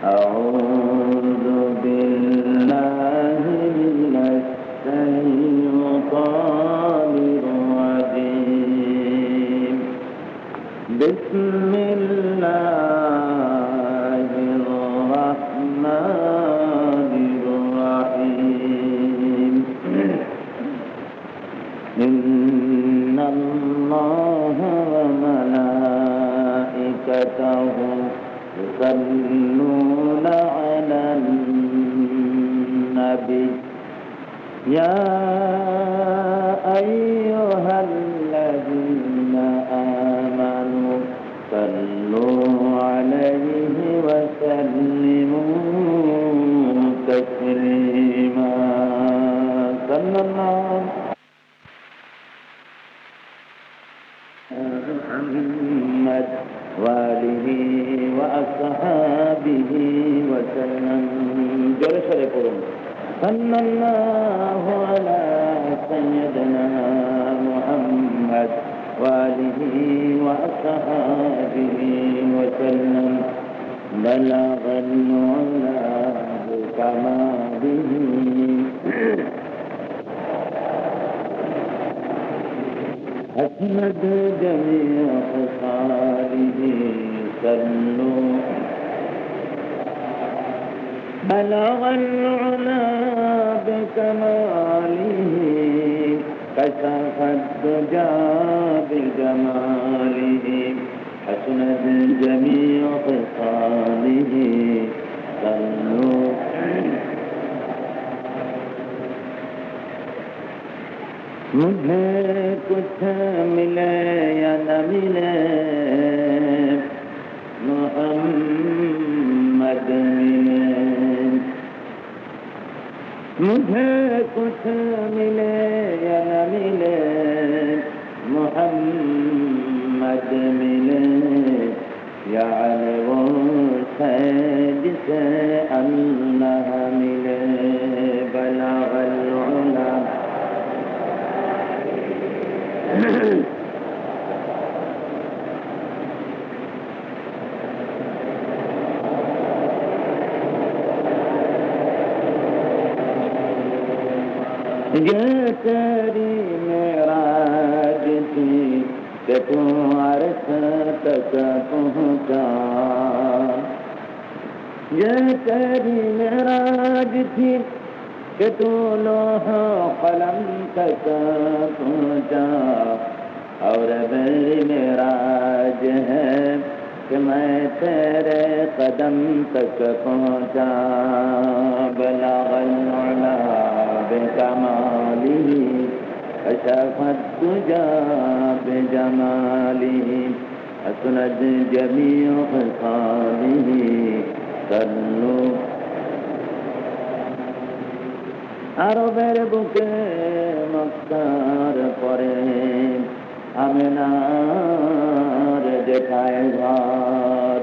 أعوذ بالله من الشيطان الرجيم بسم الله الرحمن الرحيم إن الله وملائكته يصلون على النبي يا أيها الذين آمنوا صلوا عليه وسلموا تسليما صلى الله محمد وآله وأصحابه وسلم جلسة لكم صلى الله على سيدنا محمد وآله وأصحابه وسلم بلغ العلا بكماله أسند جميع خصاله صلوا بلغ العلا بكماله كشف الدجى بجماله حسنت جميع خصاله صلوا मुझे कुछ मिले या न मिले मोहम्मद मिले मुझे कुछ मिले या न मिले मोहम्मद मिले यानी वो जिसे अल्लाह मिले बलागल उला ये तेरी मेराज थी कि तू अर्श तक पहुँचा ये तेरी मेराज थी कि तू लोह कलम तक पहुँचा और मेरी मेराज है कि मैं तेरे कदम तक पहुँचा बलगल उला बिकमालिही कशफत दुजा बिजमालिही हसनत जमीउ खसालिही सल्लू আরবের বুকে মক্কার পরে আমিনার দেখায় ঘর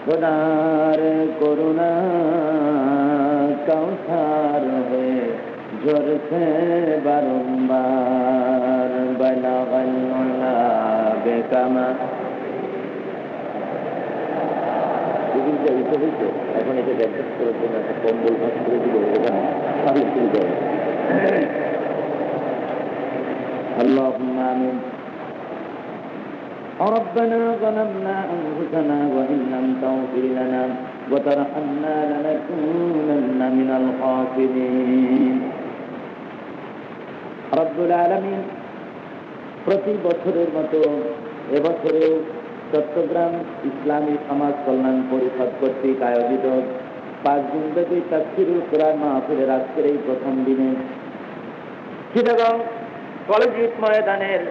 খোদার করুণা কৌসার হয়ে ঝরছে বারংবার বলাগল উলা বেকামা এখন এটা অ্যাডজাস্ট করার জন্য একটা কম্বল ভাগ করে দিল এখানে তাহলে সুবিধা হবে اللهم آمين ربنا ظلمنا أنفسنا وإن لم تغفر لنا وترحمنا لنكونن من الخاسرين رب العالمين প্রতি বছরের মতো এবছরেও চট্টগ্রাম ইসলামী সমাজ কল্যাণ পরিষদ কর্তৃক আয়োজিত 5 দিনব্যাপী তাফসীরুল কোরআন মাহফিলের আজকের এই প্রথম দিনে চিটাগাং কলেজ ময়দানের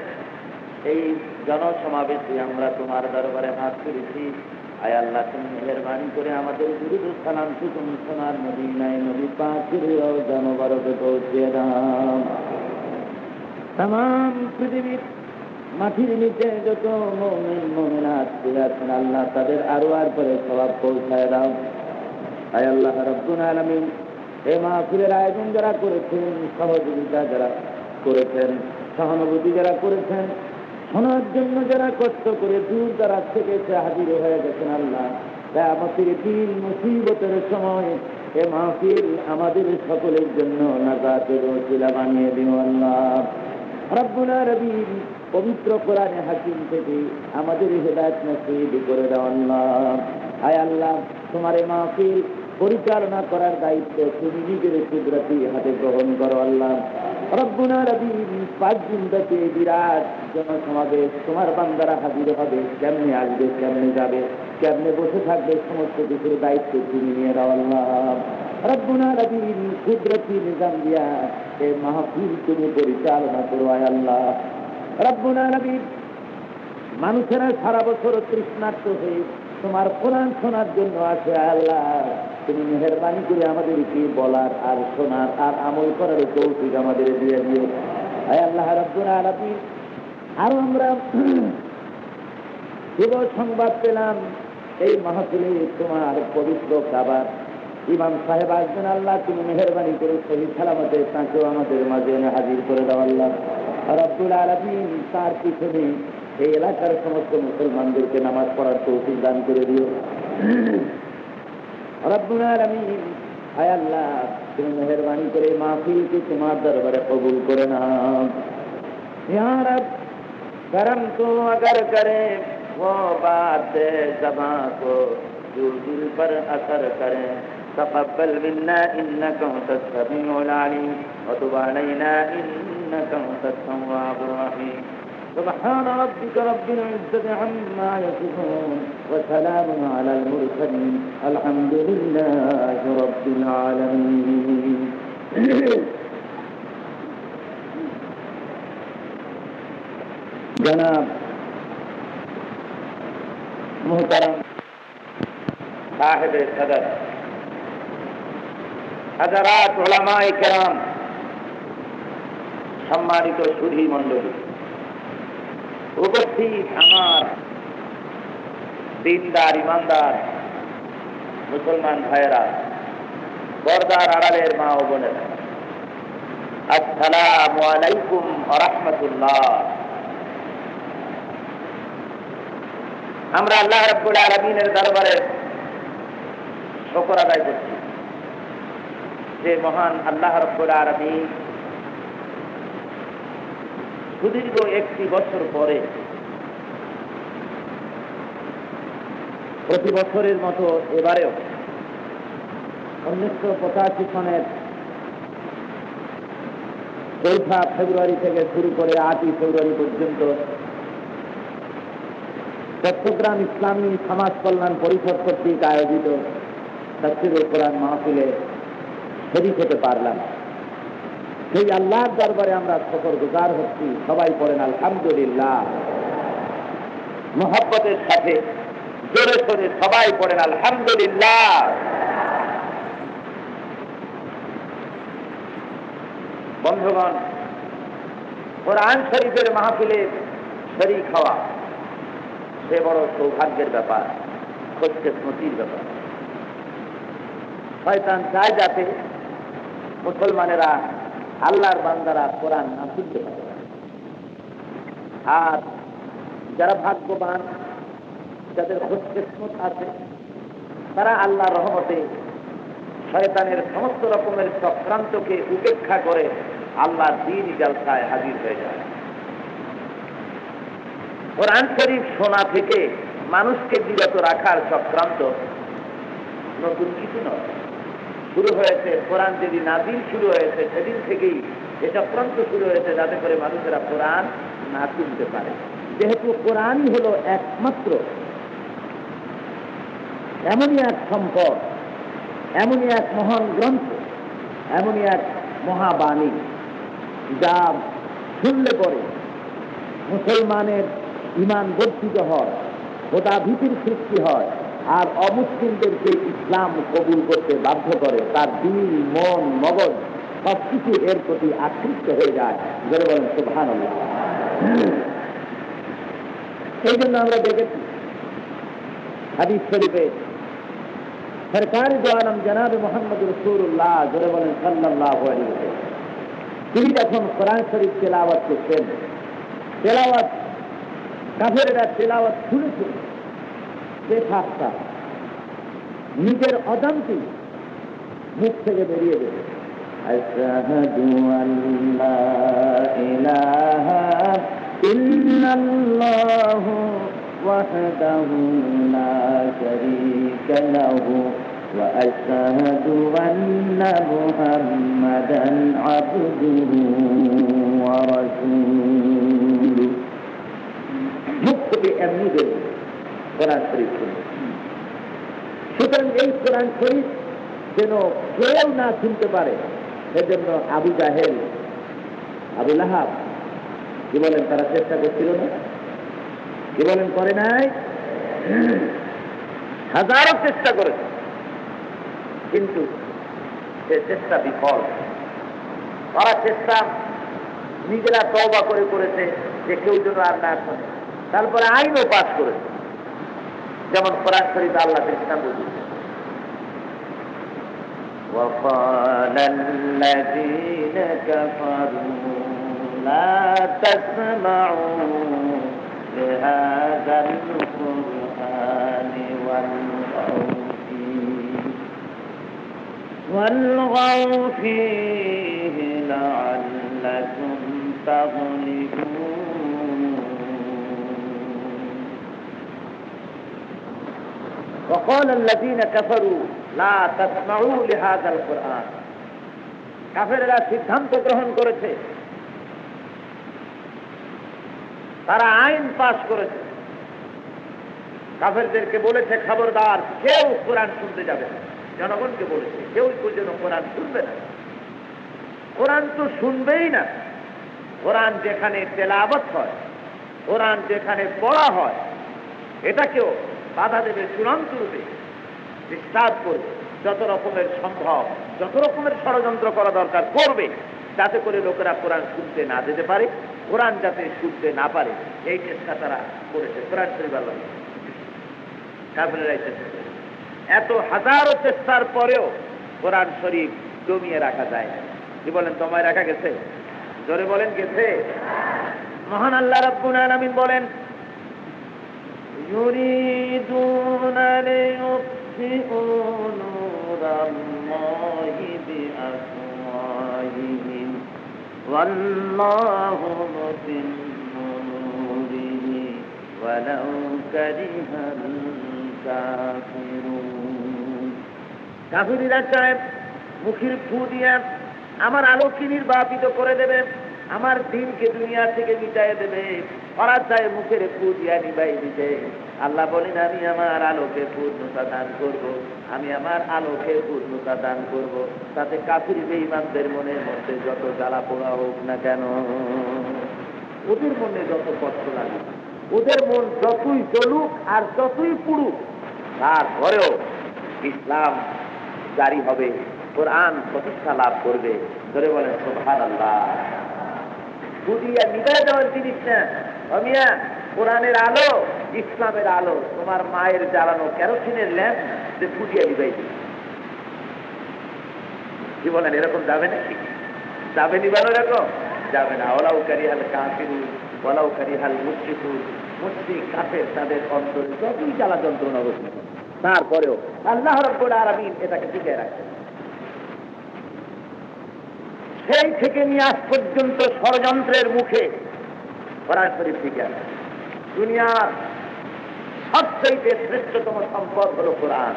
এই জনসমাবেশে আমরা তোমার দরবারে হাত তুলেছি। আয় আল্লাহ, তুমি মেহেরবানি করে আমাদের দুরূদ ও সালাম তুমি সোনার মদিনায় নবী পাকের রওজা মোবারকে পৌঁছে দাও। तमाम পৃথিবীর মাটির নিচে যত মুমিন মুমিনাত আছেন আল্লাহ তাদের আরো আর করে সওয়াব পৌঁছায় দাও। আয় আল্লাহ রাব্বুল আলামিন, এই মাহফিলের আয়োজন যারা করেছেন, সহযোগিতা যারা করেছেন, সহানুভূতি যারা করেছেন, শোনার জন্য যারা কষ্ট করে দূর দরাজ থেকে এসে হাজির হয়ে গেছেন আল্লাহ কিয়ামতের দিন মুসিবতের সময় এ মাহফিল আমাদের সকলের জন্য নাজাতের ওসিলা বানিয়ে দিও আল্লাহ রব্বুল আলামিন। পবিত্র কোরআনে হাকিম থেকে আমাদের হেদায়েত নসিব করে দাও আল্লাহ। আয় আল্লাহ, তোমার এই মাহফিল পরিচালনা করার দায়িত্ব তুমি নিজের কুদরতি হাতে গ্রহণ করো আল্লাহ রব্বুল আলামিন। 5 দিন ব্যাপী বিরাট জনসমাবেশ তোমার বান্দারা হাজির হবে, কেমনে আসবে, কেমনে যাবে, কেমনে বসে থাকবে, সমস্ত কিছুর দায়িত্ব তুমি নিয়ে দাও আল্লাহ রব্বুল আলামিন। কুদরতি নিজাম দিয়া এই মাহফিল তুমি পরিচালনা করো আয় আল্লাহ রব্বুল আলামিন। মানুষেরা সারা বছর তৃষ্ণার্ত হয়ে তোমার কোরআন শোনার জন্য আসে আল্লাহ, তুমি মেহেরবানি করে আমাদেরকে বলার আর শোনার আর আমল করার তৌফিক আমাদের দিয়ে দিও আয় আল্লাহ রব্বুল আলামিন। আরো আমরা শুভ সংবাদ পেলাম, এই মাহফিলে তোমার পবিত্র কাবা ইমাম সাহেব আসবেন আল্লাহ, তুমি মেহেরবানি করে সহি সালামতে তাকেও আমাদের মাঝে এনে হাজির করে দাও আল্লাহ রব্বুল আলামিন। তার পিছনে এই এলাকার সমস্ত মুসলমানদেরকে নামাজ পড়ার তৌফিক দান করে দিও রব্বুল আলামিন। আয় আল্লাহ, তুমি মেহেরবানি করে মাহফিলকে তোমার দরবারে কবুল করে নাও ইয়া রব। करम तो अगर करे वो बात ज़बां को जो दिल पर असर करे तक़ब्बल मिन्ना इन्नका अंतस समीउल अलीम व तुब अलैना इन्नका अंतत तव्वाबुर रहीम। سبحان ربك رب العزة عما يصفون وسلام على المرسلين الحمد لله رب العالمين। जनाब मोहतरम साहिब सदर हजरात उलमाए किराम, सम्मानित सुधी मंडली, उपस्थित আমার দিনদার ইমানদার মুসলমান ভাইয়েরা, পর্দার আড়ালের মা ও বোনেরা, আসসালামু আলাইকুম ওয়া রাহমাতুল্লাহ। আমরা আল্লাহ রাব্বুল আলামিনের দরবারে শুকর আদায় করছি যে মহান আল্লাহ রাব্বুল আলামিন সুদীর্ঘ 1 বছর পরে প্রতি বছরের মতো এবারেও 1985 সনের 4 ফেব্রুয়ারি থেকে শুরু করে 8 ফেব্রুয়ারি পর্যন্ত চট্টগ্রাম ইসলামী সমাজ কল্যাণ পরিষদ কর্তৃক আয়োজিত তাফসীরুল কোরআন মাহফিলে শরীক হতে পারলাম। সেই আল্লাহর দরবারে আমরা শুকরগুজার হচ্ছি। সবাই পড়েন আলহামদুলিল্লাহ মুহাব্বতের সাথে, জোরে সোরে সবাই পড়েন আলহামদুলিল্লাহ। বন্ধুগণ, কোরআন শরীফের মাহফিলে শরীক হওয়া সে বড় সৌভাগ্যের ব্যাপার, খুশকিসমতির ব্যাপার। শয়তান চায় যাতে মুসলমানেরা, আল্লাহর বান্দারা কোরআন না শুনতে পারে। আর যারা ভাগ্যবান, যাদের খুশকিসমত আছে, তারা আল্লাহর রহমতে শয়তানের সমস্ত রকমের চক্রান্তকে উপেক্ষা করে আল্লাহর দ্বীন জলসায় হাজির হয়ে যায়। কোরআন শরীফ শোনা থেকে মানুষকে বিরত রাখার চক্রান্ত নতুন কিছু নয়, শুরু হয়েছে কোরআন যেদিন নাযিল শুরু হয়েছে সেদিন থেকেই এ চক্রান্ত শুরু হয়েছে, যাতে করে মানুষেরা কোরআন না শুনতে পারে। যেহেতু কোরআনই হলো একমাত্র এমনই এক সম্পদ, এমনই এক মহান গ্রন্থ, এমনই এক মহাবাণী, যা শুনলে পরে মুসলমানের ঈমান বর্ধিত হয়, খোদা ভীতির সৃষ্টি হয়, আর অমুসলিমদেরকে ইসলাম কবুল করতে বাধ্য করে। তার দিল, মন, মগজ সবকিছু এর প্রতি আকৃষ্ট হয়ে যায়। যারা বলেন সুবহানাল্লাহ। এই জন্য আমরা দেখেছি হাদিস শরীফে সরকার দো আলম জনাবে মুহাম্মদ রাসূলুল্লাহ যারা বলেন সাল্লাল্লাহু আলাইহি ওয়াসাল্লাম, তিনি যখন কোরআন শরীফ তেলাওয়াত করতেন, কাফেরেরা তেলাওয়াত শুনেছে বেখাস্তা, নিজের অজান্তেই মুখ থেকে বেরিয়ে যাবে, আশহাদু আল্লা ইলাহা ইল্লাল্লাহু ওয়াহদাহু লা শারীকা লাহু ওয়া আশহাদু আন্না মুহাম্মাদান আবদুহু ওয়া রাসূলুহু। মুখ থেকে এমনি বেরোবে কোরআন শরীফ শুনে। সুতরাং এই কোরআন শরীফ যেন কেউ না শুনতে পারে, সেজন্য আবু জাহেল, আবু লাহাব কি বলেন, তারা চেষ্টা করছিল না? কি বলেন, করে নাই? হাজারো চেষ্টা করেছে, কিন্তু সে চেষ্টা বিফল। তারা চেষ্টা নিজেরা তওবা করে করেছে যে কেউ যেন আর না শোনে। তারপরে আইনও পাস করেছে, যেমন কোরআন শরীফে আল্লাহ ইসলাম বুঝিয়েছে, وقال الذين كفروا لا تسمعوا لهذا القرآن والغوا فيه لعلكم تغلبون. وقال الذين كفروا لا تسمعوا لهذا القرآن. কাফেররা সিদ্ধান্ত গ্রহণ করেছে, তারা আইন পাস করেছে, কাফেরদেরকে বলেছে খবরদার কেউ কোরআন শুনতে যাবে না। জনগণকে বলেছে কেউ যেন কোরআন শুনবে না। কোরআন তো শুনবেই না। কোরআন যেখানে তেলাওয়াত হয়, কোরআন যেখানে পড়া হয়, এটাকেও বাধা দেবে, চূড়ান্ত রূপে ডিস্টার্ব করবে। যত রকমের সম্ভব, যত রকমের ষড়যন্ত্র করা দরকার করবে, যাতে করে লোকেরা কোরআন শুনতে না যেতে পারে, কোরআন যাতে শুনতে না পারে, এই চেষ্টা তারা করেছে। কোরআন শরীফ আল্লাহ কাফেররাই চেষ্টা করে। এত হাজারো চেষ্টার পরেও কোরআন শরীফ জমিয়ে রাখা যায় না। কি বলেন, জমায় রাখা গেছে? জোরে বলেন, গেছে? মহান আল্লাহ রাব্বুল আলামিন বলেন, ইউরিদুনা লিয়ুতফিউ নূরাল্লাহি বিআফওয়াহিহিম ওয়াল্লাহু মুতিম্মু নূরিহি ওয়ালাউ কারিহাল কাফিরুন। কাফিররা চায় মুখের ফু দিয়া আমার আলোকে নির্বাপিত করে দেবে, আমার দিনকে দুনিয়া থেকে মিটাইয়ে দেবে। ওরা চায় মুখের ফু দিয়া নিবাই দিতে। আল্লাহ বলেন, আমি আমার আলোকে পূর্ণতা দান করব, আমি আমার আলোকে পূর্ণতা দান করব। তাতে কাফির বেঈমানদের মনের মধ্যে যত জ্বালা পোড়া হোক না কেন, ওদের মনে যত কষ্ট লাগে, ওদের মন যতই জ্বলুক আর যতই পুড়ুক, তারপরেও ইসলাম জারি হবে, কোরআন প্রতিষ্ঠা লাভ করবে। ধরে বলেন সুবহানাল্লাহ। বুঝিয়া নিবাই দেওয়ার জিনিস না অমিয়া, কোরআনের আলো, ইসলামের আলো। তোমার মায়ের জ্বালানো কেরোসিনের ল্যাম্প যে বুঝিয়া নিবাই দিবে। কি বলেন, এরকম যাবে নাকি? যাবে নিবানো এরকম? যাবে না। ওলাউ কারিহাল কাফিরুন ওলাউ কারিহাল মুশরিকুন। মুশরিক কাফের তাদের অন্তরে যতই জ্বালা যন্ত্রণা হোক, তারপরেও আল্লাহ রাব্বুল আলামিন এটাকে টিকিয়ে রাখে। সেই থেকে নিয়ে আজ পর্যন্ত ষড়যন্ত্রের মুখে কোরআন শরীফ টিকে আছে। দুনিয়ার সবচেয়ে শ্রেষ্ঠতম সম্পদ হলো কোরআন।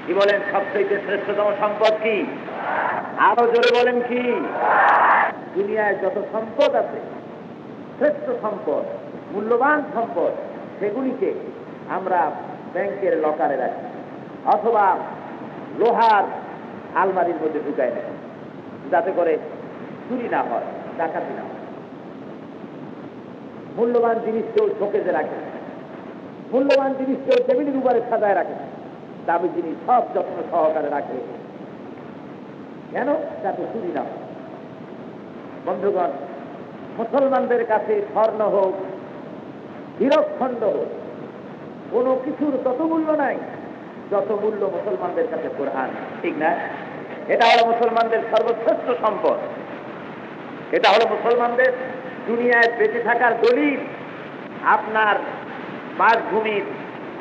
কি বলেন, সবচেয়ে শ্রেষ্ঠতম সম্পদ কি? আরো জোরে বলেন কি? দুনিয়ায় যত সম্পদ আছে, শ্রেষ্ঠ সম্পদ, মূল্যবান সম্পদ, সেগুলিকে আমরা ব্যাংকের লকারে রাখি অথবা লোহার আলমারির মধ্যে ঢুকাই রাখি, যাতে করে চুরি না হয়, ডাকাতি না হয়। মূল্যবান জিনিস কেউ শোকেজে রাখে, মূল্যবান জিনিস কেউ টেবিলের উপরে সাজায় রাখে, দামি জিনিস সব যত্ন সহকারে রাখে। কেন? যাতে চুরি না হয়। বন্ধুগণ, মুসলমানদের কাছে স্বর্ণ হোক, হীরকখণ্ড হোক, কোনো কিছুর তত মূল্য নাই যত মূল্য মুসলমানদের কাছে কোরআন। ঠিক না? এটা হলো মুসলমানদের সর্বশ্রেষ্ঠ সম্পদ। এটা হলো মুসলমানদের দুনিয়ায় বেঁচে থাকার দলিল। আপনার বাসভূমির,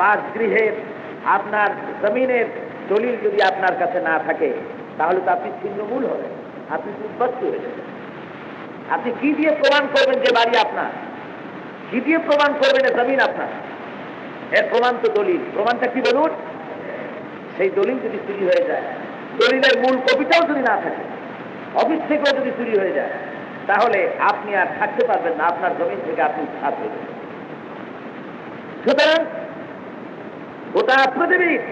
বাসগৃহের, আপনার জমিনের দলিল যদি আপনার কাছে না থাকে তাহলে তো আপনি ছিন্নমূল হবেন, আপনি উদ্বাস্তু হয়ে যাবেন। আপনি কি দিয়ে প্রমাণ করবেন যে বাড়ি আপনার? কি দিয়ে প্রমাণ করবেন যে জমিন আপনার? এর প্রমাণ তো দলিল। প্রমাণটা কি বলুন? সেই দলিল যদি চুরি হয়ে যায়, দলিলের মূল কপিটাও যদি না থাকে, অফিস থেকেও যদি চুরি হয়ে যায়, তাহলে আপনি আর থাকতে পারবেন না, আপনার জমিন থেকে আপনি উৎখাত হয়ে যাবেন। সুতরাং গোটা পৃথিবীর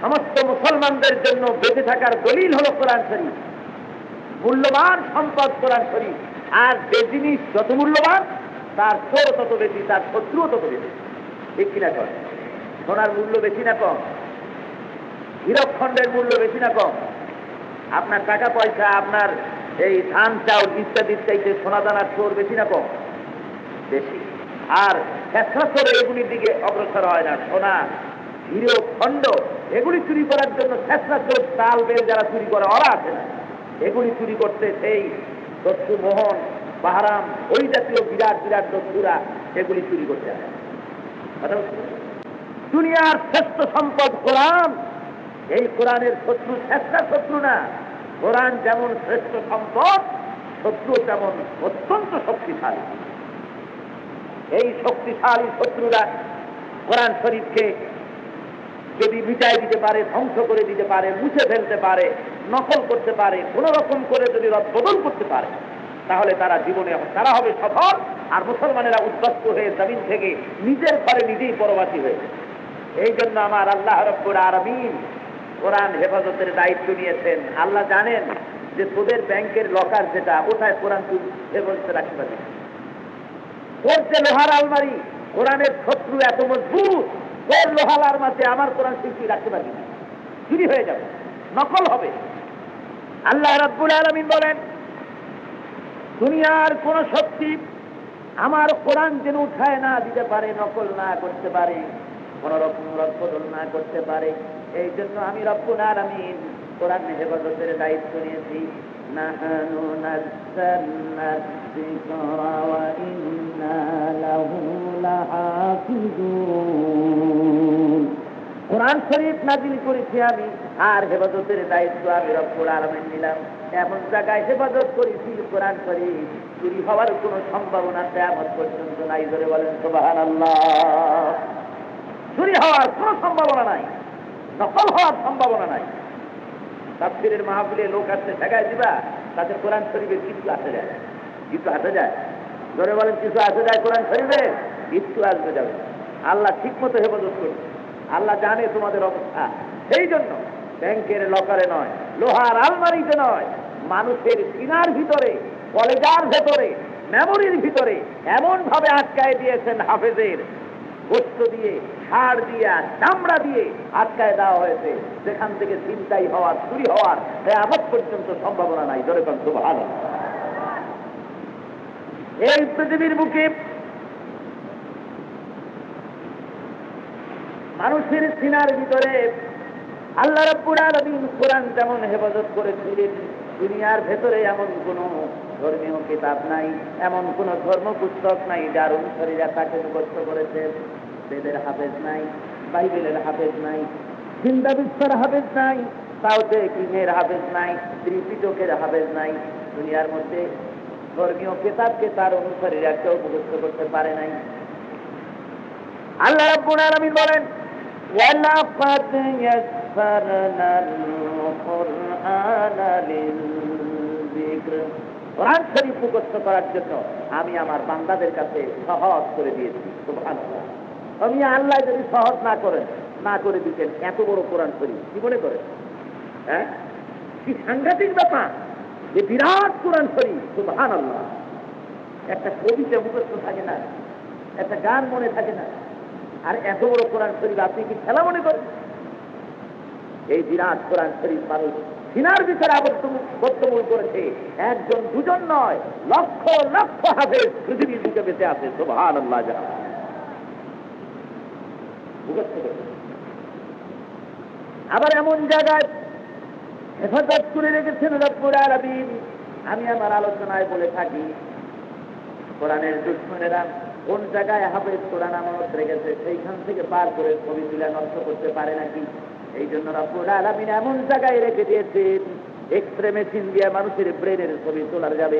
সমস্ত মুসলমানদের জন্য বেঁচে থাকার দলিল হলো কোরআন শরীফ। মূল্যবান সম্পদ কোরআন শরীফ। আর যে জিনিস যত মূল্যবান তার চোর তত বেশি, তার শত্রুও তত বেশি। ঠিক কিনা করেন? সোনার মূল্য বেশি না কম? হীরকখণ্ডের মূল্য বেশি না কম? আপনার টাকা পয়সা, আপনার এই ধান চাউল ইত্যাদি চাইতে সোনা দানার চোর বেশি না কম? বেশি। আর ফেসলা চোর এগুলির দিকে অগ্রসর হয় না। সোনা, হীরকখণ্ড এগুলি চুরি করার জন্য ফেসলা চোর, তাল বেল যারা চুরি করে ওরা আছে না। এগুলি চুরি করতে সেই দস্যু মোহন, বাহারাম, ওই জাতীয় বিরাট বিরাট দস্যুরা এগুলি চুরি করতে আসে। দুনিয়ার শ্রেষ্ঠ সম্পদ কোরআন। এই কোরআনের শত্রু শ্রেষ্ঠ শত্রু না। কোরআন যেমন শ্রেষ্ঠ সম্পদ, শত্রু তেমন অত্যন্ত শক্তিশালী। এই শক্তিশালী শত্রুরা কোরআন শরীফকে যদি মিটাই দিতে পারে, ধ্বংস করে দিতে পারে, মুছে ফেলতে পারে, নকল করতে পারে, কোন রকম করে যদি রদবদল করতে পারে, তাহলে তারা জীবনে তারা হবে সফল। আর মুসলমানেরা উদ্বাস্তু হয়ে জমিন থেকে নিজের ঘরে নিজেই পরবাসী হয়ে। এই জন্য আমার আল্লাহ রাব্বুল আলামিন কোরআন হেফাজতের দায়িত্ব নিয়েছেন। আল্লাহ জানেন যে তোদের ব্যাংকের লকার যেটা, ওটায় কোরআন তুই হেফাজতে রাখতে পারবি। তোর যে লোহার আলমারি, কোরআনের শত্রু এত মজবুত, তোর লোহার আলমারিতে আমার কোরআন তুই রাখতে পারবি না, চুরি হয়ে যাবে, নকল হবে। আল্লাহ রাব্বুল আলামিন বলেন, দুনিয়ার কোন শক্তি আমার কোরআন যেন উঠায় না দিতে পারে, নকল না করতে পারে, কোন রকম রদবদল না করতে পারে। এই জন্য আমি রব্বুল আলামিন কোরআন হেফাজতের দায়িত্ব নিয়েছি। নাহানু নাযালনা যিকরা ওয়া ইন্না লাহু লাহাফিজুন। কোরআন শরীফ নাযিল করেছি আমি, আর হেফাজতের দায়িত্ব আমি রব্বুল আলামিন নিলাম। এমন জায়গায় হেফাজত করেছি কোরআন শরীফ চুরি হওয়ার কোনো সম্ভাবনা কিয়ামত পর্যন্ত নাই। ধরে বলেন সুবহানাল্লাহ। চুরি হওয়ার কোনো সম্ভাবনা নাই, নকল হওয়ার সম্ভাবনা নাই। তাফসীরের মাহফিলে লোক আসতে ঠেকায় দিবা, তাদের কোরআন শরীফে কিছু আসে যায়, কিছু আসে যায়। ধরে বলেন কিছু আসে যায় কোরআন শরীফে, কিছু আসবে যাবে। আল্লাহ ঠিক মতো হেফাজত করবে। আল্লাহ জানে তোমাদের অবস্থা। সেই জন্য ব্যাংকের লকারে নয়, লোহার আলমারিতে নয়, মানুষের সিনার ভিতরে, কলেজার ভেতরে, মেমোরির ভিতরে এমন ভাবে আটকায় দিয়েছেন হাফেজের গোস্ত দিয়ে, হাড় দিয়ে, চামড়া দিয়ে আটকায় দেওয়া হয়েছে, যেখান থেকে ছিনতাই হওয়ার, চুরি হওয়ার কিয়ামত পর্যন্ত সম্ভাবনা নাই। ধরে কোন সুবহানাল্লাহ। এই পৃথিবীর বুকে মানুষের সিনার ভিতরে আল্লাহ রাব্বুল আলামিন কোরআন যেমন হেফাজত করেছিলেন, দুনিয়ার ভেতরে এমন কোন ধর্মীয় কিতাব নাই, এমন কোন ধর্ম পুস্তক নাই যার অনুসারীরা তাকে মুখস্থ করেছে। বেদের হাফেজ নাই, বাইবেলের হাফেজ নাই, জিন্দা বিশ্বর হাফেজ নাই, সাউথে কিংয়ের হাফেজ নাই, ত্রিপিটকের হাফেজ নাই। দুনিয়ার মধ্যে ধর্মীয় কিতাবকে তার অনুসারীরা কেউ মুখস্থ করতে পারে নাই। আল্লাহ রাব্বুল আলামিন বলেন, ওয়ালাকাদ ইয়াসসারনাল কুরআনা লিযিকর। কোরআন শরীফ মুখস্থ করার জন্য আমি আমার বান্দাদের কাছে সহজ করে দিয়েছি। সুবহানাল্লাহ। আমি আল্লাহ যদি সহজ না করে দিতেন এত বড় কোরআন শরীফ কি মনে করেন? হ্যাঁ, কি সাংঘাতিক ব্যাপার, যে বিরাট কোরআন শরীফ। সুবহানাল্লাহ। একটা কবিতা মুখস্থ থাকে না, একটা গান মনে থাকে না, আর এত বড় কোরআন শরীফ আপনি কি খেলা মনে করেন? এই বিরাট কোরআন শরীফ মানুষ সিনার ভিতরে আবদ্ধমূল করেছে। একজন দুজন নয়, লক্ষ লক্ষ হাফেজ পৃথিবীর দিকে বেঁচে আছে। সুবহানাল্লাহ। যারা আবার এমন জায়গায় হেফাজত করে রেখেছেন রব্বুল আলামিন। আমি আমার আলোচনায় বলে থাকি, কোরআনের দুশমনেরা কোন জায়গায় হাফেজ কোরআন আমানত রেখেছে সেইখান থেকে পার করে ছবি তুলে নষ্ট করতে পারে নাকি? এই জন্য রব্বুল আলামিন এমন জায়গায় রেখে দিয়েছেন, এক্সরে মেশিন দিয়ে মানুষের ব্রেনের ছবি তোলা যাবে,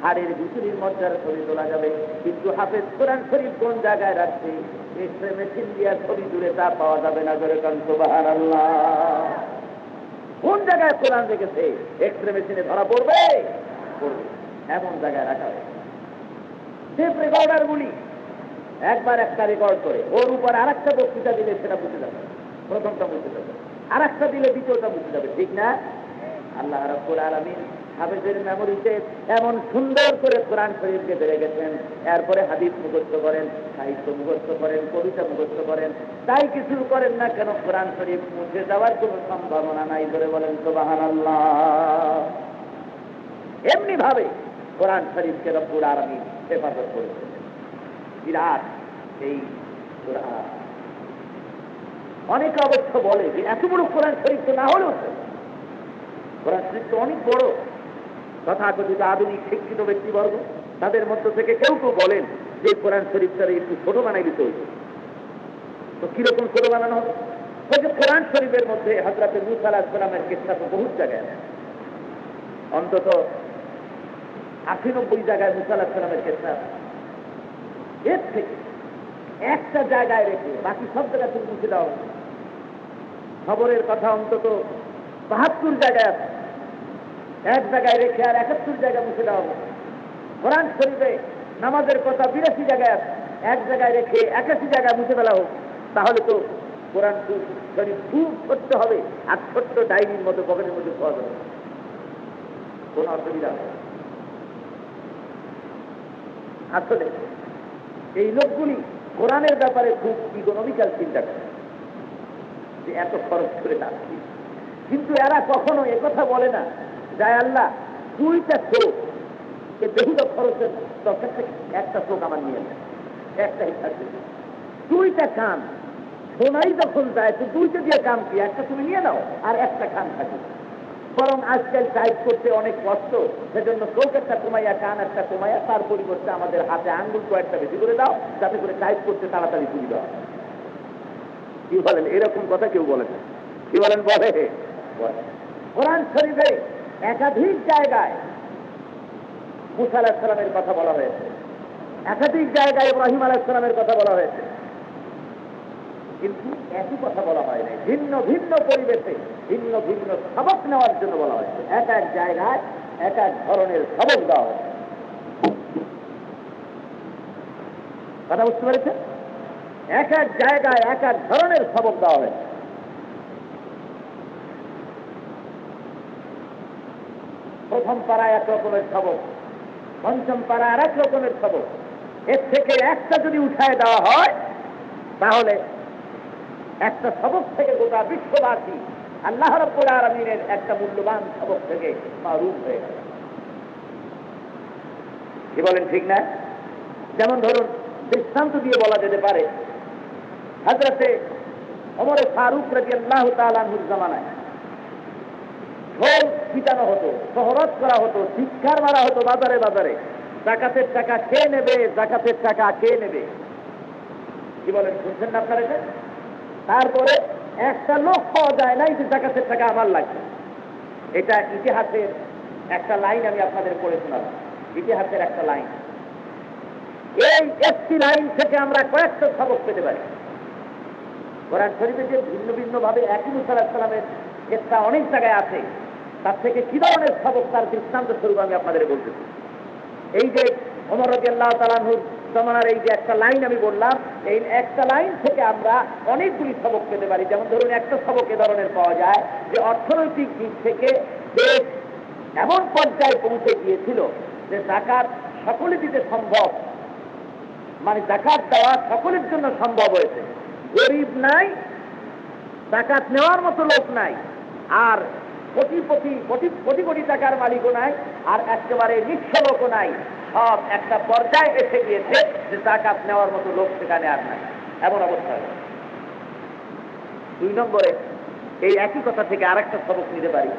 হাড়ের ভিতরের মজ্জার ছবি তোলা যাবে, কিন্তু হাফেজ কোরআন শরীফ কোন জায়গায় রাখছে এক্সরে মেশিন দিয়ে ছবি তুলে তা পাওয়া যাবে না। জোরে কান সুবহানাল্লাহ। কোন জায়গায় কোরআন রেখেছে এক্সরে মেশিনে ধরা পড়বে, এমন জায়গায় রাখা হবে। টেপ রেকর্ডার গুলি একবার একটা রেকর্ড করে ওর উপর আর একটা বক্তৃতা দিলে সেটা বুঝে যাবে, প্রথমটা বুঝে যাবে, আর একটা দিলে দ্বিতীয়টা বুঝে যাবে, ঠিক না? আল্লাহ রাব্বুল আলামিন হাফেজের মেমোরিতে এমন সুন্দর করে কোরআন শরীফকে ধরে গেছেন। এরপরে হাদিস মুখস্থ করেন, সাহিত্য মুখস্থ করেন, কবিতা মুখস্থ করেন, তাই কিছু করেন না কেন কোরআন শরীফ মুছে যাওয়ার কোনো সম্ভাবনা নাই। করে বলেন সুবহানাল্লাহ। এমনি ভাবে কোরআন শরীফকে রব্বুল আলামিন হেফাজত করেছেন। বিরাট এই কোরআন। অনেকে অবশ্য বলে যে এত বড় কোরআন শরীফ তো না হলেও কোরআন শরীফ তো অনেক বড়। তথাকথিত আধুনিক শিক্ষিত ব্যক্তিবর্গ তাদের মধ্য থেকে কেউ কেউ বলেন যে কোরআন শরীফটারে একটু ছোট বানাই দিতে হইত। তো কিরকম ছোট বানানো হবে? ওই যে কোরআন শরীফের মধ্যে হযরত মূসা আলাইহিস সালামের কিসসা তো বহুত জায়গায় আছে, অন্তত ৮০-৯০ জায়গায় মূসা আলাইহিস সালামের কিসসা। এর থেকে একটা জায়গায় রেখে বাকি সব জায়গা থেকে মুছে দেওয়া হবে। খবরের কথা অন্তত ৭২ জায়গায় আছে, এক জায়গায় রেখে আর ৭১ জায়গায় মুছে দেওয়া হবে। কোরআন শরীফে নামাজের কথা ৮২ জায়গায় আছে, এক জায়গায় রেখে ৮১ জায়গায় মুছে ফেলা হোক, তাহলে তো কোরআন শরীফ খুব ছোট্ট হবে আর ছোট্ট ডায়েরির মতো পকেটের মধ্যে পাওয়া যাবে, কোন অসুবিধা হবে। আসলে এই লোকগুলি কোরআনের ব্যাপারে খুব ইকোনমিক্যাল চিন্তা করে যে এত খরচ করে যাচ্ছি, কিন্তু এরা কখনো একথা বলে না যায় আল্লাহ 2টা চোখ বেশি খরচের দরকার থেকে একটা চোখ আমার নিয়ে নেয়, একটা হিসাব 2টা কান শোনাই যখন যায় তো 2টা দিয়ে কাম কি, একটা তুমি নিয়ে নাও আর একটা কান থাকে। বরং আজকাল টাইপ করতে অনেক কষ্ট, সেজন্য চোখ একটা কমাইয়া কান একটা কমাইয়া তার পরিবর্তে আমাদের হাতে আঙ্গুল কয়েকটা বেশি করে দাও যাতে করে টাইপ করতে তাড়াতাড়ি সুবিধা হয়। কি বলেন? এরকম কথা কেউ বলে না। কি বলেন? বলে। কোরআন শরীফে একাধিক জায়গায় মূসা আলাইহিস সালামের কথা বলা হয়েছে, একাধিক জায়গায় ইব্রাহিম আলাইহিস সালামের কথা বলা হয়েছে, কিন্তু একই কথা বলা হয় নাই। ভিন্ন ভিন্ন পরিবেশে ভিন্ন ভিন্ন সবক নেওয়ার জন্য বলা হয়েছে। এক এক জায়গায় এক এক ধরনের সবক দেওয়া হয়েছে। কথা বুঝতে পেরেছেন? এক এক জায়গায় এক এক ধরনের সবক দেওয়া হয়েছে। প্রথম পাড়ায় এক রকমের সবক, পঞ্চম পাড়া আর এক রকমের সবক। এর থেকে একটা যদি উঠায় দেওয়া হয় তাহলে একটা সবক থেকে গোটা বিশ্ববাসী আল্লাহ রাব্বুল আলামিনের একটা মূল্যবান সবক থেকে মাহরুম হয়ে গেল। কি বলেন? ঠিক না? যেমন ধরুন দৃষ্টান্ত দিয়ে বলা যেতে পারে, হযরতে ওমর ফারুক রাদিয়াল্লাহু তাআলা আনহুর জামানায় ঢোল পিটানো হতো, শহরত করা হতো, ধিক্কার মারা হতো বাজারে বাজারে, জাকাতের টাকা কে নেবে, জাকাতের টাকা কে নেবে। কি বলেন? শুনছেন না আপনারা? তারপরে একটা লোক পাওয়া যায় নাই যে জাকাতের টাকা আমার লাগবে। এটা ইতিহাসের একটা লাইন আমি আপনাদের পড়ে শোনালাম, ইতিহাসের একটা লাইন। এই একটি লাইন থেকে আমরা কয়েকটা সবক পেতে পারি। কোরআন শরীফে যে ভিন্ন ভিন্ন ভাবে একই মূসা আলাইহিস সালামের ক্ষেত্রে অনেক জায়গায় আছে, তার থেকে কি ধরনের সবক তার দৃষ্টান্ত স্বরূপ আমি আপনাদের বলতেছি। এই যে ওমর রাদিয়াল্লাহু তাআলা আনহুর জামানার এই যে একটা লাইন আমি বললাম, এই একটা লাইন থেকে আমরা অনেকগুলি সবক পেতে পারি। যেমন ধরুন একটা সবক এ ধরনের পাওয়া যায় যে অর্থনৈতিক দিক থেকে দেশ এমন পর্যায়ে পৌঁছে গিয়েছিল যে যাকাত সকলে দিতে সম্ভব, মানে যাকাত দেওয়া সকলের জন্য সম্ভব হয়েছে। গরিব নাই, যাকাত নেওয়ার মতো লোক নাই, আর কোটি কোটি টাকার মালিকও নাই, আর একেবারে নিঃস্ব লোকও নাই। সব একটা পর্যায়ে এসে গিয়েছে যে যাকাত নেওয়ার মতো লোক সেখানে আর নাই, এমন অবস্থা হয়েছে। 2 নম্বরে এই একই কথা থেকে আরেকটা সবক নিতে পারি।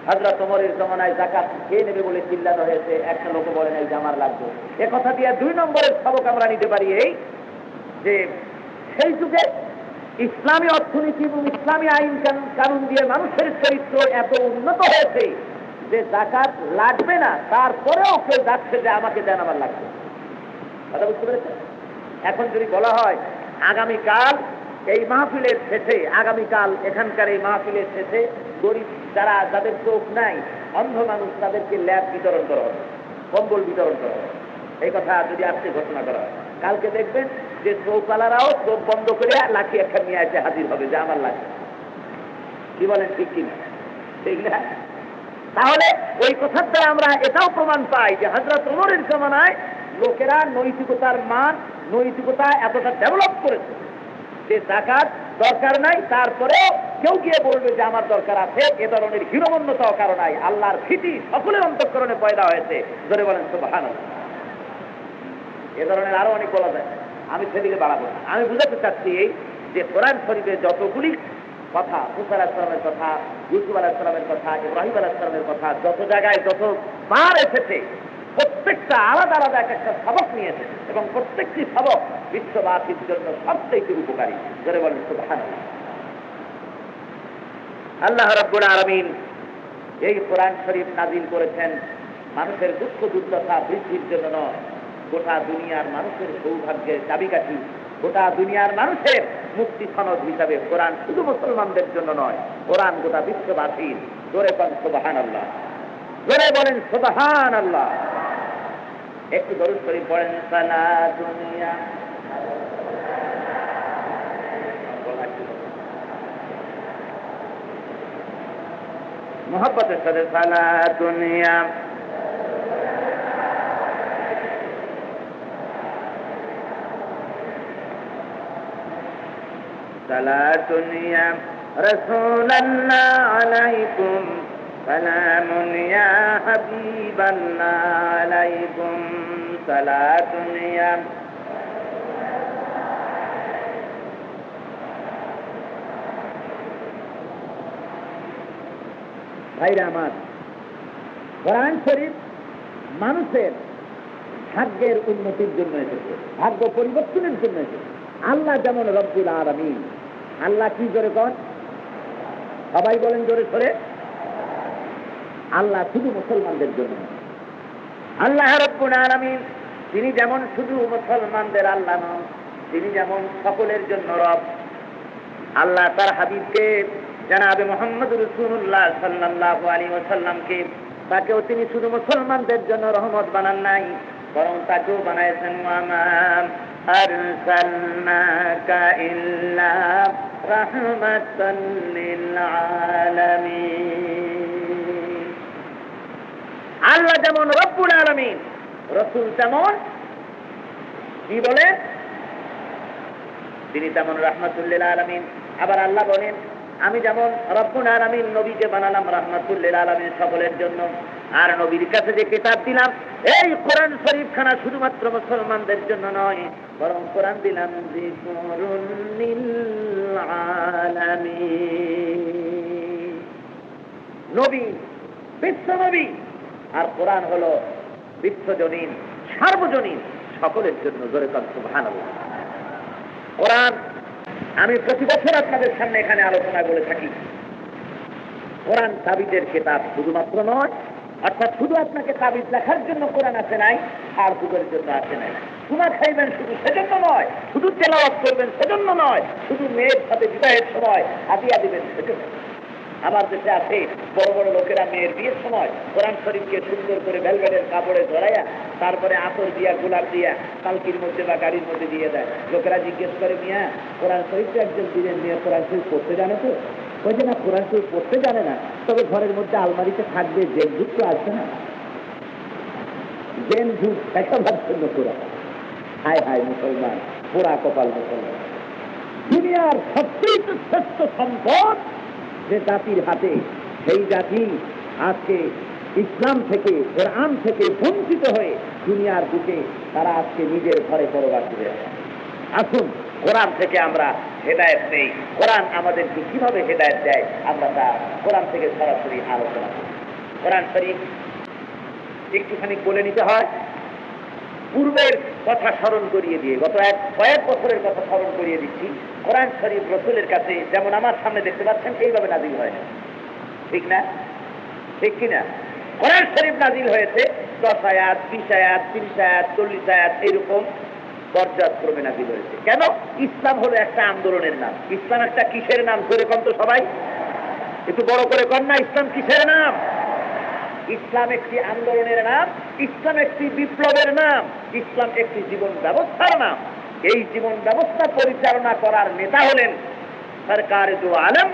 হযরত ওমরের জমানায় যাকাত খেয়ে নেবে বলে চিল্লানো হয়েছে, একটা লোক বলে নাই যে আমার লাগবে। এ কথা দিয়ে 2 নম্বরের সবক আমরা নিতে পারি এই যে সেই যুগে ইসলামী অর্থনীতি এবং ইসলামী আইন কানুন দিয়ে মানুষের চরিত্র এত উন্নত হয়েছে যে যাকাত লাগবে না, তারপরেও কেউ যাচ্ছে যে আমাকে দেন, আমার লাগবে। কথা বুঝতে পেরেছেন? এখন যদি বলা হয় আগামীকাল এই মাহফিলের শেষে, আগামীকাল এখানকার এই মাহফিলের শেষে গরিব যারা, যাদের চোখ নাই, অন্ধ মানুষ, তাদেরকে ল্যাব বিতরণ করা হবে, কম্বল বিতরণ করা হবে, এই কথা যদি আজকে ঘোষণা করা হয়, কালকে দেখবেন যে চৌকালারাও চোখ বন্ধ করে লাঠি একটা নিয়ে এসে হাজির হবে যে আমার লাগবে। কি বলেন, ঠিক কিনা? ঠিক না? তাহলে ওই কথার দ্বারা আমরা এটাও প্রমাণ পাই যে হযরত ওমরের জমানায় লোকেরা নৈতিকতার মান, নৈতিকতা এতটা ডেভেলপ করেছে যে যাকাত দরকার নাই, তারপরেও কেউ গিয়ে বলবে যে আমার দরকার আছে। এ ধরনের হীনমন্যতাও কারো নাই। আল্লাহর ভীতি সকলের অন্তঃকরণে পয়দা হয়েছে। ধরে বলেন সুবহানাল্লাহ। এ ধরনের আরো অনেক বলা যায়, আমি সেদিকে বাড়াবো না। আমি বুঝাতে চাচ্ছি এই যে কোরআন শরীফে যতগুলি কথা, মুসা আলাইহিস সালামের কথা, ইউসুফ আলাইহিস সালামের কথা, ইব্রাহিম আলাইহিস সালামের কথা, যত জায়গায় যত বার এসেছে, প্রত্যেকটা আলাদা আলাদা একটা সবক নিয়ে এসেছে এবং প্রত্যেকটি সবক বিশ্ববাসীর জন্য সবচেয়ে উপকারী। ধরে বলেন সুবহানাল্লাহ। আল্লাহ রাব্বুল আলামিন এই কোরআন শরীফ নাজিল করেছেন মানুষের দুঃখ দুর্দশা বৃদ্ধির জন্য নয়, গোটা দুনিয়ার মানুষের সৌভাগ্যের চাবিকাঠি, গোটা দুনিয়ার মানুষের মুক্তি সনদ হিসাবে কোরআন শুধু মুসলমানদের জন্য নয়, কোরআন গোটা বিশ্ববাসীর। জোরে বলেন সুবহানাল্লাহ, জোরে বলেন সুবহানাল্লাহ। একটু দরুদ শরীফ পড়েন। সালা দুনিয়া মোহাব্বতের সাথে সালা দুনিয়া সালাতুনিয়া রাসূলুল্লাহ আলাইকুম সালামুন ইয়া হাবিবাল্লাহ আলাইকুম সালাতুনিয়া। ভাইরা আমার, কোরআন শরীফ মানুষের ভাগ্যের উন্নতির জন্য এসেছে, ভাগ্য পরিবর্তনের জন্য এসেছে। আল্লাহ যেমন রব্বুল আলামিন, আল্লাহ কি জোরে কন, সবাই বলেন জোরে সরে। আল্লাহ শুধু মুসলমানদের জন্য, আল্লাহ রব্বুল আলামিন তিনি যেমন শুধু মুসলমানদের আল্লাহ নন, তিনি যেমন সকলের জন্য রব। আল্লাহ তার হাবিবকে জনাবে মুহাম্মদ রাসূলুল্লাহ সাল্লাল্লাহু আলাইহি ওয়াসাল্লামকে, তাকেও তিনি শুধু মুসলমানদের জন্য রহমত বানান নাই, বরং তাকেও বানাইছেন ওয়ামা আরসালনাকা ইল্লা রাহমাতাল লিল আলামিন। আল্লাহ যেমন রব্বুল আলামিন, রাসূল তেমন কি বলে, তিনি তেমন রাহমাতুল লিল আলামিন। আবার আল্লাহ বলেন আমি যেমন রব্বুল আলামিন নবীকে বানালাম রাহমাতুল লিল আলামিন সকলের জন্য, আর নবীর কাছে যে কিতাব দিলাম এই কোরআন শরীফ খানা শুধুমাত্র মুসলমানদের জন্য নয়, বরং কোরআন দিলাম যিকরুল লিল আলামিন। নবী বিশ্ব নবী, আর কোরআন হলো বিশ্বজনীন, সার্বজনীন, সকলের জন্য। জোরে বলেন সুবহানাল্লাহ। কোরআন আমি প্রতি বছর আপনাদের সামনে এখানে আলোচনায় বলে থাকি, কোরআন তাবিজের কিতাব শুধুমাত্র নয়, অর্থাৎ শুধু আপনাকে তাবিজ লেখার জন্য কোরআন আসে নাই, আর যুগের জন্য আসে নাই। চুমা খাইবেন শুধু সেজন্য নয়, শুধু তেলাওয়াত করবেন সেজন্য নয়, শুধু মেয়ের সাথে বিবাহের সময় হাদিয়া দিবেন সেজন্য। আমার দেশে আছে বড় বড় লোকেরা মেয়ের বিয়ের সময় কোরআন শরীফকে সুন্দর করে ভেলভেটের কাপড়ে ধরাইয়া তারপরে আতর দিয়া গোলাপ দিয়া পালকির মধ্যে বা গাড়ির মধ্যে দিয়ে দেয়। লোকেরা জিজ্ঞেস করে, মিয়া কোরআন শরীফ একজন দিলেন, মিয়া কোরআন শরীফ পড়তে জানে তো? ওই যে না, কোরআন শরীফ পড়তে জানে না, তবে ঘরের মধ্যে আলমারিতে থাকবে, জেন যুগ তো আসবে না, জেন যুগ দেখাবার জন্য কোরআন। হায় হায় মুসলমান, পোড়া কপাল মুসলমান। দুনিয়ার সবচেয়ে শ্রেষ্ঠ সম্পদ যে জাতির হাতে, সেই জাতি আজকে ইসলাম থেকে, কোরআন থেকে বঞ্চিত হয়ে দুনিয়ার বুকে তারা আজকে নিজের ঘরে পরবাস করে। আসুন কোরআন থেকে আমরা হেদায়েত নেই, কোরআন আমাদেরকে কিভাবে হেদায়েত দেয় আমরা তা কোরআন থেকে সরাসরি আলোচনা করি। কোরআন শরীফ একটুখানি বলে নিতে হয়, পূর্বের কথা স্মরণ করিয়ে দিয়ে, গত কয়েক বছরের কথা স্মরণ করিয়ে দিচ্ছি। কোরআন শরীফ রসুলের কাছে যেমন আমার সামনে দেখতে পাচ্ছেন এইভাবে নাজিল হয় না, ঠিক না? ঠিক কিনা? কোরআন শরীফ নাজিল হয়েছে 10 আয়াত, 20 আয়াত, 30 আয়াত, 40 আয়াত, এইরকম পর্যায়ক্রমে নাজিল হয়েছে। কেন? ইসলাম হলো একটা আন্দোলনের নাম। ইসলাম একটা কিসের নাম? করে কন তো সবাই, একটু বড় করে কন না, ইসলাম কিসের নাম? ইসলাম একটি আন্দোলনের নাম, ইসলাম একটি বিপ্লবের নাম, ইসলাম একটি জীবন ব্যবস্থার নাম। এই জীবন ব্যবস্থা পরিচালনা করার নেতা হলেন সরকারে দু আলম,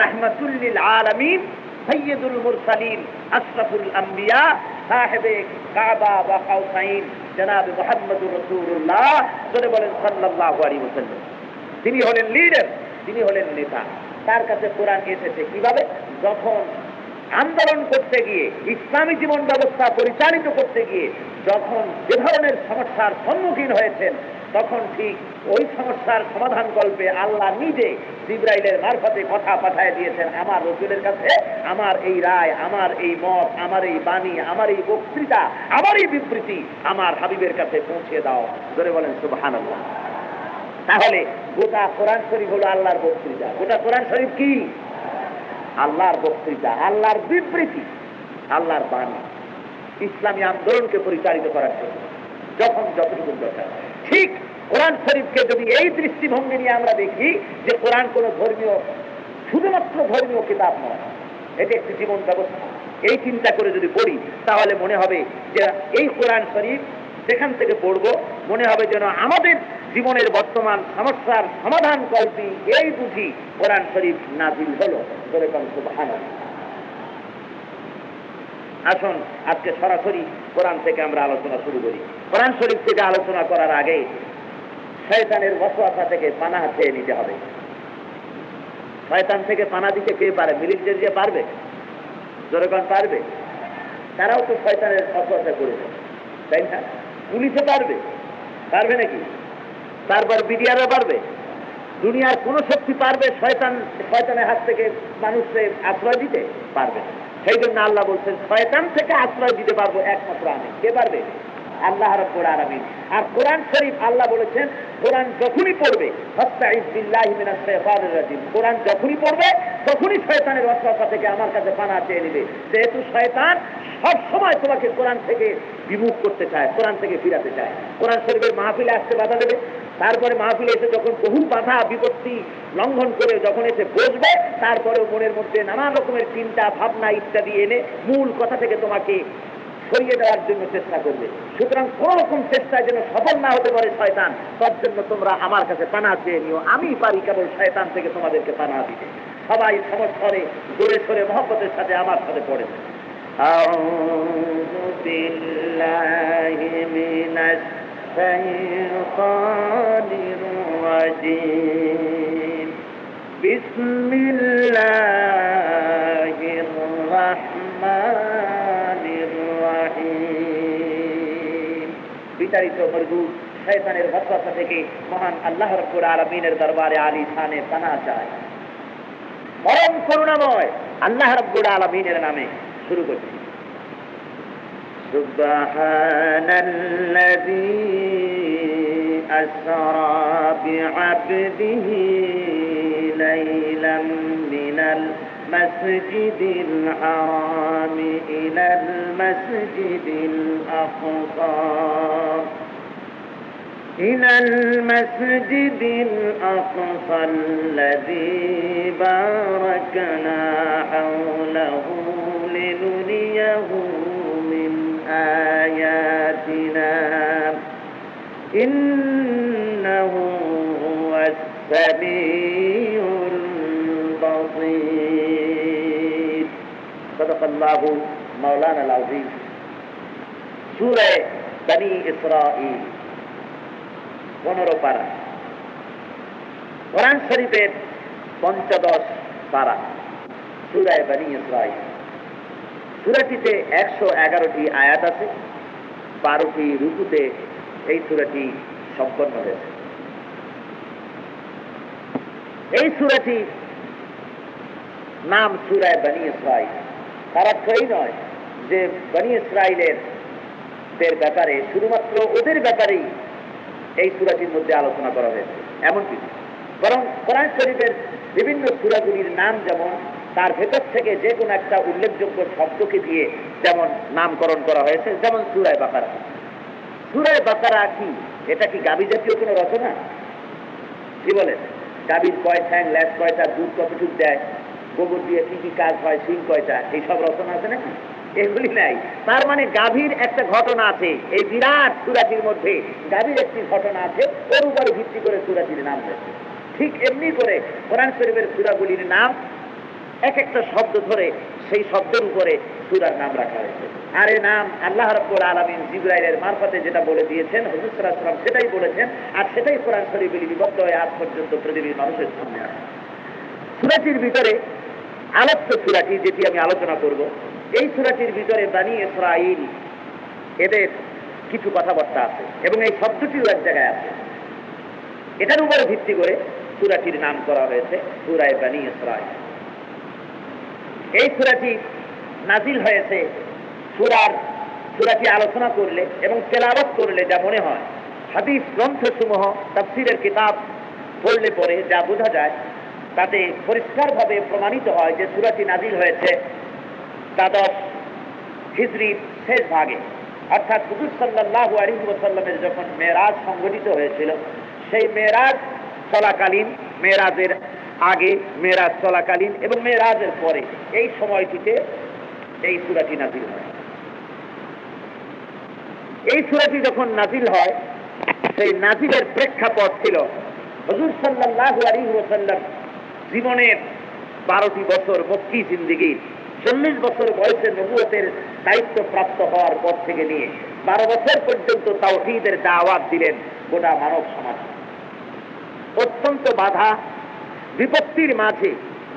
রাহমাতুল লিল আলামিন, সাইয়্যিদুল মুরসালিন, আশরাফুল আম্বিয়া, সাহেবে কাবা ওয়া কাউসাইন, জনাব মুহাম্মদুর রাসূলুল্লাহ সাল্লাল্লাহু আলাইহি ওয়াসাল্লাম। তিনি হলেন লিডার, তিনি হলেন নেতা। তার কাছে কোরআন এসেছে কিভাবে? যখন আন্দোলন করতে গিয়ে, ইসলামী জীবন ব্যবস্থা পরিচালিত করতে গিয়ে যখন যে ধরনের সমস্যার সম্মুখীন হয়েছেন, তখন ঠিক ওই সমস্যার সমাধান কল্পে আল্লাহ নিজে জিবরাইলের মারফতে কথা পাঠিয়ে দিয়েছেন আমার রাসূলের কাছে, আমার এই রায়, আমার এই মত, আমার এই বাণী, আমার এই বক্তৃতা, আমার এই বিবৃতি আমার হাবিবের কাছে পৌঁছে দাও। ধরে বলেন সুবহানাল্লাহ। তাহলে গোটা কোরআন শরীফ হলো আল্লাহর বক্তৃতা। গোটা কোরআন শরীফ কি? আল্লাহর বক্তৃতা, আল্লাহর বিবৃতি, আল্লাহর বাণী, ইসলামী আন্দোলনকে পরিচালিত করার জন্য যখন যতটুকু দরকার। ঠিক কোরআন শরীফকে যদি এই দৃষ্টিভঙ্গি নিয়ে আমরা দেখি যে কোরআন কোন ধর্মীয়, শুধুমাত্র ধর্মীয় কিতাব নয়, এটি একটি জীবন ব্যবস্থা, এই চিন্তা করে যদি পড়ি, তাহলে মনে হবে যে এই কোরআন শরীফ যেখান থেকে পড়বো মনে হবে যেন আমাদের জীবনের বর্তমান সমস্যার সমাধান কল্পী এই বুঝি কোরআন শরীফ নাজিল হলো। সুবহানাল্লাহ। আসুন আজকে সরাসরি কোরআন থেকে আমরা আলোচনা শুরু করি। কোরআন শরীফ থেকে আলোচনা করার আগে শয়তানের ওয়াসওয়াসা থেকে পানাহ চেয়ে নিতে হবে। শয়তান থেকে পানা দিতে কে পারে? মিলিটারি যে পারবে? জনগণ পারবে? তারাও তো শয়তানের ওয়াসওয়াসা করেছে, তাই না? পুলিশে পারবে? পারবে নাকি? তারপর বিডিআরও পারবে? দুনিয়ার কোন শক্তি পারবে শয়তানের হাত থেকে মানুষকে আশ্রয় দিতে? পারবে। সেই জন্য আল্লাহ বলছেন শয়তান থেকে আশ্রয় দিতে পারবো একমাত্র আমি। কে পারবে? আল্লাহ রাব্বুল আলামিন। আর কোরআন শরীফ আল্লাহ বলেছেন কোরআন যখনই পড়বে, ফাস্তাইজ বিল্লাহি মিনাশ শাইতানির রাজিম, কোরআন যখনই পড়বে তখনই শয়তানের ওয়াসওয়াসা থেকে আমার কাছে পানাহ চেয়ে নেবে। যেহেতু শয়তান সব সময় তোমাকে কোরআন থেকে বিমুখ করতে চায়, কোরআন থেকে ফিরাতে চায়। কোরআন শরীফের মাহফিলে আসতে বাধা দেবে, তারপরে মাহফিলে এসে যখন বহু বাধা বিপত্তি লঙ্ঘন করে যখন এসে বসবে, তারপরেও মনের মধ্যে নানান রকমের চিন্তা ভাবনা ইত্যাদি এনে মূল কথা থেকে তোমাকে সরিয়ে দেওয়ার জন্য চেষ্টা করবে। সুতরাং কোন রকম চেষ্টায় যেন সফল না হতে পারে শয়তান, তার জন্য তোমরা আমার কাছে পানাহ চেয়ে নিও। আমি পারি কেবল শয়তান থেকে তোমাদেরকে পানাহ দিতে। সবাই সমস্বরে জোরে সরে মহব্বতের সাথে আমার সাথে পড়ে। আউযু বিল্লাহি মিনাশ শাইতানির রাজিম। বিসমিল্লাহির রাহমানির রাহিম। বিতাড়িত মরদুদ শয়তানের ওয়াসওয়াসা থেকে মহান আল্লাহ রাব্বুল আলামিনের দরবারে আলী শানে পানাহ চায়। পরম করুণাময় আল্লাহ রাব্বুল আলামিনের নামে শুরু করছি। সুবহানাল্লাযী আসরা বিআবদিহি লাইলাম মিনাল মাসজিদিল হারাম ইলাল মাসজিদিল আকসা إلى المسجد الأقصى الذي باركنا حوله لنريه من آياتنا إنه هو السميع البصير. صدق الله مولانا العظيم. سورة بني إسرائيل 15 পারা, কোরআন শরীফের 15 পারা, সূরা বনী ইসরাঈল। সূরাটিতে 111টি আয়াত আছে, 12টি রুকুতে এই সূরাটি সম্পন্ন হয়েছে। এই সূরাটি নাম সূরা বনী ইসরাঈল। তার অর্থ এই নয় যে বনী ইসরাইলের ব্যাপারে, শুধুমাত্র ওদের ব্যাপারেই এই সূরাটির মধ্যে আলোচনা করা হয়েছে এমন কিছু, বরং কোরআন শরীফের বিভিন্ন সূরাগুলির নাম যেমন তার ভেতর থেকে যে কোনো একটা উল্লেখযোগ্য শব্দকে দিয়ে যেমন নামকরণ করা হয়েছে, যেমন সূরা বাকারা। সূরা বাকারা কি? এটা কি গাভী জাতীয় কোনো রচনা? কি বলেন? গাভীর কয় ঠ্যাং, ল্যাস কয়টা, দুধ কতটুক দেয়, গোবর দিয়ে কি কি কাজ হয়, সিং কয়টা, এইসব রচনা আছে নাকি? এগুলি নাই। তার মানে গাভীর একটা ঘটনা আছে, এই বিরাট সূরাটির মধ্যে গাভীর একটি ঘটনা আছে, ওর উপরে ভিত্তি করে সূরাটির নাম হয়েছে। ঠিক এমনি করে কোরআন শরীফের সূরাগুলির নাম এক একটা শব্দ ধরে সেই শব্দের উপরে সূরার নাম রাখা হয়েছে। আর এই নাম আল্লাহ রাব্বুল আলামিন জিবরাইলের মারফতে যেটা বলে দিয়েছেন, হুজুর সাল্লাল্লাহু আলাইহি ওয়াসাল্লাম সেটাই বলেছেন, আর সেটাই কোরআন শরীফে লিপিবদ্ধ হয়ে আজ পর্যন্ত পৃথিবীর মানুষের সামনে আছে। সূরাটির ভিতরে আলোচ্য সূরাটি যেটি আমি আলোচনা করব, এই সূরাটির ভিতরে বনী ইসরাঈল এদের কিছু কথাবার্তা আছে এবং এই শব্দটিও এক জায়গায় আছে। এটার উপরে ভিত্তি করে সূরাটির নাম করা হয়েছে সূরা বনী ইসরাঈল। এই সূরাটি নাজিল হয়েছে সূরাটি আলোচনা করলে এবং তেলাওয়াত করলে যা মনে হয়, হাদিস গ্রন্থসমূহ, তাফসীরের কিতাব পড়লে পরে যা বোঝা যায়, তাতে পরিষ্কারভাবে প্রমাণিত হয় যে সূরাটি নাজিল হয়েছে দ্বাদশ হিজরির শেষ ভাগে, অর্থাৎ হুজুর সাল্লাল্লাহু আলাইহি ওয়াসাল্লামের যখন মেরাজ সংঘটিত হয়েছিল, সেই মেরাজ চলাকালীন, মেরাজের আগে, মেরাজ চলাকালীন এবং মেরাজের পরে এই সময়টিতে এই সূরাটি নাজিল হয়। এই সূরাটি যখন নাজিল হয়, সেই নাজিলের প্রেক্ষাপট ছিল হুজুর সাল্লাল্লাহু আলাইহি ওয়াসাল্লাম জীবনের 12টি বছর মক্কি জিন্দেগীর, 40 বছর বয়সে নবুয়তের দায়িত্ব প্রাপ্ত হওয়ার পর থেকে নিয়ে 12 বছর পর্যন্ত তাওহীদের দাওয়াত দিলেন গোটা মানব সমাজ। অত্যন্ত বাধা বিপত্তির মাঝে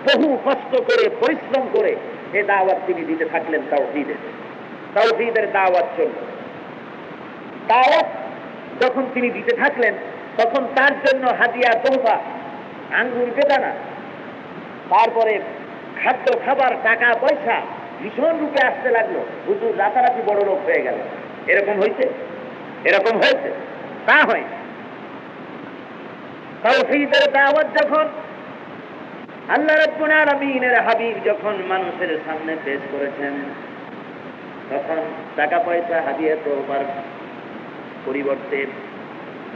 বহু কষ্ট করে, পরিশ্রম করে এ দাওয়াত তিনি দিতে থাকলেন। তাওহীদের দাওয়াত চলল। দাওয়াত যখন তিনি দিতে থাকলেন, তখন তার জন্য হাদিয়া, তোহফা, আঙ্গুর, বেদানা, তারপরে খাদ্য, খাবার, টাকা পয়সা ভীষণ রূপে আসতে লাগলো। হুজুর রাতারাতি বড় লোক হয়ে গেল। এরকম হয়েছে? তা হয়। তাওহীদের দাওয়াত যখন আল্লাহ রাব্বুল আলামিনের হাবিব যখন মানুষের সামনে পেশ করেছেন, তখন টাকা পয়সা, হাদিয়া, তোহফার পরিবর্তে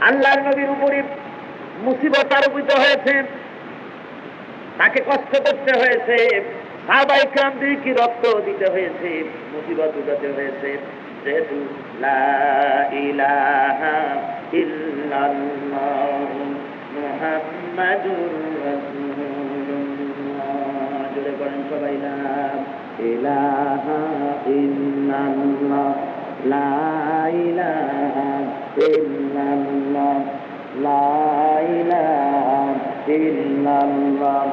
আল্লাহর নবীর উপরে মুসিবত আরোপিত হয়েছে, তাকে কষ্ট করতে হয়েছে, সাহাবায়ে কেরামদেরকে রক্ত দিতে হয়েছে, মুসিবত উঠাতে হয়েছে। যেহেতু লা ইলাহা ইল্লাল্লাহ মুহাম্মাদুর রাসূলুল্লাহ, জোরে বলেন সবাই, লা ইলাহা ইল্লাল্লাহ, লা ইলাহা ইল্লাল্লাহ, লা ইলাহা ইল্লাল্লাহ।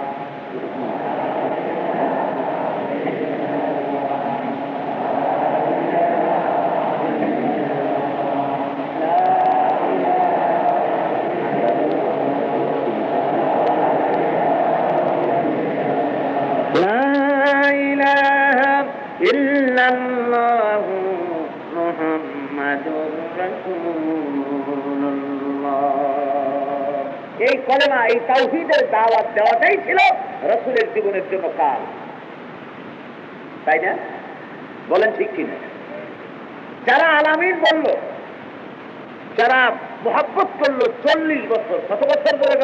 এই কলেমা, এই তাওহীদের দাওয়াত দেওয়াটাই ছিল রাসূলের জীবনের জন্য কাল, তাই না? বলেন ঠিক কিনা? যারা আলামিন বলল, যারা মুহাব্বত করলো 40 বছর, কত বছর ধরে?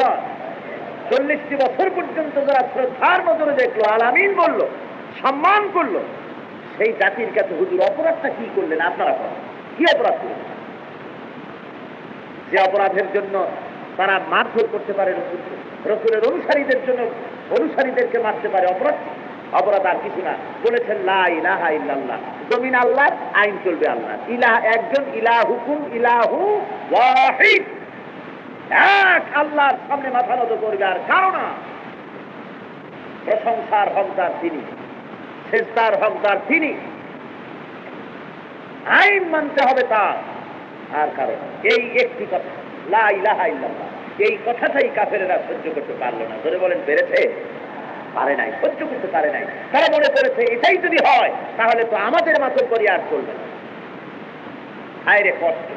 40টি বছর পর্যন্ত যারা শ্রদ্ধার নজরে দেখলো, আলামিন বলল, সম্মান করলো, সেই জাতির কাছে হুজুর অপরাধটা কি করলেন? আপনারা করেন কি অপরাধ করলেন? যে অপরাধের জন্য তারা মারধর করতে পারে রসুলের অনুসারীদেরকে মারতে পারে, অপরাধ আর কিছু না। বলেছেন লা ইলাহা ইল্লাল্লাহ, জমিন আল্লাহ, আইন চলবে আল্লাহ, ইলাহ একজন, ইলাহুকুম ইলাহু ওয়াহিদ, এক আল্লাহর সামনে মাথা নত করবে আর কারো না। প্রশংসার হকদার তিনি, সেজদার হকদার তিনি, আইন মানতে হবে তার, আর কারণ। এই একটি কথা, লা ইলাহা ইল্লাল্লাহ, এই কথাটাই কাফেরেরা সহ্য করতে পারলো না। ধরে বলেন পেরেছে? পারে নাই, সহ্য করতে পারে নাই। তারা মনে করেছে এটাই যদি হয় তাহলে তো আমাদের মাতম করি আর চলবে না। হায় রে কষ্ট,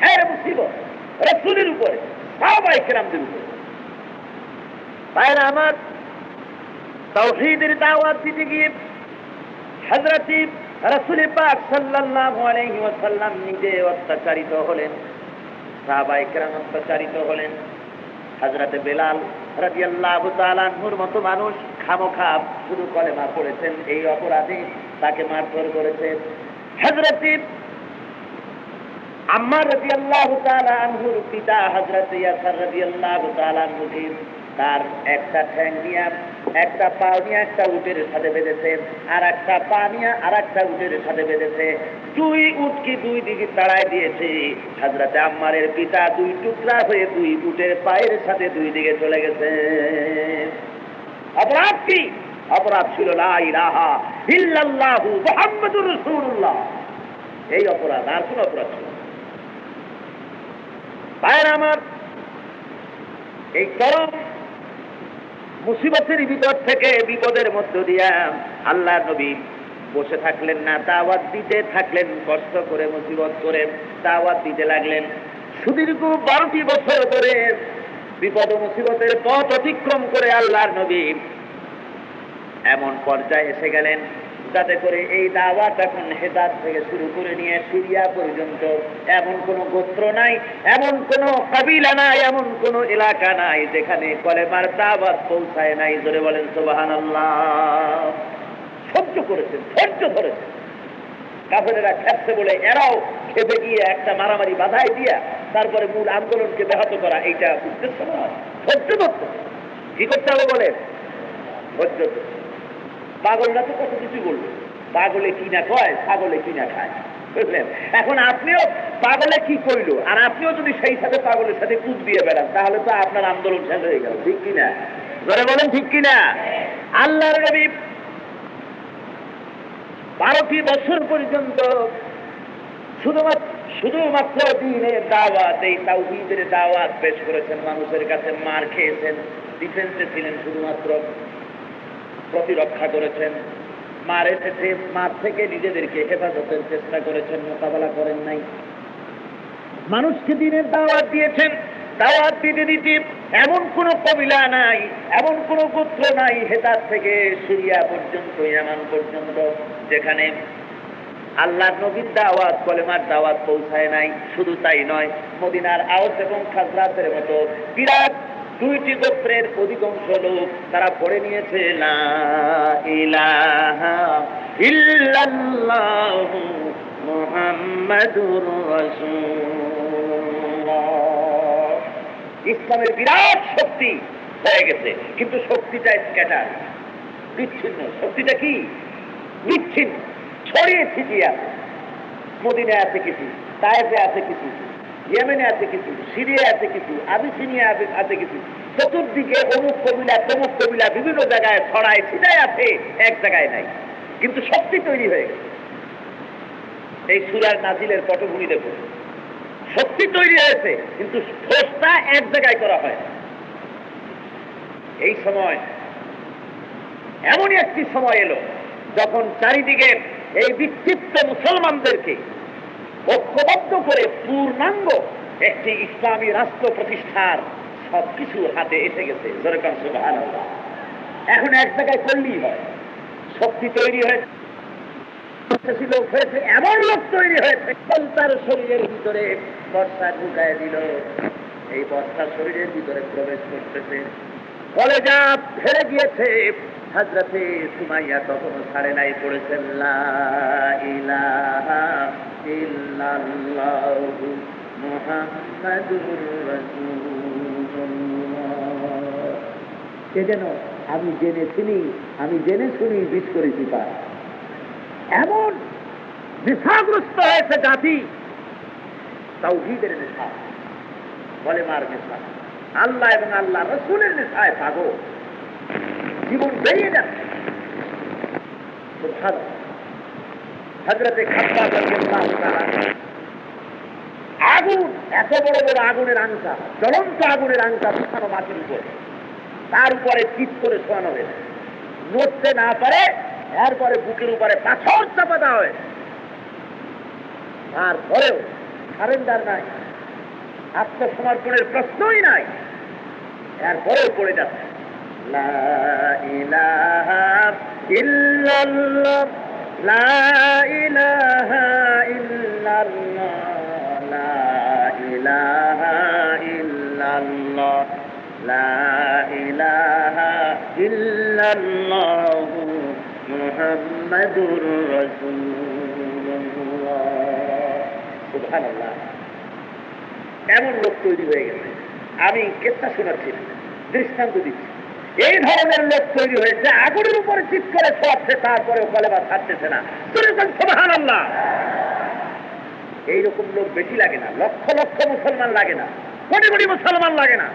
হ্যাঁ রে মুসিবত রাসূলের উপরে, সাহাবায়ে কেরামদের উপরে। ভাইরা আমার, তাওহীদের দাওয়াত দিতে গিয়ে হযরত রাসূল পাক সাল্লাল্লাহু আলাইহি ওয়াসাল্লাম নিজে অত্যাচারিত হলেন, সাহাবায়ে কেরাম অত্যাচারিত হলেন। হযরত বেলাল রাদিয়াল্লাহু তাআলা আনহুর মতো মানুষ খামোখা শুধু কলেমা পড়েছেন, এই অপরাধে তাকে মারধর করেছে। হযরত আম্মার রাদিয়াল্লাহু তাআলা আনহুর পিতা হযরত ইয়াসার রাদিয়াল্লাহু তাআলা আনহুকে তার একটা ঠ্যাং নিয়ে, একটা পা নিয়ে একটা উটের সাথে বেঁধেছে, আর একটা পা নিয়ে আর একটা উটের সাথে বেঁধেছে। দুই উটকে দুই দিকে তাড়ায় দিয়েছে। হযরত আম্মারের পিতা দুই টুকরা হয়ে দুই উটের পায়ের সাথে দুই দিকে চলে গেছে। অপরাধ কি? অপরাধ ছিল লা ইলাহা ইল্লাল্লাহু মুহাম্মাদুর রাসূলুল্লাহ। এই অপরাধ, আর কোন অপরাধ ছিল? ভাইরা আমার, এই চরম মুসিবতের ভিতর থেকে, বিপদের মধ্য দিয়া আল্লাহ নবী বসে থাকলেন না, দাওয়াত দিতে থাকলেন। কষ্ট করে মুসিবত করে দাওয়াত দিতে লাগলেন। সুদীর্ঘ 12টি বছর ধরে বিপদ মুসিবতের পথ অতিক্রম করে আল্লাহর নবী এমন পর্যায়ে এসে গেলেন যাতে করে এই দাওয়াত এখন হেদাত থেকে শুরু করে নিয়ে সিরিয়া পর্যন্ত এমন কোন গোত্র নাই, এমন কোন কাবিলা নাই, এমন কোন এলাকা নাই যেখানে কলেমার দাওয়াত পৌঁছায় নাই। জোরে বলেন সুবহানাল্লাহ। সহ্য করেছেন, ধৈর্য ধরেছেন। কাফেরেরা খেপছে বলে এরাও খেপে গিয়ে একটা মারামারি বাধাই দিয়া তারপরে মূল আন্দোলনকে ব্যাহত করা, এইটা উদ্দেশ্য নয়। ধৈর্য ধরতে কি করতে হবে বলে? ধৈর্য। পাগলরা তো কত কিছু বলল, পাগলে কি না কয়, ছাগলে কি না খায়, বুঝলেন? এখন আপনিও পাগলে কি করলো, আর আপনিও যদি সেই সাথে পাগলের সাথে কুদ দিয়ে বেড়ান তাহলে তো আপনার আন্দোলন শেষ হয়ে গেল, ঠিক কিনা? ধরে বলেন ঠিক কিনা? আল্লাহর নবী 12টি বছর পর্যন্ত শুধুমাত্র দ্বীনের দাওয়াত, এই তাওহীদের দাওয়াত পেশ করেছেন মানুষের কাছে। মার খেয়েছেন, ডিফেন্সে ছিলেন, শুধুমাত্র প্রতিরক্ষা করেছেন। মার এসেছে, মার থেকে নিজেদেরকে হেফাজতের চেষ্টা করেছেন, মোকাবেলা করেন নাই। মানুষকে দ্বীনের দাওয়াত দিয়েছেন। দাওয়াত দিতে দিতে এমন কোন কবিলা নাই, এমন কোন গোত্র নাই হেদাত থেকে সিরিয়া পর্যন্ত, ইয়ামান পর্যন্ত, যেখানে আল্লাহর নবীর দাওয়াত, কলেমার দাওয়াত পৌঁছায় নাই। শুধু তাই নয়, মদিনার আওস এবং খাজরাতের মতো বিরাট 2টি গোত্রের অধিকাংশ লোক তারা পড়ে নিয়েছে লা ইলাহা ইল্লাল্লাহু মুহাম্মাদুর রাসূলুল্লাহ। ইসলামের বিরাট শক্তি হয়ে গেছে, কিন্তু শক্তিটা স্ক্যাটার, বিচ্ছিন্ন। শক্তিটা কি? বিচ্ছিন্ন, ছড়িয়ে ছিটিয়ে আছে। মদিনায় আছে কিছু, তায়েফে আছে কিছু, ইয়েমেনে আছে কিছু, সিরিয়ায় আছে কিছু, আবিসিনিয়া আছে কিছু। চতুর্দিকে অমুক কবিলা তমুক কবিলা বিভিন্ন জায়গায় ছড়ায় ছিটায় আছে, এক জায়গায় নাই। কিন্তু শক্তি তৈরি হয়ে গেছে। এই সূরার নাজিলের পটভূমি দেখুন, শক্তি তৈরি হয়েছে কিন্তু ঠোসটা এক জায়গায় করা হয়। এই সময় এমনই একটি সময় এলো যখন চারিদিকে এই বিক্ষিপ্ত মুসলমানদেরকে ঐক্যবদ্ধ করে পূর্ণাঙ্গ একটি ইসলামী রাষ্ট্র প্রতিষ্ঠার সবকিছু হাতে এসে গেছে। সুবহানাল্লাহ। এখন এক জায়গায় করলেই হয়। শক্তি তৈরি হয়েছে, এমন লোক তৈরি হয়েছে, তার শরীরের ভিতরে বর্ষা ঢুকায় দিল। এই বর্ষা শরীরের ভিতরে প্রবেশ করতেছে, কলেজা ফেলে গিয়েছে। হযরতে সুমাইয়া তখনও ছাড়ে নাই, পড়েছেন লা ইলাহা ইল্লাল্লাহু মুহাম্মাদুর রাসূলুল্লাহ। কে যেন আমি জেনে শুনি বিশ করেছি তার। এমন নেশাগ্রস্ত হয়েছে জাতি, তাওহীদের নেশা, কলেমার নেশা, আল্লাহ এবং আল্লাহ রাসূলের নেশায় পাগল, জীবন বেরিয়ে যাচ্ছে। সুবহানাল্লাহ। হযরতে খাব্বাব রাদিয়াল্লাহু তাআলা আগুন, এত বড় বড় আগুনের আংটা, জ্বলন্ত আগুনের আংটা বিছানো মাটির উপরে, তার উপরে চিত করে শোয়ানো হয়েছে। নড়তে না পারে, এরপরে বুকের উপরে পাথর চাপা দেওয়া হয়, তারপরেও সারেন্ডার নাই, আত্মসমর্পণের প্রশ্নই নাই, এরপরেও পড়ে যাচ্ছে লা ইলাহা ইল্লাল্লাহ, লা ইলাহা ইল্লাল্লাহ, লা ইলাহা ইল্লাল্লাহ, লা ইলাহা ইল্লাল্লাহ মুহাম্মাদুর রাসূলুল্লাহ। সুবহানাল্লাহ। এমন লোক তৈরি হয়ে গেছে, আমি কেসটা শোনাচ্ছি না, দৃষ্টান্ত দিচ্ছি। এই ধরনের লোক তৈরি হয়েছে, আগুনের উপরে চিৎ করে ছোঁয়াচ্ছে, তারপরে কলেমা ছাড়তেছে না। সুবহানাল্লাহ। এইরকম লোক বেশি লাগে না, লক্ষ লক্ষ মুসলমান লাগে না, কোটি কোটি মুসলমান লাগে না,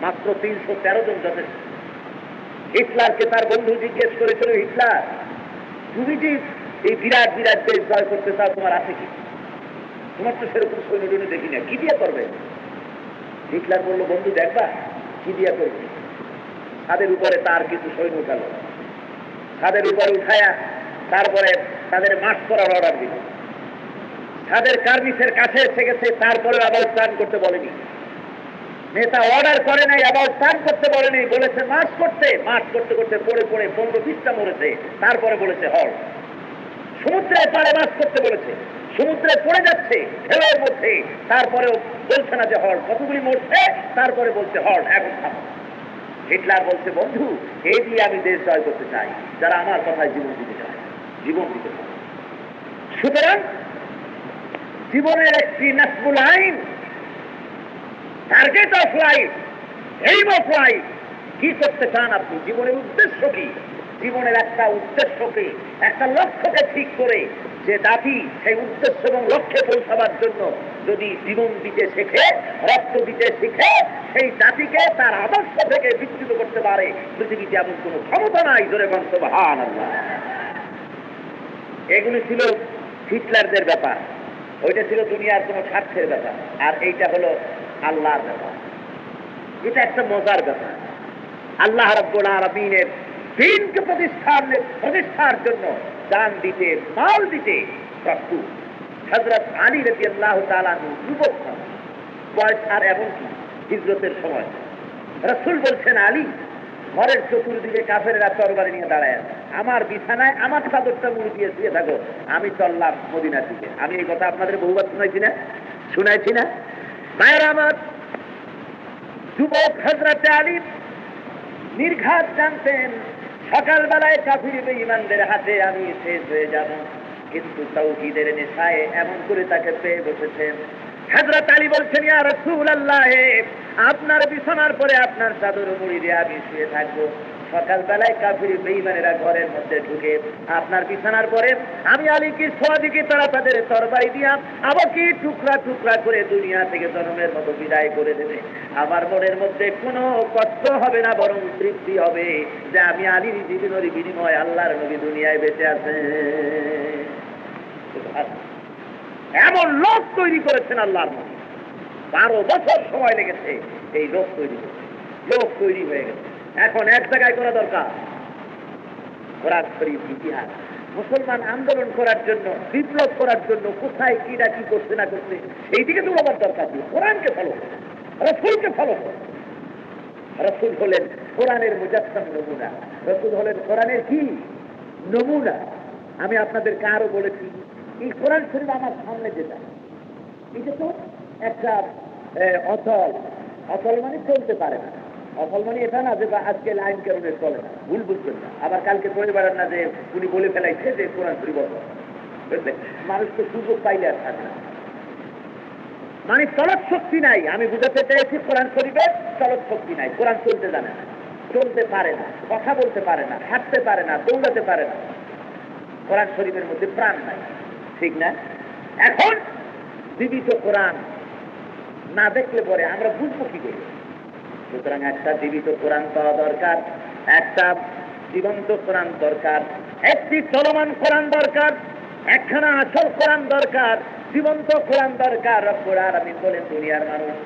মাত্র 313 জন যথেষ্ট। হিটলারকে তার বন্ধু জিজ্ঞেস করেছিল, হিটলার, তুমি যে এই বিরাট বিরাট দেশ জয় করতে চাও, তোমার আছে কি? তোমার তো সেরকম সৈন্য দেখি না, কি দিয়ে করবে? হিটলার বলল, বন্ধু দেখবা কি দিয়া করবে? তাদের উপরে তার কিছু সৈন্য উঠাল, তাদের উপরে উঠায়া তারপরে তাদের মার্চ করার অর্ডার দিল। তাদের কার্মিসের কাছে এসে গেছে, তারপরে আবার স্নান করতে বলেনি। নেতা অর্ডার করে নাই, আবার স্নান করতে বলেনি, বলেছে মার্চ করতে। মার্চ করতে করতে পড়ে পড়ে 15-20টা মরেছে, তারপরে বলেছে হল। সমুদ্রের পাড়ে মাছ করতে বলেছে, সমুদ্রে পড়ে যাচ্ছে ঢেউয়ের মধ্যে, তারপরেও বলছে না যে হল। কতগুলি মরছে, তারপরে বলছে হল, এখন থামো। হিটলার বলছে, বন্ধু, এই দিয়ে আমি দেশ জয় করতে চাই, যারা আমার কথায় জীবন দিতে চায়, জীবন দিতে চায়। সুতরাং জীবনের একটি নাসবুল আইন, target of life, aim of life, কি করতে চান আপনি? জীবনের উদ্দেশ্য কি? জীবনের একটা উদ্দেশ্যকে, একটা লক্ষ্যকে ঠিক করে যে জাতি সেই উদ্দেশ্য এবং লক্ষ্যে পৌঁছাবার জন্য যদি জীবন দিতে শেখে, রক্ত দিতে শিখে, সেই জাতিকে তার আদর্শ থেকে বিচ্যুত করতে পারে পৃথিবীতে এমন কোনো ক্ষমতা নাই। জোরে বলুন সুবহানাল্লাহ। এগুলি ছিল হিটলারদের ব্যাপার, ওইটা ছিল দুনিয়ার কোনো স্বার্থের ব্যাপার, আর এইটা হলো আল্লাহর ব্যাপার। এটা একটা মজার ব্যাপার। আল্লাহ রাব্বুল আলামিনের দ্বীনকে প্রতিষ্ঠার জন্য জান দিতে, মাল দিতে প্রস্তুত। হযরত আলী রাদিয়াল্লাহু তাআলা যুবক, বয়স আর এমনকি হিজরতের সময়। রাসূল বলছেন, আলী, ঘরের চতুর্দিকে কাফেররা তরবারি নিয়ে দাঁড়ায় আছে, আমার বিছানায় আমার চাদরটা মুড়ি দিয়ে শুয়ে থাকো, আমি চললাম মদিনার দিকে। আমি এই কথা আপনাদের বহুবার শুনাইছি না? মায়েরা আমার, যুবক হযরত আলী নির্ঘাত জানতেন সকালবেলায় কাফির বেঈমানদের হাতে আমি শেষ হয়ে যাব, কিন্তু তাওহীদের নেশায় এমন করে তাকে পেয়ে বসেছেন। হযরত আলী বলছেন, ইয়া রাসূলুল্লাহ, আপনার বিছানার পরে আপনার চাদর মুড়ি দিয়ে আমি শুয়ে থাকবো। সকালবেলায় কাফির বেঈমানেরা ঘরের মধ্যে ঢুকে আপনার বিছানার পরে আমি আলীকে ছোঁয়া দিকে তারা তাদের তরবারি দিয়া আমাকে টুকরা টুকরা করে দুনিয়া থেকে জন্মের মতো বিদায় করে দেবে। আমার মনের মধ্যে কোনো কষ্ট হবে না, বরং তৃপ্তি হবে যে আমি আলীর জীবনের বিনিময় আল্লাহর নবী দুনিয়ায় বেঁচে আছে। এমন লোক তৈরি করেছেন আল্লাহর নবী। 12 বছর সময় লেগেছে এই লোক তৈরি করতে। লোক তৈরি হয়ে গেছে। এখন এক জায়গায় করা দরকার, কোরআন শরীফ ইতিহাস। মুসলমান আন্দোলন করার জন্য, বিপ্লব করার জন্য কোথায় কিরা কি করছে না করছে এই দিকে তো আবার দরকার নেই। কোরআনকে ফলো করো, রাসূলকে ফলো করো। রাসূল হলেন কোরআনের মুজাসসাম নমুনা। রাসূল হলেন কোরআনের কি নমুনা। আমি আপনাদেরকে আরো বলেছি, এই কোরআন শরীফ আমার সামনে যেটা, এটা তো একটা অচল। অচল মানে চলতে পারে না। অচল মানে এটা না যে আজকে আইন কানুনে চলে না, ভুল বুঝবেন না। আবার কালকে পড়ে বেড়ান না যে উনি বলে ফেলাইছে যে কোরআন শরীফ অচল। বুঝলেন? মানুষ তো সুযোগ পাইলে আর থাকে না, মানে চলৎ শক্তি নাই। আমি বুঝাতে চাইছি কোরআন শরীফের চলৎ শক্তি নাই। কোরআন চলতে জানে না, চলতে পারে না, কথা বলতে পারে না, হাঁটতে পারে না, দৌড়াতে পারে না। কোরআন শরীফের মধ্যে প্রাণ নাই, ঠিক না? এখন জীবিত কোরআন না দেখলে পরে আমরা বুঝবো কি করে? সুতরাং একটা জীবিত কোরআন পাওয়া দরকার, একটা জীবন্ত কোরআন দরকার, একটি চলমান কোরআন দরকার, একখানা আসল কোরআন দরকার, জীবন্ত কোরআন দরকার। রব্বুল আলামিন বলেন, দুনিয়ার মানুষ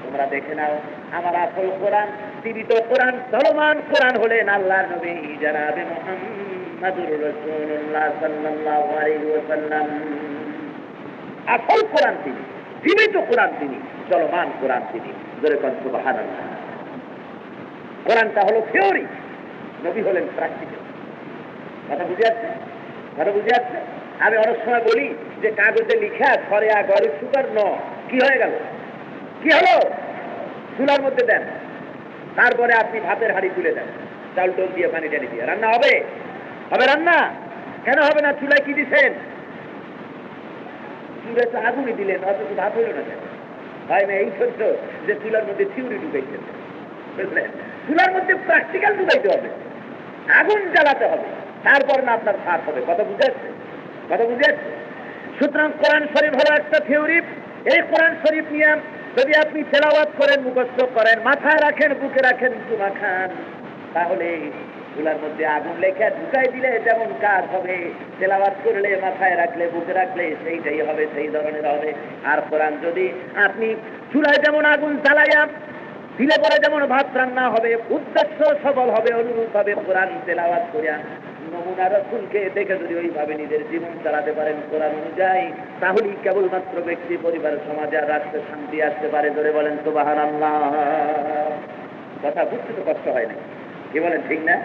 তোমরা দেখে নাও আমার আসল কোরআন, জীবিত কোরআন, চলমান কোরআন হলেন আল্লাহর নবী জনাবে মুহাম্মদুর রাসূলুল্লাহ সাল্লাল্লাহু আলাইহি ওয়াসাল্লাম। আসল কোরআন তিনি, জীবিত কোরআন তিনি, চলমান কোরআন তিনি। জোরে কোন সুবহানাল্লাহ। কোরআনটা হলো থিওরি, নবী হলেন প্র্যাকটিক্যাল। কথা বুঝে যাচ্ছে? কথা বুঝে যাচ্ছে? আমি অনেক সময় বলি যে কাগজে লিখা ঘরে ঘরে সুগার ন, কি হয়ে গেল? কি হলো? চুলার মধ্যে দেন, তারপরে আপনি ভাতের হাঁড়ি তুলে দেন, চাল টোল দিয়ে পানি টেনে দিয়ে রান্না হবে? হবে রান্না? কেন হবে না? চুলায় কি দিচ্ছেন? চুলায় তো আগুনই দিলেন, অথচ ভাত হইল না কেন? ভাই না, এই সত্য যে চুলার মধ্যে থিওরি ঢুকাইছেন, বুঝলেন? চুলার মধ্যে প্র্যাকটিক্যাল ঢুকাইতে হবে, আগুন জ্বালাতে হবে, তারপর না আপনার ভাত হবে। কথা বুঝে যাচ্ছে? কথা বুঝে যাচ্ছে? সুতরাং কোরআন শরীফ হলো একটা থিওরি। এই কোরআন শরীফ নিয়ে যদি আপনি তেলাওয়াত করেন, মুখস্থ করেন, মাথায় রাখেন, বুকে রাখেন, চুমা খান, তাহলে চুলার মধ্যে আগুন লেখা ঢুকাই দিলে যেমন কাজ হবে, তেলাওয়াত করলে, মাথায় রাখলে, বুকে রাখলে সেইটাই হবে, সেই ধরনের হবে। আর কোরআন যদি আপনি চুলায় যেমন আগুন জ্বালাইয়া দিলে পরে যেমন ভাত রান্না হবে, উদ্দেশ্য সফল হবে, অনুরূপ ভাবে কোরআন তেলাওয়াত করিয়া নমুনা রাসূলকে দেখে যদি ওইভাবে নিজের জীবন চালাতে পারেন কোরআন অনুযায়ী, তাহলেই কেবলমাত্র ব্যক্তি, পরিবার, সমাজে আর রাষ্ট্রে শান্তি আসতে পারে। ধরে বলেন সুবহানাল্লাহ। কথা বুঝতে তো কষ্ট হয় না, কি বলেন? ঠিক না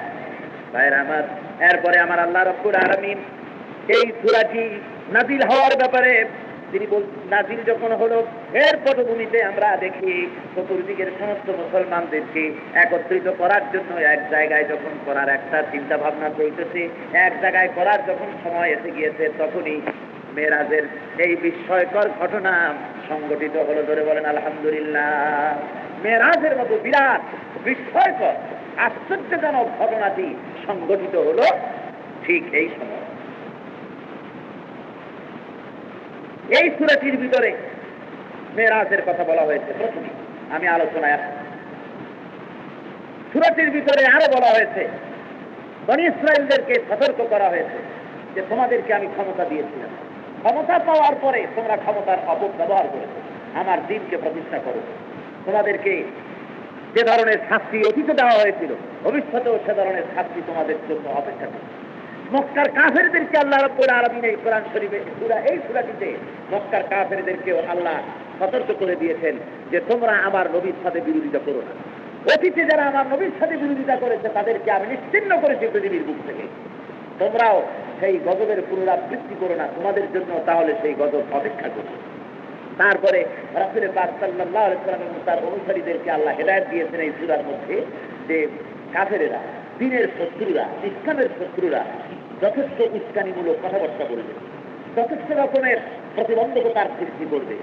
ভাইরা আমার? এরপরে আমার আল্লাহ রাব্বুল আলামিন এই সূরাটি নাযিল হওয়ার ব্যাপারে তিনি নাযিল যখন হলো, এর পটভূমিতে আমরা দেখি চতুর্দিকের সমস্ত মুসলমানদেরকে একত্রিত করার জন্য এক জায়গায় যখন করার একটা চিন্তা ভাবনা চলতেছে, এক জায়গায় করার যখন সময় এসে গিয়েছে, তখনই মেরাজের এই বিস্ময়কর ঘটনা সংঘটিত হলো। ধরে বলেন আলহামদুলিল্লাহ। মেরাজের মতো বিরাট বিস্ময়কর আশ্চর্যজনক ঘটনাটি সংঘটিত হলো ঠিক এই সময়। এই সূরাটির ভিতরে মেরাজের কথা বলা হয়েছে প্রথমে, আমি আলোচনায় আসছি। সূরাটির ভিতরে আরো বলা হয়েছে, বনী ইসরাঈলদেরকে সতর্ক করা হয়েছে যে তোমাদেরকে আমি ক্ষমতা দিয়েছিলাম, ক্ষমতা পাওয়ার পরে তোমরা ক্ষমতার অপব্যবহার করেছো, আমার দ্বীনকে প্রতিষ্ঠা করো। তোমাদেরকে যে ধরনের শাস্তি অতীতে দেওয়া হয়েছিল, ভবিষ্যতেও সে ধরনের শাস্তি তোমাদের জন্য অপেক্ষা করে। মক্কার কাফেরদেরকে আল্লাহ রাব্বুল আলামিন এই কোরআন শরীফে এই সূরাটিতে মক্কার কাফেরদেরকেও আল্লাহ সতর্ক করে দিয়েছেন যে তোমরা আমার নবীর সাথে বিরোধিতা করো না। অতীতে যারা আমার নবীর সাথে বিরোধিতা করেছে তাদেরকে আমি নিশ্চিহ্ন করেছি পৃথিবীর বুক থেকে। তোমরাও সেই গজবের পুনরাবৃত্তি করো না, তোমাদের জন্য তাহলে সেই গজব অপেক্ষা করবে। তারপরে রাসূল পাক সাল্লাল্লাহু আলাইহি ওয়াসাল্লাম এবং তার অনুসারীদেরকে আল্লাহ হেদায়েত দিয়েছেন এই সূরার মধ্যে যে কাফেরেরা, দ্বীনের শত্রুরা, ইসলামের শত্রুরা যথেষ্ট উস্কানিমূলক কথাবার্তা বলবে, যথেষ্ট রকমের প্রতিবন্ধকতার সৃষ্টি করবে।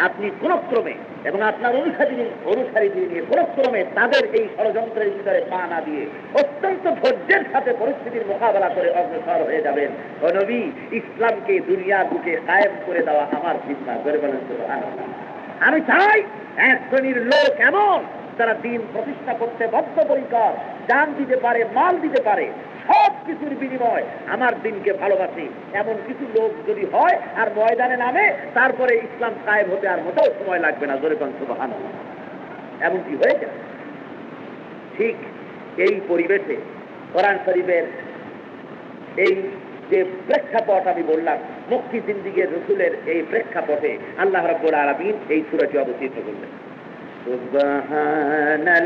আপনি কোন ক্রমে এবং আপনার অনুসারীদের নিয়ে কোন ক্রমে তাদের এই ষড়যন্ত্রের ভিতরে পা না দিয়ে অত্যন্ত ধৈর্যের সাথে পরিস্থিতির মোকাবেলা করে অগ্রসর হয়ে যাবেন। ও নবী, ইসলামকে দুনিয়ার বুকে কায়েম করে দেওয়া আমার চিন্তা করে বলেন সুবহানাল্লাহ। আমি চাই এক শ্রেণীর লোক এমন যারা দ্বীন প্রতিষ্ঠা করতে বদ্ধপরিকর, জান দিতে পারে, মাল দিতে পারে, সব কিছুর বিনিময় আমার দ্বীনকে ভালোবাসে, এমন কিছু লোক যদি হয় আর ময়দানে নামে, তারপরে ইসলাম কায়েম হতে আর মোটেও সময় লাগবে না। জোরে কোন সুবহানাল্লাহ। এমন কি হয়ে যায়? ঠিক এই পরিবেশে কোরআন শরীফের এই যে প্রেক্ষাপট আমি বললাম, মক্কি জিন্দিগির রাসূলের এই প্রেক্ষাপটে আল্লাহ রাব্বুল আলামিন এই সূরাটি অবতীর্ণ করলেন। সুবহানাল্লাযী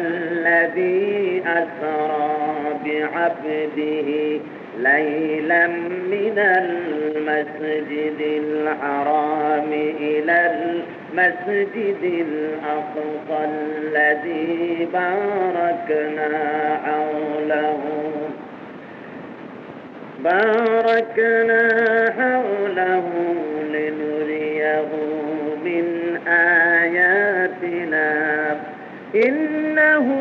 আসরা বিআবদিহি লাইলাম মিনাল মাসজিদিল হারামি ইলাল মাসজিদিল আকসাল্লাযী বারাকনা হাওলাহু লিনুরিয়াহু মিন আয়াতিনা ইন্নাহু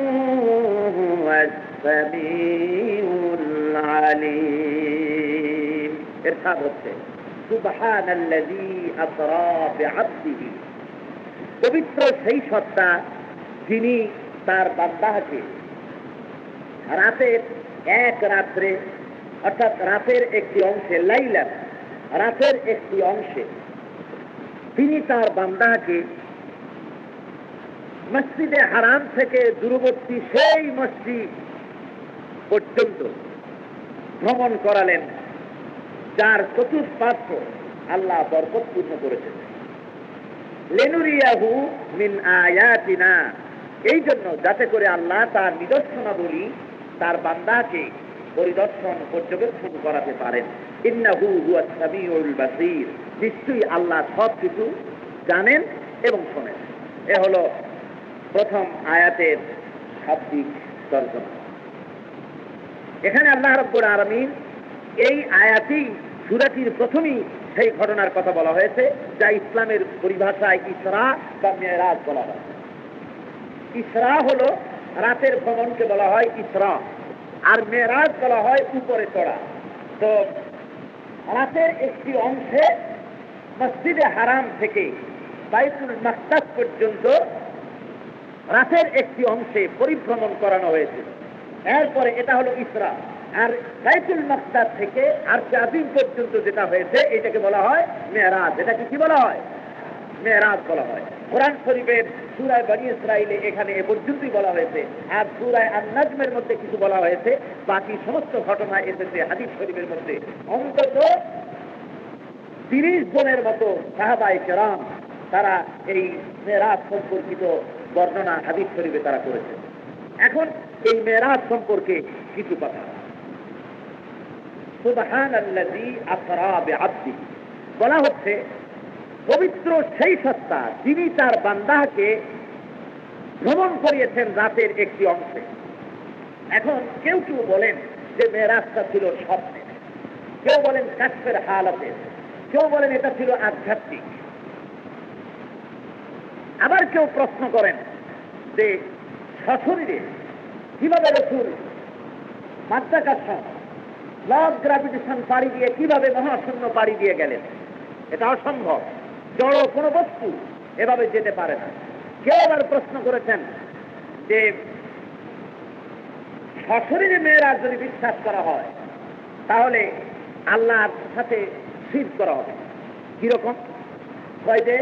হুয়াস সামিউল আলীম। ইরশাদ হচ্ছে সুবহানাল্লাযী আসরা বিআবদিহি, পবিত্র সেই সত্তা যিনি তার বান্দাকে রাতের এক রাত্রে, অর্থাৎ রাতের একটি অংশে, লাইলা, রাতের একটি অংশে তিনি তার বান্দাকে মসজিদে হারাম থেকে দূরবর্তী সেই মসজিদ পর্যন্ত ভ্রমণ করালেন, যার চতুষ্পার্শ্ব আল্লাহ বরকতপূর্ণ করেছেন। লিনুরিয়াহু মিন আয়াতিনা, এই জন্য যাতে করে আল্লাহ তার নিদর্শনাবলী তার বান্দাকে পরিদর্শন পর্যবেক্ষণ করাতে পারেন। ইন্নাহু হুয়াস সামিউল বাসীর, নিশ্চয়ই আল্লাহ সব কিছু জানেন এবং শোনেন। এ হলো প্রথম আয়াতের শাব্দিক তর্জমা। এখানে আল্লাহ রাব্বুল আলামিন এই আয়াতেই সূরাটির প্রথমেই সেই ঘটনার কথা বলা হয়েছে, যা ইসলামের পরিভাষায় ইসরা বা মেরাজ বলা হয়। ইসরা হলো রাতের ভ্রমণকে বলা হয় ইসরা, আর মেরাজ বলা হয় উপরে চড়া। তো রাতের একটি অংশে মসজিদে হারাম থেকে বাইতুল মাকদাস পর্যন্ত রাতের একটি অংশে পরিভ্রমণ করানো হয়েছে। এরপরে এটা হলো ইসরা। আর বাইতুল মাকদাস থেকে আরশে আজিম পর্যন্ত যেটা হয়েছে এটাকে বলা হয় মেরাজ। এটাকে কি বলা হয়? মেরাজ বলা হয়। কোরআন শরীফের সূরা বনী ইসরাইলে এখানে এ পর্যন্তই বলা হয়েছে, আর সূরা আন-নাজমের মধ্যে কিছু বলা হয়েছে। বাকি সমস্ত ঘটনা এসেছে হাদিস শরীফের মধ্যে। অন্তত 30 জনের মতো সাহাবায়ে কেরাম তারা এই মেরাজ সম্পর্কিত বর্ণনা হাদিস শরীফে তারা করেছে। এখন এই মেরাজ সম্পর্কে কিছু কথা। সুবহানাল্লাযী আসরা বিআবদিহি, বলা হচ্ছে পবিত্র সেই সত্তা যিনি তার বান্দাকে ভ্রমণ করিয়েছেন রাতের একটি অংশে। এখন কেউ কেউ বলেন যে মেরাজটা ছিল স্বপ্নে, কেউ বলেন কাশফের হালাতে, কেউ বলেন এটা ছিল আধ্যাত্মিক। আবার কেউ প্রশ্ন করেন যে সশরীরে কিভাবে রাসূল মাধ্যাকর্ষণ ল অফ গ্র্যাভিটেশন পাড়ি দিয়ে কিভাবে মহাশূন্য পাড়ি দিয়ে গেলেন? এটা অসম্ভব, জড় কোনো বস্তু এভাবে যেতে পারে না। কেউ আবার প্রশ্ন করেছেন যে সশরীরে মেয়েরাজ যদি বিশ্বাস করা হয় তাহলে আল্লাহর সাথে শিরক করা হবে। কিরকম? হয় যে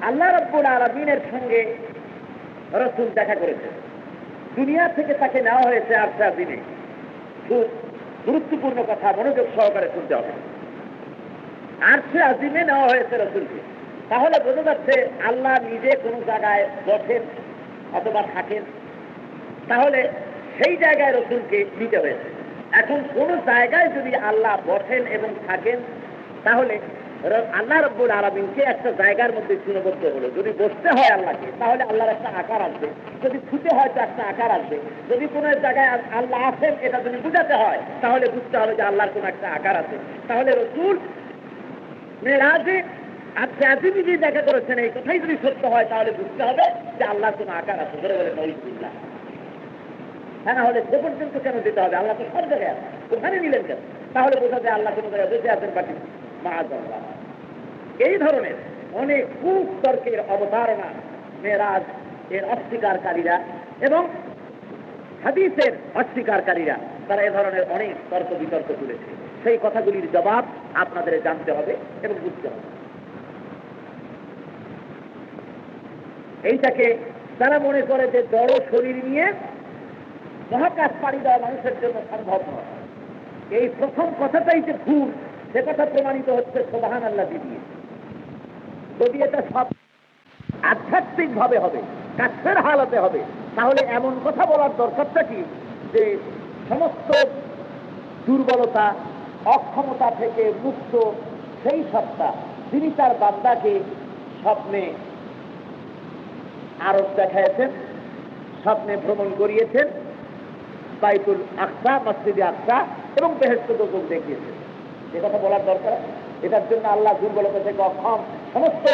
আল্লাহ রাব্বুল আলামিনের সঙ্গে রাসূল দেখা করেছেন, দুনিয়া থেকে তাকে নেওয়া হয়েছে আরশে আজিমে। খুব গুরুত্বপূর্ণ কথা, মনোযোগ সহকারে শুনতে হবে। আরশে আজিমে নেওয়া হয়েছে রাসূলকে, তাহলে বোঝা যাচ্ছে আল্লাহ নিজে কোনো জায়গায় বসেন অথবা থাকেন, তাহলে সেই জায়গায় রাসূলকে নিতে হয়েছে। এখন কোন জায়গায় যদি আল্লাহ বসেন এবং থাকেন, তাহলে আল্লাহ রাব্বুল আলামিনকে একটা জায়গার মধ্যে সীমাবদ্ধ হলো। যদি বসতে হয় আল্লাহকে, তাহলে আল্লাহর একটা আকার আসবে। যদি ছুটে হয় তো একটা আকার আসবে। যদি কোনো জায়গায় আল্লাহ আছেন এটা যদি বুঝাতে হয়, তাহলে বুঝতে হবে যে আল্লাহর কোনো একটা আকার আছে। তাহলে রাসূল মেরাজে আরশে আজিমে যে দেখা করেছেন এই কথাই যদি সত্য হয়, তাহলে বুঝতে হবে যে আল্লাহর কোনো আকার আছে। ধরে বলে নাউযুবিল্লাহ। হ্যাঁ, না হলে সে পর্যন্ত কেন যেতে হবে? আল্লাহ তো সব জায়গায় আছে, ওখানে নিলেন কেন? তাহলে বোঝা যায় আল্লাহ কোনো জায়গায় বসে আছেন বাকি মাআযাল্লাহ। এই ধরনের অনেক কুতর্কের অবতারণা মেরাজ এর অস্বীকারীরা এবং হাদিসের অস্বীকারীরা তারা এ ধরনের অনেক তর্ক বিতর্ক তুলেছে। সেই কথাগুলির জবাব আপনাদের জানতে হবে এবং বুঝতে হবে। এইটাকে তারা মনে করে যে জড় শরীর নিয়ে মহাকাশ পাড়ি দেওয়া মানুষের জন্য সম্ভব নয়। এই প্রথম কথাটাই যে ভুল, সে কথা প্রমাণিত হচ্ছে সুবহানাল্লাহ দিয়ে। যদি এটা সব আধ্যাত্মিক ভাবে হবে, কাছের হালাতে হবে, তাহলে এমন কথা বলার দরকারটা কি যে সমস্ত দুর্বলতা অক্ষমতা থেকে মুক্ত সেই সত্তা তিনি তার বান্দাকে স্বপ্নে আরব দেখাইছেন, স্বপ্নে ভ্রমণ করিয়েছেন, বাইতুল আকসা মসজিদে আকসা এবং বেহেশত দোজখ দেখিয়েছেন। এ কথা বলার দরকার। এটার জন্য আল্লাহ দুর্বলতা থেকে অক্ষম, সমস্ত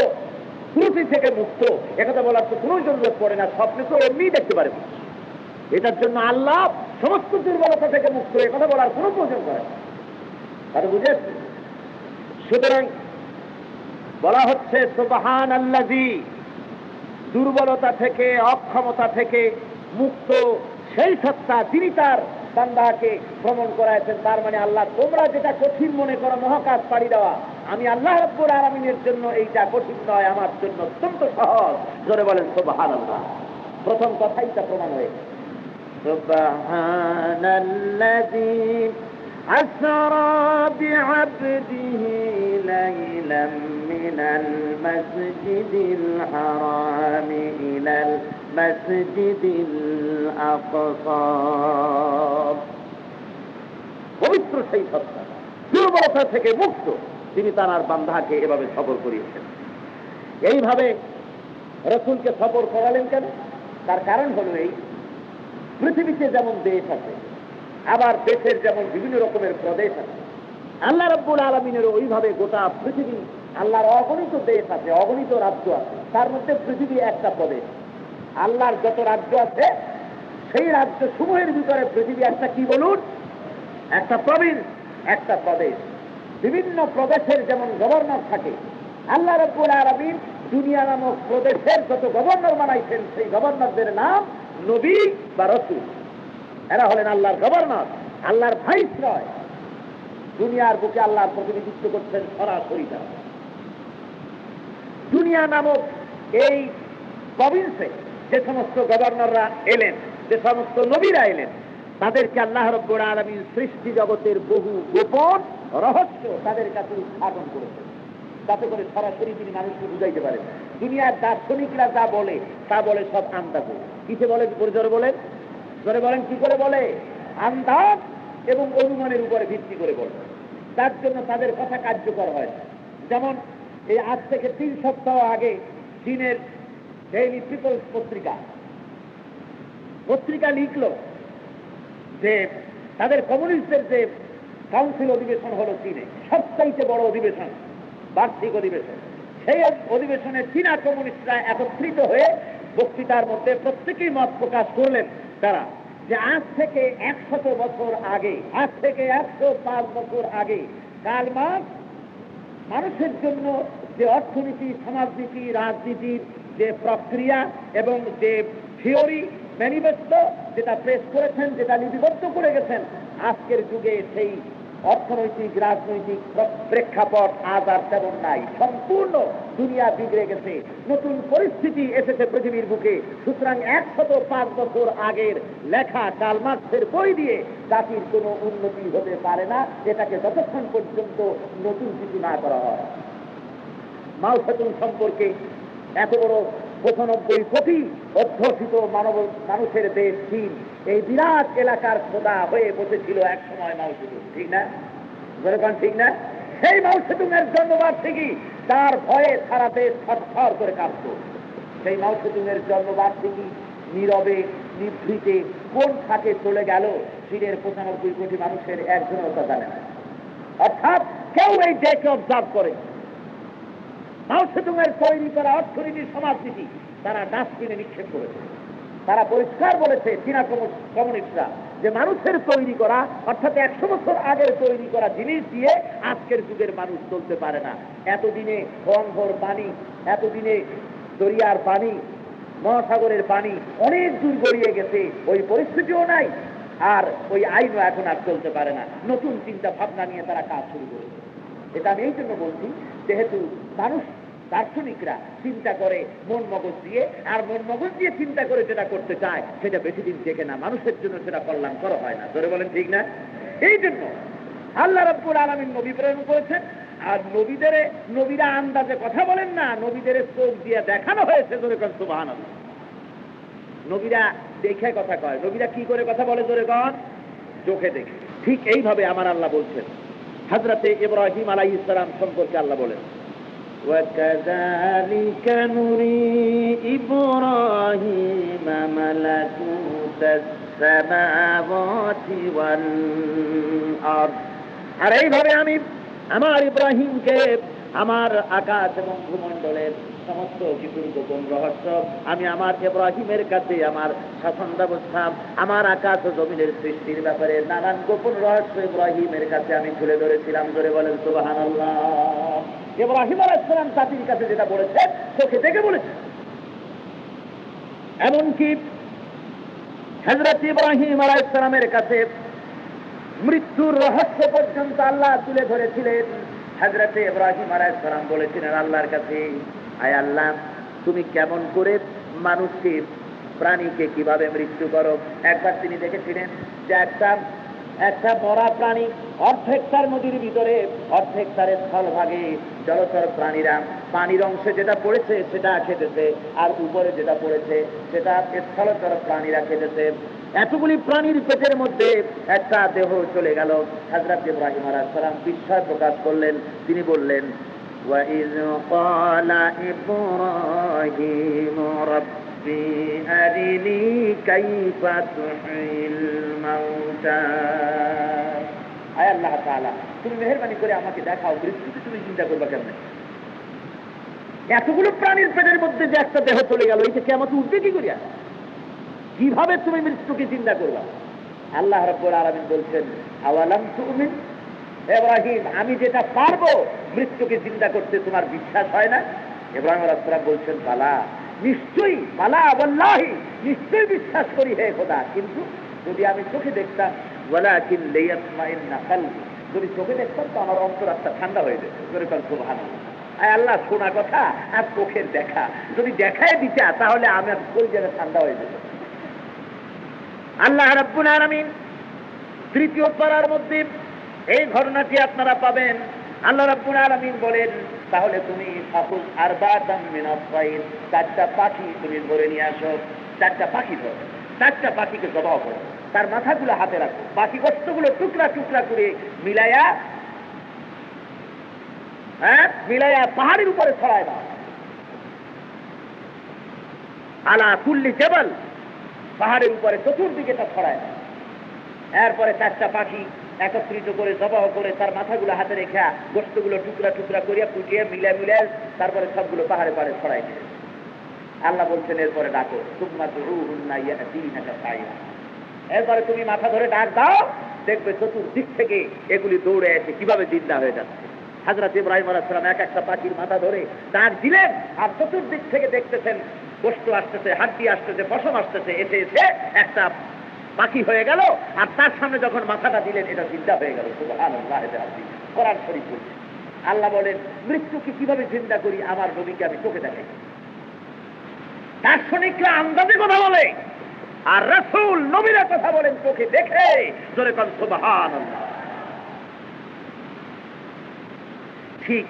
ত্রুটি থেকে মুক্ত, একথা বলার তো কোনো জরুরত পড়ে না। স্বপ্নে তো এমনি দেখতে পারে। এটার জন্য আল্লাহ সমস্ত দুর্বলতা থেকে মুক্ত, একথা বলার কোনো প্রয়োজন করে না। তাহলে বুঝে? সুতরাং বলা হচ্ছে সুবহানাল্লাযী, দুর্বলতা থেকে অক্ষমতা থেকে মুক্ত সেই সত্তা তিনি তার বান্দাকে ভ্রমণ করাইছেন। তার মানে আল্লাহ তোমরা যেটা কঠিন মনে করো মহাকাশ পাড়ি দেওয়া, আমি আল্লাহ রাব্বুল আলামিনের জন্য এইটা কঠিন নয়, আমার জন্য অত্যন্ত সহজ। জোরে বলেন সুবহানাল্লাহ। প্রথম কথাই তা প্রমাণ হয়ে সুবহানাল্লাযী আসরা বিআবদিহি লাইলাম মিনাল মাসজিদিল হারামি ইলাল মাসজিদিল আকসা। পবিত্র সেই সত্তা, দুর্বলতা থেকে মুক্ত, তিনি তার বান্দাকে এভাবে সফর করিয়েছেন। এইভাবে রাসূলকে সফর করালেন কেন? তার কারণ হলো এই, পৃথিবীতে যেমন দেশ আছে, আবার দেশের যেমন বিভিন্ন রকমের প্রদেশ আছে, আল্লাহ রাব্বুল আলামিনেরও ওইভাবে গোটা পৃথিবী, আল্লাহর অগণিত দেশ আছে, অগণিত রাজ্য আছে, তার মধ্যে পৃথিবী একটা প্রদেশ। আল্লাহর যত রাজ্য আছে সেই রাজ্য সমূহের ভিতরে পৃথিবী একটা কি বলুন, একটা প্রভিন্স, একটা প্রদেশ। বিভিন্ন প্রদেশের যেমন গভর্নর থাকে, আল্লাহ রাব্বুল আলামিন দুনিয়া নামক প্রদেশের যত গভর্নর বানাইছেন সেই গভর্নরদের নাম নবী বা রাসূল। এরা হলেন আল্লাহর গভর্নর, আল্লাহর ভাইসরয়। দুনিয়ার বুকে আল্লাহর প্রতিনিধিত্ব করছেন সরাসরি। দুনিয়া নামক এই প্রভিন্সে যে সমস্ত গভর্নররা এলেন, যে সমস্ত নবীরা এলেন, তাদেরকে আল্লাহ রাব্বুল আলামিন সৃষ্টি জগতের বহু গোপন রহস্য তাদের কাছে উদ্ঘাটন করেছেন, যাতে করে সরাসরি তিনি মানুষকে বুঝাইতে পারেন। দুনিয়ার দার্শনিকরা যা বলে তা বলে সব আন্দাজে। কিসে বলে? জোরে বলেন, জোরে বলেন, কি করে বলে? আন্দাজ এবং অনুমানের উপরে ভিত্তি করে বলে। তার জন্য তাদের কথা কার্যকর হয় না। যেমন এই আজ থেকে 3 সপ্তাহ আগে চীনের ডেইলি পিপলস পত্রিকা লিখল যে তাদের কমিউনিস্টদের যে কাউন্সিল অধিবেশন হলো চীনে, সবচাইতে বড় অধিবেশন, বার্ষিক অধিবেশন। সেই অধিবেশনে চীনা কমিউনিস্টরা একত্রিত হয়ে বক্তৃতার মধ্যে প্রত্যেকেই মত প্রকাশ করলেন তারা যে আজ থেকে 100 বছর আগে, আজ থেকে 105 বছর আগে কার্ল মার্কস মানুষের জন্য যে অর্থনীতি, সমাজনীতি, রাজনীতির যে প্রক্রিয়া এবং যে থিওরি ম্যানিফেস্টো যেটা পেশ করেছেন, যেটা লিপিবদ্ধ করে গেছেন, আজকের যুগে সেই অর্থনৈতিক রাজনৈতিক প্রেক্ষাপট আজ আর তেমন নাই। সম্পূর্ণ দুনিয়া বিগড়ে গেছে, নতুন পরিস্থিতি এসেছে পৃথিবীর বুকে। সুতরাং 105 বছর আগের লেখা কার্ল মার্কসের বই দিয়ে জাতির কোনো উন্নতি হতে পারে না, এটাকে যতক্ষণ পর্যন্ত নতুন কিছু না করা হয়। মাও সেতুং সম্পর্কে এত বড় 95 কোটি অধ্যুষিত মানুষের দেশ চীন, এই বিরাট এলাকার খোদা হয়ে বসেছিল এক সময় মাও সেতুং, ঠিক না? যেরকম ঠিক না? সেই মাও সেতুং এর জন্মবার্ষিকী, তার ভয়ে সারা দেশ থরথর করে কাঁপত। সেই মাও সেতুং এর জন্মবার্ষিকী নীরবে নিভৃতে কোন থাকে চলে গেল, চীনের 95 কোটি মানুষের একজনও তা জানে না। অর্থাৎ কেউ এই ডেকে অবজার্ভ করে। মাও সেতুং এর তৈরি করা অর্থনীতি, সমাজনীতি তারা ডাস্টবিনে নিক্ষেপ করেছে। তারা পরিষ্কার বলেছে চীনা কমিউনিস্টরা যে মানুষের তৈরি করা, অর্থাৎ 100 বছর আগের তৈরি করা জিনিস দিয়ে আজকের যুগের মানুষ চলতে পারে না। এতদিনে গঙ্গোর পানি, এতদিনে দরিয়ার পানি, মহাসাগরের পানি অনেক দূর গড়িয়ে গেছে, ওই পরিস্থিতিও নাই, আর ওই আইনও এখন আর চলতে পারে না। নতুন চিন্তা ভাবনা নিয়ে তারা কাজ শুরু করেছে। এটা আমি এই জন্য বলছি, যেহেতু মানুষ, দার্শনিকরা চিন্তা করে মন মগজ দিয়ে, আর মন মগজ দিয়ে চিন্তা করে যেটা করতে চায় সেটা বেশি দিন টেকে না, মানুষের জন্য সেটা কল্যাণকর হয় না। ধরে বলেন ঠিক না? এই জন্য আল্লাহ রাব্বুল আলামিন নবী প্রেরণ করেছেন। আর নবীরা আন্দাজে কথা বলেন না, নবীদের চোখ দিয়ে দেখানো হয়েছে। জোরে কন সুবহানাল্লাহ। নবীরা দেখে কথা কয়। নবীরা কি করে কথা বলে? জোরে কন, চোখে দেখে। ঠিক এইভাবে আমার আল্লাহ বলছেন হযরতে ইব্রাহিম আলাইহিস সালাম সম্পর্কে আল্লাহ বলেন, وَكَذَلِكَ نُرِي إِبْرَاهِيمَ مَلَكُوتَ السَّمَاوَاتِ وَالْأَرْضِ। আর এইভাবে আমি আমার ইব্রাহিমকে আমার আকাশ এবং ভূমণ্ডলের সমস্ত কিছুর গোপন রহস্য আমি আমার ইব্রাহিমের কাছে, আমার শাসন ব্যবস্থা, আমার আকাশ ও জমিনের সৃষ্টির ব্যাপারে নানান গোপন রহস্য ইব্রাহিমের কাছে আমি তুলে ধরেছিলাম। ধরে বলেন সুবহানাল্লাহ। ইব্রাহিম আলাইহিস সালাম জাতির কাছে যেটা বলেছে চোখে দেখে বলেছে। এমনকি হযরত ইব্রাহিম আলাইহিস সালামের কাছে মৃত্যুর রহস্য পর্যন্ত আল্লাহ তুলে ধরেছিলেন। হযরতে ইব্রাহিম আলাইহিস সালাম বলেছিলেন আল্লাহর কাছে, আয় আল্লাহ, তুমি কেমন করে মানুষকে, প্রাণীকে কিভাবে মৃত্যু করো? একবার তিনি দেখেছিলেন যে একটা মরা প্রাণী অর্ধেক তার নদীর ভিতরে, অর্ধেক তার স্থলভাগে জলচর প্রাণীরা পানির অংশে যেটা পড়েছে সেটা খেতেছে, আর উপরে যেটা পড়েছে সেটা স্থলচর প্রাণীরা খেতেছে। এতগুলি প্রাণীর পেটের মধ্যে একটা দেহ চলে গেল। হযরত ইব্রাহিম আলাইহিস সালাম বিস্ময় প্রকাশ করলেন। তিনি বললেন, وَإِذْ قَالَ إِبْرَاهِيمُ رَبِّ أَرِنِي كَيْفَ تُحْيِي الْمَوْتَى। আয় আল্লাহ তাআলা, তুমি মেহেরবানি করে আমাকে দেখাও, মৃত্যুকে তুমি চিন্তা করবা কেমনে? এতগুলো প্রাণীর পেটের মধ্যে যে একটা দেহ চলে গেল, এটা কিয়ামত উঠবে কি করিয়া? কিভাবে তুমি মৃত্যুকে চিন্তা করবা? আল্লাহ রাব্বুল আলামিন বলছেন, আওয়ালাম তুমিন, ইব্রাহিম, আমি যেটা পারবো মৃত্যুকে চিন্তা করতে তোমার বিশ্বাস হয় না? ইব্রাহিম আলাইহিস সালাম বলছেন, বালা, নিশ্চয়ই, বালা ওয়াল্লাহি, নিশ্চয়ই বিশ্বাস করি হে খোদা, কিন্তু যদি আমি চোখে দেখতাম, ওয়ালাকিন লিয়াতমাইন্না কলবি, যদি চোখে দেখতাম তো আমার অন্তরাত্মা ঠান্ডা হয়ে যেত। সুবহানাল্লাহ। আয় আল্লাহ, শোনা কথা আর চোখের দেখা যদি দেখায় দিতা, তাহলে আমার কলিজাটা ঠান্ডা হয়ে যেত। আল্লাহ রাব্বুল আলামিন তৃতীয় পারার মধ্যে এই ঘটনাটি আপনারা পাবেন। আল্লাহ রাব্বুল আলামিন বলেন, তাহলে তুমি ফাকুল আরবাতাম মিনাত তাইর, চারটা পাখি তুমি ধরে নিয়ে আসো। চারটা পাখি ধরো, চারটা পাখিকে জবাহ করো, তার মাথাগুলো হাতে রাখো, বাকি গোশতগুলো টুকরা টুকরা করে মিলাইয়া পাহাড়ের উপরে ছড়ায় দাও। আলা কুল্লি জাবাল, পাহাড়ের উপরে চতুর্দিকে তা ছড়ায় দাও। এরপরে চারটা পাখি একত্রিত করে জবাহ করে তার মাথাগুলো হাতে রেখে গোশতগুলো টুকরা টুকরা করিয়া কুটিয়ে মিলাই তারপরে সবগুলো পাহাড়ে পাহাড়ে ছড়াই দিলেন। আল্লাহ বলছেন, এরপরে ডাকো, সুম্মা দুউহুন্না ইয়াতিনাকা সাইরা, এরপরে তুমি মাথা ধরে ডাক দাও, দেখবে চতুর্দিক থেকে এগুলি দৌড়ে এসে কিভাবে জিন্দা হয়ে যাচ্ছে। হযরত ইব্রাহিম আলাইহিস সালাম এক একটা পাখির মাথা ধরে ডাক দিলেন, আর চতুর্দিক থেকে দেখতেছেন গোশত আসতেছে, হাড্ডি আসতেছে, পশম আসতেছে, এসে এসে একটা পাখি হয়ে গেল। আর তার সামনে যখন মাথাটা দিলেন, এটা জিন্দা হয়ে গেল। সুবহানাল্লাহ। কোরআন শরীফ বলছে, আল্লাহ বলেন, মৃত্যুকে কিভাবে জিন্দা করি আমার নবীকে আমি চোখে দেখাই। দার্শনিকরা আন্দাজে কথা বলে, আর রাসূল নবীরা কথা বলেন চোখে দেখে। জোরে কোন সুবহানাল্লাহ। ঠিক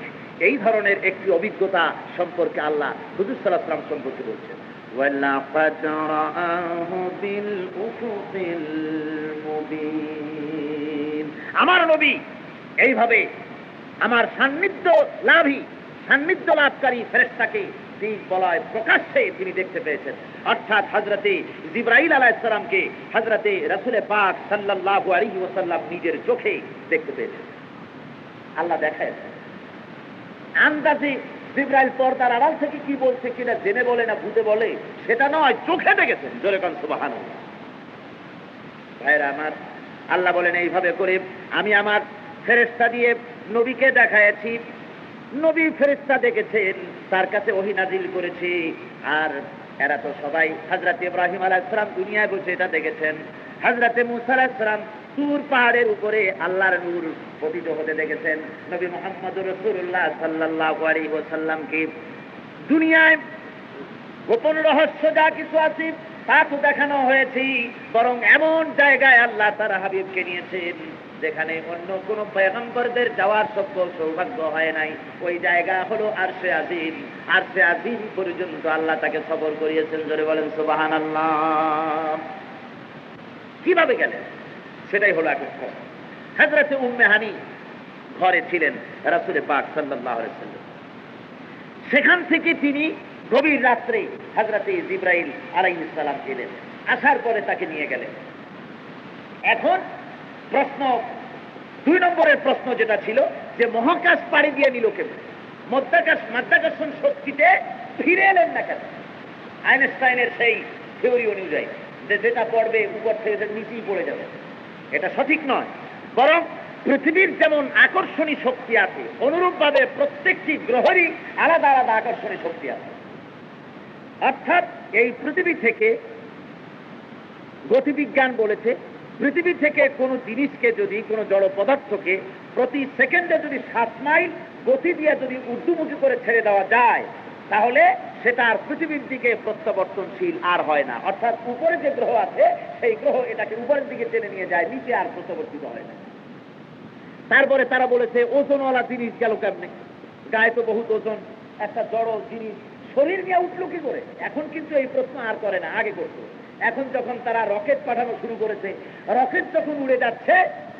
এই ধরনের একটি অভিজ্ঞতা সম্পর্কে আল্লাহ হুজুর সাল্লাল্লাহু আলাইহি ওয়াসাল্লাম সম্পর্কে বলছেন, ওয়ালাকাদ রাআহু বিল উফুকিল মুবিন। আমার নবী এইভাবে আমার সান্নিধ্য লাভকারী ফেরেশতাকে দিক বলয় প্রকাশ্যে তিনি দেখতে পেয়েছেন। অর্থাৎ হযরতে জিবরাইল আলাইহিস সালামকে হযরতে রাসূল পাক সাল্লাল্লাহু আলাইহি ওয়াসাল্লাম নিজের চোখে দেখতে পেয়েছেন। আল্লাহ দেখায় আন্দাজে জিবরাইল পর্দার আড়াল থেকে কি বলছে কিনা জেনে বলে না ভূতে বলে সেটা নয়, চোখে দেখেছেন। জোরে কোন সুবহানাল্লাহ। ভাইরা আমার, আল্লাহ বলেন, এইভাবে করে আমি আমার ফেরেশতা দিয়ে নবীকে দেখাইছি, নবী ফেরেশতা দেখেছেন, তার কাছে ওহী নাজিল করেছি। আর এরা তো সবাই হযরত ইব্রাহিম আলাইহিস সালাম দুনিয়ায় বসে এটা দেখেছেন, হযরতে মূসা আলাইহিস সালাম তুর পাহাড়ের উপরে আল্লাহর নূর পতিত হতে দেখেছেন, নবী মুহাম্মদুর রাসূলুল্লাহ সাল্লাল্লাহু আলাইহি ওয়াসাল্লামকে দুনিয়ায় গোপন রহস্য যা কিছু আছে তা তো দেখানো হয়েছে, বরং এমন জায়গায় আল্লাহ তার হাবিবকে নিয়েছেন যেখানে অন্য কোন পয়গম্বরদের যাওয়ার সৌভাগ্য হয় নাই। ওই জায়গা হলো আরশে আজিম। আরশে আজিম পর্যন্ত আল্লাহ তাকে সফর করিয়েছেন। জোরে বলেন সুবহানাল্লাহ। কিভাবে গেলেন সেটাই হলো এক প্রশ্ন। হযরতে উম্মে হানি ঘরে ছিলেন রাসূল পাক সাল্লাল্লাহু আলাইহি ওয়াসাল্লাম। সেখান থেকে তিনি গভীর রাত্রে হযরতে জিবরাইল আলাইহিস সালাম এলেন, আসার পরে তাকে নিয়ে গেলেন। এখন প্রশ্ন, 2 নম্বরের প্রশ্ন যেটা ছিল যে মহাকাশ পাড়ি দিয়ে নিল কেন, মাধ্যাকর্ষণ শক্তিতে ফিরে এলেন না কেন? আইনস্টাইনের সেই থিওরি অনুযায়ী যে যেটা পড়বে উপর থেকে নিচেই পড়ে যাবে, এটা সঠিক নয়। বরং পৃথিবীর যেমন আকর্ষণী শক্তি আছে, অনুরূপভাবে প্রত্যেকটি গ্রহেরই আলাদা আলাদা আকর্ষণী শক্তি আছে। অর্থাৎ এই পৃথিবী থেকে, গতিবিজ্ঞান বলেছে, পৃথিবী থেকে কোনো জিনিসকে যদি, কোনো জড় পদার্থকে প্রতি সেকেন্ডে যদি 7 মাইল গতি দিয়ে যদি ঊর্ধ্বমুখী করে ছেড়ে দেওয়া যায়, তাহলে সেটা আর পৃথিবীর দিকে প্রত্যাবর্তনশীল আর হয় না। অর্থাৎ উপরে যে গ্রহ আছে সেই গ্রহ এটাকে উপরের দিকে টেনে নিয়ে যায়, নিচে আর প্রত্যাবর্তিত হয় না। তারপরে তারা বলেছে ওজনওয়ালা জিনিস গেল কেমনে? গায়ে তো বহুত ওজন, একটা জড় জিনিস শরীর নিয়ে উঠলো কি করে? এখন কিন্তু এই প্রশ্ন আর করে না, আগে করতো। এখন যখন তারা রকেট পাঠানো শুরু করেছে, রকেট যখন উড়ে যাচ্ছে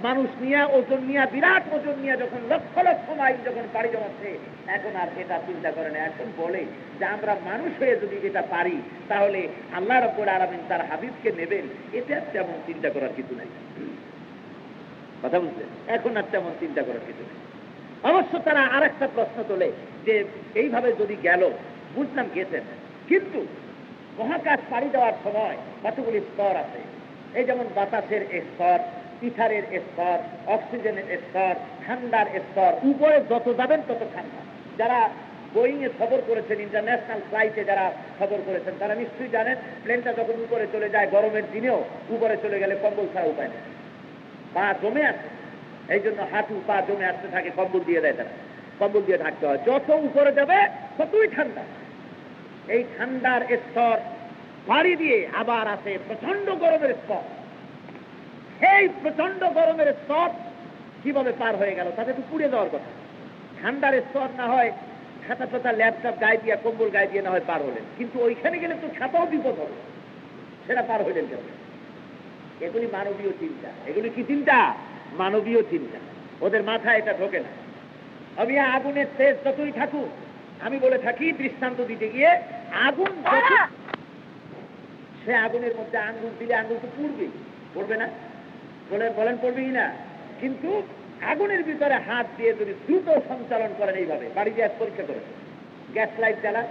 মানুষ নিয়ে, ওজন নিয়ে, বিরাট ওজন নিয়ে যখন লক্ষ লক্ষ মাইল যখন পাড়ি জমাচ্ছে, এখন আর এটা চিন্তা করে না। এখন বলে যে আমরা মানুষ হয়ে যদি এটা পারি তাহলে আল্লাহ রাব্বুল আলামিন তার হাবিবকে নেবেন, এটা তেমন চিন্তা করার কিছু নাই। কথা বুঝলেন? এখন আর তেমন চিন্তা করার কিছু নেই। অবশ্য তারা আর একটা প্রশ্ন তোলে যে এইভাবে যদি গেল, বুঝলাম গেছেন, কিন্তু মহাকাশ পাড়ি দেওয়ার সময় কতগুলি স্তর আছে। এই যেমন বাতাসের স্তর, ইথারের স্তর, অক্সিজেনের স্তর, ঠান্ডার স্তর। উপরে যত যাবেন তত ঠান্ডা। যারা বোয়িং এ সফর করেছেন, ইন্টারন্যাশনাল ফ্লাইটে যারা সফর করেছেন, তারা নিশ্চয়ই জানেন প্লেনটা যখন উপরে চলে যায় গরমের দিনেও উপরে চলে গেলে কম্বল ছাড়া উপায় নেই, পা জমে আছে। এই জন্য হাঁটু পা জমে আসতে থাকে, কম্বল দিয়ে দেয় তারা, কম্বল দিয়ে ঢাকতে হয়। যত উপরে যাবে ততই ঠান্ডা। এই ঠান্ডার স্তর পাড়ি দিয়ে আবার আছে প্রচন্ড গরমের স্তর। সেই প্রচন্ড গরমের স্তর কিভাবে পার হয়ে গেল? তাতে তো পুড়ে যাওয়ার কথা। ঠান্ডার স্তর না হয় ছাতা ছাতা ল্যাপটপ গায়ে দিয়ে, কম্বল গায়ে দিয়ে না হয় পার হলেন, কিন্তু ওইখানে গেলে তো ছাতাও বিপদ হবে, সেটা পার হইলেন কেন? এগুলি মানবীয় চিন্তা। এগুলি কি চিন্তা? মানবীয় চিন্তা। ওদের মাথায় এটা ঢোকে না। আমি আগুনের তেজ যতই থাকুক, আমি বলে থাকি দৃষ্টান্ত দিতে গিয়ে, আগুন সে আগুনের মধ্যে আঙ্গুল দিলে আঙ্গুল তো পুড়বে, পড়বে না? বলেন পড়বেই না? কিন্তু আগুনের ভিতরে হাত দিয়ে যদি দ্রুত সঞ্চালন করেন, এইভাবে বাড়ি গ্যাস পরীক্ষা করেন, গ্যাস লাইট জ্বালান,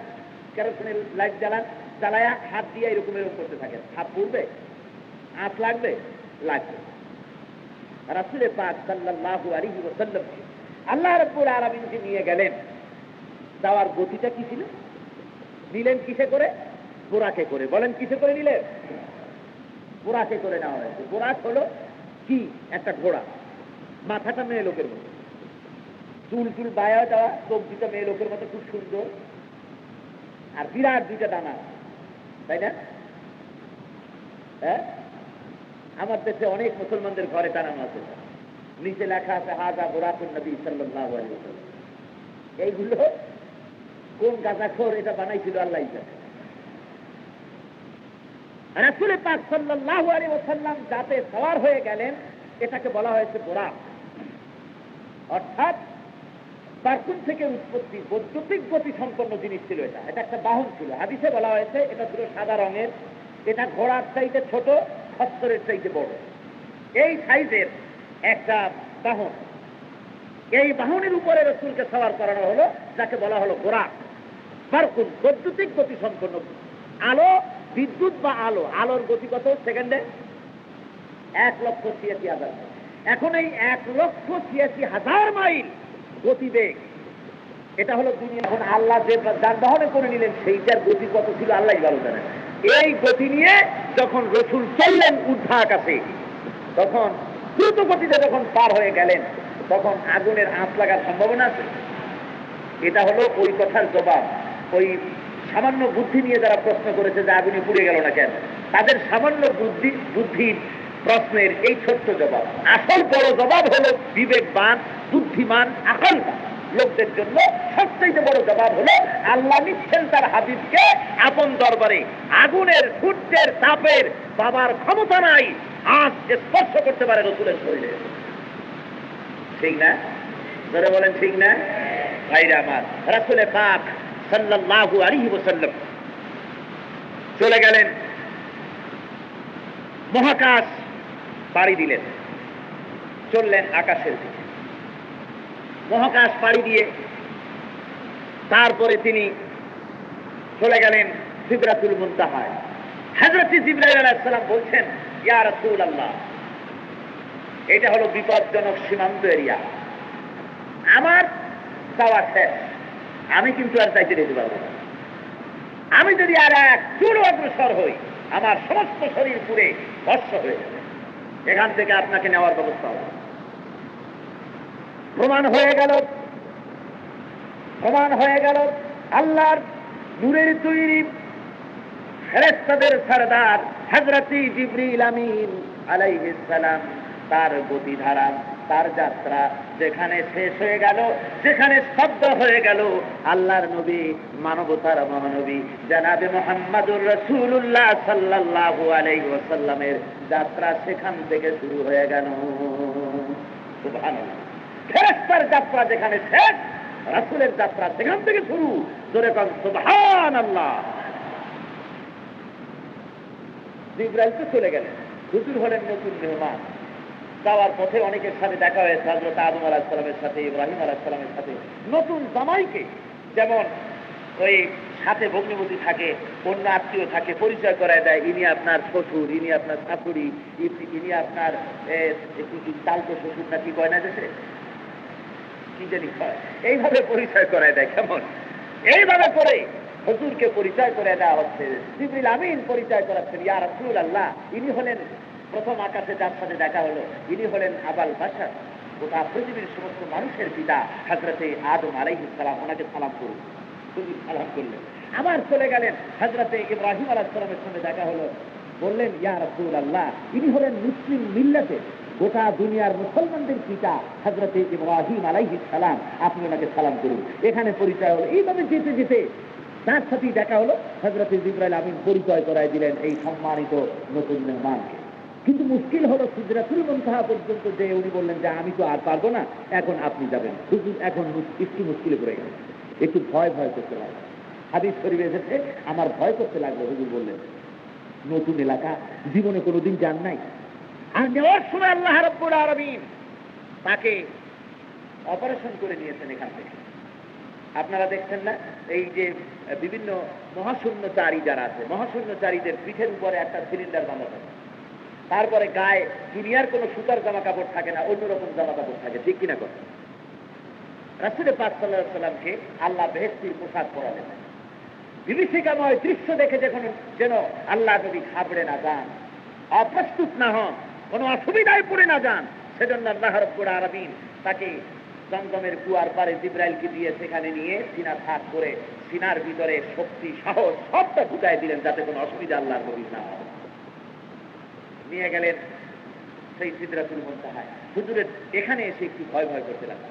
কেরোসিনের লাইট জ্বালান, জ্বালায়া হাত দিয়ে এরকম এরকম করতে থাকেন, হাত পুড়বে? আঁচ লাগবে? লাগবে। রাসূল পাক সাল্লাল্লাহু আলাইহি ওয়াসাল্লাম আল্লাহ রাব্বুল আলামিনকে নিয়ে গেলেন। যাওয়ার গতিটা কি ছিল? নিলেন কিসে করে? বোরাকে করে। বলেন কিসে করে নিলেন? বোরাকে করে নেওয়া হয়েছে। বোরাক হলো কি? একটা ঘোড়া, মাথাটা মেয়ে লোকের মতো, চুল চুল বায়া দেওয়া, চোখ দুটা মেয়ে লোকের মতো খুব সুন্দর, আর বিরাট দুইটা ডানা, তাই না? হ্যাঁ, আমার দেশে অনেক মুসলমানদের ঘরে টানানো আছে, নিচে লেখা আছে হাজা বুরাকুন নবী সাল্লাল্লাহু আলাইহি ওয়াসাল্লাম। এইগুলো কোন গাঁজাখোর এটা বানাইছিল আল্লাহ জানে। রাসূল পাক সাল্লাল্লাহু আলাইহি ওয়াসাল্লাম যাতে সওয়ার হয়ে গেলেন, এটাকে বলা হয়েছে বুরাক। অর্থাৎ বারকুন থেকে উৎপত্তি, বৈদ্যুতিক গতি সম্পন্ন জিনিস ছিল এটা। এটা একটা বাহন ছিল। হাদিসে বলা হয়েছে এটা ছিল সাদা রঙের, এটা ঘোড়ার চাইতে ছোট, খচ্চরের চাইতে বড়, এই সাইজের একটা বাহন। এই বাহনের উপরে রাসূলকে সওয়ার করানো হলো, যাকে বলা হলো বুরাক। বারকুন, বৈদ্যুতিক গতি সম্পন্ন। আলো, বিদ্যুৎ বা আলো, আলোর গতি কত সেকেন্ডে? 1,86,000। এখন এই 1,86,000 মাইল গতিবেগ, এটা হলো দুনিয়া। এখন আল্লাহ যে যানবাহনে করে নিলেন, সেইটার গতি কত ছিল আল্লাহ ভালো জানেন। এই গতি নিয়ে যখন রাসূল চললেন ঊর্ধ্ব আকাশে, তখন দ্রুত গতিতে যখন পার হয়ে গেলেন, তখন আগুনের আঁচ লাগার সম্ভাবনা আছে। এটা হলো ওই কথার জবাব। ওই সামান্য বুদ্ধি নিয়ে যারা প্রশ্ন করেছে যে আগুনে পুড়ে গেল না কেন, তাদের সামান্য বুদ্ধির প্রশ্নের এই ছোট্ট জবাব। আসল বড় জবাব হলো বিবেকবান, বুদ্ধিমান, আকলবান লোকদের জন্য সবচেয়ে বড় জবাব হলো আল্লাহ নিচ্ছেন তার হাবিবকে আপন দরবারে। আগুনের সূর্যের তাপের বাবার ক্ষমতা নাই আজ স্পর্শ করতে পারে রাসূলের শরীরে। ঠিক না? ধরে বলেন ঠিক না? ভাইরা আমার, রাসূল পাক সাল্লাল্লাহু আলাইহি ওয়াসাল্লাম চলে গেলেন, মহাকাশ পাড়ি দিলেন, চললেন আকাশের দিকে। মহাকাশ পাড়ি দিয়ে তারপরে তিনি চলে গেলেন সিদরাতুল মুনতাহায়। হযরত জিবরাইল আলাইহিস সালাম বলছেন, ইয়া রাসূলুল্লাহ, এটা হলো বিপজ্জনক সীমান্ত এরিয়া, আমার যাওয়া শেষ, আমি কিন্তু আর চাইতে যেতে পারবো না। আমি যদি আর এক চুলো অগ্রসর হই, আমার সমস্ত শরীর পুড়ে ভস্ম হয়ে যাবে। এখান থেকে আপনাকে নেওয়ার ব্যবস্থা হবে। প্রমাণ হয়ে গেল আল্লাহর নূরের তৈরি ফেরেশতাদের সরদার হযরত জিবরিল আমিন আলাইহিস সালাম তার গতিধারা, তার যাত্রা যেখানে শেষ হয়ে গেল, যেখানে স্তব্ধ হয়ে গেল, আল্লাহর নবী, মানবতার মহানবী জনাবে মুহাম্মদুর রাসূলুল্লাহ সাল্লাল্লাহু আলাইহি ওয়াসাল্লামের যাত্রা সেখান থেকে শুরু হয়ে গেল। সুবহানাল্লাহ। ফেরেশতার যাত্রা যেখানে শেষ, রাসূলের যাত্রা সেখান থেকে শুরু। জোরে কোন সুবহানাল্লাহ। জিবরাইল তো চলে গেলেন, হুজুর হলেন নতুন মেহমান। যাওয়ার পথে অনেকের সাথে দেখা হয়েছে, হযরত আদম আলাইহিস সালামের সাথে, ইব্রাহিম আলাইহিস সালামের সাথে। নতুন জামাইকে যেমন ওই সাথে ভগ্নিপতি থাকে, অন্য আত্মীয় থাকে, পরিচয় করায় দেয়, ইনি আপনার শ্বশুর, ইনি আপনার শাশুড়ি, ইনি আপনার চালতো শ্বশুর, না কি কয় না দেশে, কি জানি কয়, এইভাবে পরিচয় করায় দেয়। কেমন এইভাবে করে হুজুরকে পরিচয় করে দেওয়া হচ্ছে। জিবরিল আমিন পরিচয় করাচ্ছেন, ইয়া রাসূলুল্লাহ, ইনি হলেন প্রথম আকাশে যার সাথে দেখা হলো, ইনি হলেন আবাল বাশার, গোটা পৃথিবীর সমস্ত মানুষের পিতা হযরতে আদম আলাইহিস সালাম, ওনাকে সালাম করুন। হুজুর সালাম করলেন। আবার চলে গেলেন, হযরতে ইব্রাহিম আলাইহিস সালামের সঙ্গে দেখা হলো, বললেন ইয়া রাসূলুল্লাহ, ইনি হলেন মুসলিম মিল্লাতের, গোটা দুনিয়ার মুসলমানদের পিতা হযরতে ইব্রাহিম আলাইহিস সালাম, আপনি ওনাকে সালাম করুন। এখানে পরিচয় হলো। এইভাবে যেতে যেতে তার সাথেই দেখা হলো, হযরতে জিবরাইল আমিন পরিচয় করায় দিলেন এই সম্মানিত নতুন মেহমানকে। কিন্তু মুশকিল হলো সিদরাতুল মুনতাহা পর্যন্ত যে উনি বললেন যে আমি তো আর পারবো না, এখন আপনি যাবেন। হুজুর এখন একটু মুশকিলে পড়ে গেল, একটু ভয় করতে লাগলো। হাদিস শরীফে এসেছে, আমার ভয় করতে লাগলো। হুজুর বললেন নতুন এলাকা, জীবনে কোনোদিন যান নাই, আর নেওয়ার সময় আল্লাহ রাব্বুল আলামিন তাকে অপারেশন করে নিয়েছেন এখান থেকে। আপনারা দেখছেন না, এই যে বিভিন্ন মহাশূন্যচারী যারা আছে, মহাশূন্যচারীদের পিঠের উপরে একটা সিলিন্ডার বাঁধা থাকে, তারপরে গায়ে দুনিয়ার কোনো সুতার জামা কাপড় থাকে না, অন্যরকম জামা কাপড় থাকে, ঠিক কিনা কথা? রাসূল পাক সাল্লাল্লাহু আলাইহি ওয়াসাল্লামকে আল্লাহ বেহেশতের পোশাক পরালেন। বিভীষিকাময় দৃশ্য দেখে যেন আল্লাহ নবী ঘাবড়ে না যান, অপ্রস্তুত না হন, কোনো অসুবিধায় পড়ে না যান, সেজন্য আল্লাহ রাব্বুল আলামিন তাকে জমজমের কুয়ার পারে জিবরাইলকে দিয়ে সেখানে নিয়ে সিনা ফাঁক করে সিনার ভিতরে শক্তি, সাহস সবটা ঢুকাই দিলেন, যাতে কোনো অসুবিধা আল্লাহর নবীর না হয়। নিয়ে গেলেন সেই সিদরাতুল মুনতাহায়। হুজুরের এখানে এসে একটু ভয় করতে লাগলো।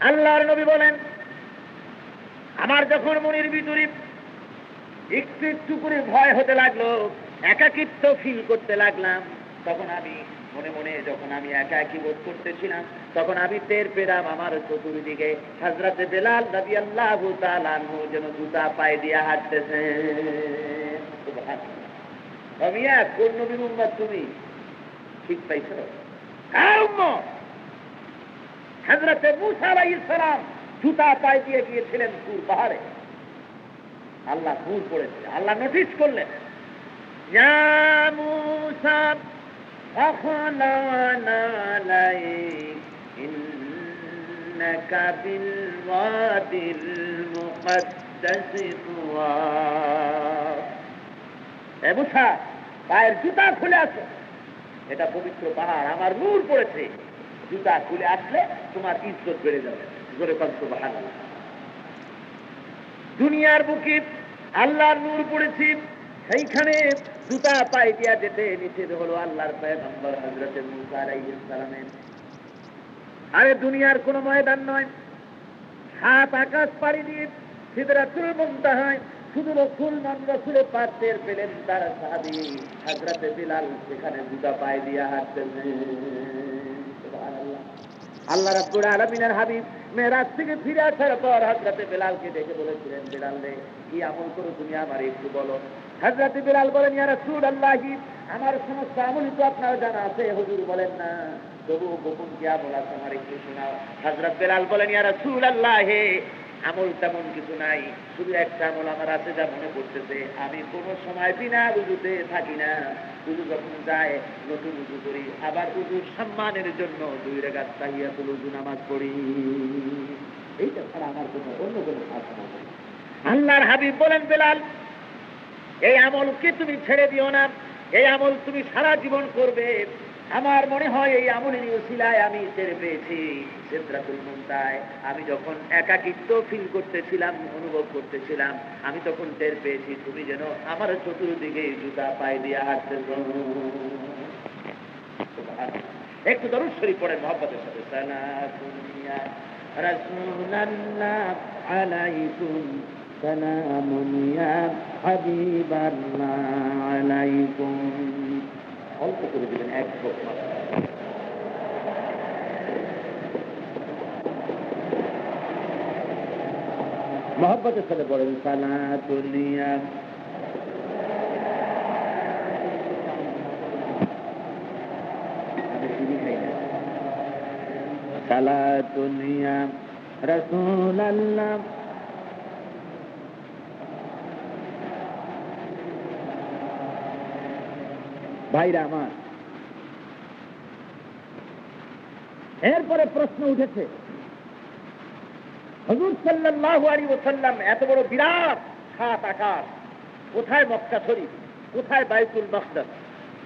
আল্লাহর নবী বলেন, আমার যখন মনের ভিতরে একটু একটু করে ভয় হতে লাগলো, একাকিত্ব ফিল করতে লাগলাম, তখন আমি মনে মনে যখন আমি একাকী বোধ করতেছিলাম, তখন আমি টের পেলাম আমার চতুর্দিকে হযরতে বেলাল রাদিয়াল্লাহু তাআলা আনহু যেন জুতা পায়ে দিয়ে হাঁটতেছে। সুবহানাল্লাহ। আমিয়া কোন নবীর উম্মত তুমি? ঠিক পাইছো? কার উম্মত? হযরতে মূসা আলাইহিস সালাম জুতা পায়ে দিয়ে গিয়েছিলেন তুর পাহাড়ে। আল্লাহ ভুল করেছে, আল্লাহ নোটিস করলেন, ইয়া মূসা আখলানা আলাইক ইন্নাকা বিল ওয়াদিল মুকদ্দাসি তুওয়া। এ মূসা, পায়ের জুতা খুলে আসো, এটা পবিত্র পাহাড়, আমার নূর পড়েছে, জুতা খুলে আসলে তোমার ইজ্জত বেড়ে যাবে। জোরে বল সুবহানাল্লাহ। দুনিয়ার বুকে আল্লাহর নূর পড়েছে, সেইখানে জুতা পায়ে দিয়া যেতে নিষেধ হলো আল্লাহর পয়গম্বর হযরতে মূসা আলাইহিস সালামের। আরে দুনিয়ার কোন ময়দান নয়, সাত আকাশ পাড়ি দিয়ে সিদরাতুল মুনতাহায় শুধু রাসূল নন, রাসূলের পাক টের পেলেন তার সাহাবী হযরতে বিলাল সেখানে জুতা পায়ে দিয়া হাঁটতেছে। সুবহানাল্লাহ। আল্লাহ রাব্বুল আলামিনের হাবিব মেরাজ থেকে ফিরে আসার পর হযরতে বিলালকে দেখে বলেছিলেন, বিলাল রে, কি আমল করো তুমি আমার একটু বলো। হযরতে বিলাল বলেন, ইয়া রাসূলুল্লাহ, আমার সমস্ত আমল তো আপনার জানা আছে। হুজুর বলেন না, তবু গোপন কি আমল আছে আমার একটু শোনাও। হযরত বিলাল বলেন, ইয়া রাসূলুল্লাহ, আমল তেমন কিছু নাই, শুধু একটা আমল আমার আছে যা মনে পড়তেছে, আমি কোনো সময় বিনা উযুতে থাকি না। উযু যখন যায় নতুন উযু করি, আবার উযুর সম্মানের জন্য 2 রাকাত তাহিয়াতুল উযু নামাজ পড়ি। এইটা ছাড়া আমার কোনো অন্য কোনো কাজ নেই। আল্লাহর হাবিব বলেন, বিলাল, এই আমলকে তুমি ছেড়ে দিও না, এই আমল তুমি সারা জীবন করবে। আমার মনে হয় এই আমলের উসিলায় আমি টের পেয়েছি সিদরাতুল মুনতাহায় আমি যখন একাকিত্ব ফিল করতেছিলাম, অনুভব করতেছিলাম, আমি তখন টের পেয়েছি তুমি যেন আমার চতুর্দিকে জুতা পায়ে দিয়ে হাঁটতেছ। একটু দরুদ শরীফ পড়েন মহব্বতের সাথে। সালাতুন ইয়া রাসূলুল্লাহ আলাইকুম, সালামুন ইয়া হাবিবাল্লাহ আলাইকুম। অল্প করে দিবেন, এক ভোট মাত্র। মহব্বতের সাথে পড়েন সালাতুন ইয়া সালাতুন ইয়া রাসূলুল্লাহ। ভাইরা আমার, এরপরে প্রশ্ন উঠেছে, হুজুর সাল্লাল্লাহু আলাইহি ওয়াসাল্লাম এত বড় বিরাট সাত আকার, কোথায় মক্কা শরীফ, কোথায় বাইতুল মাকদাস,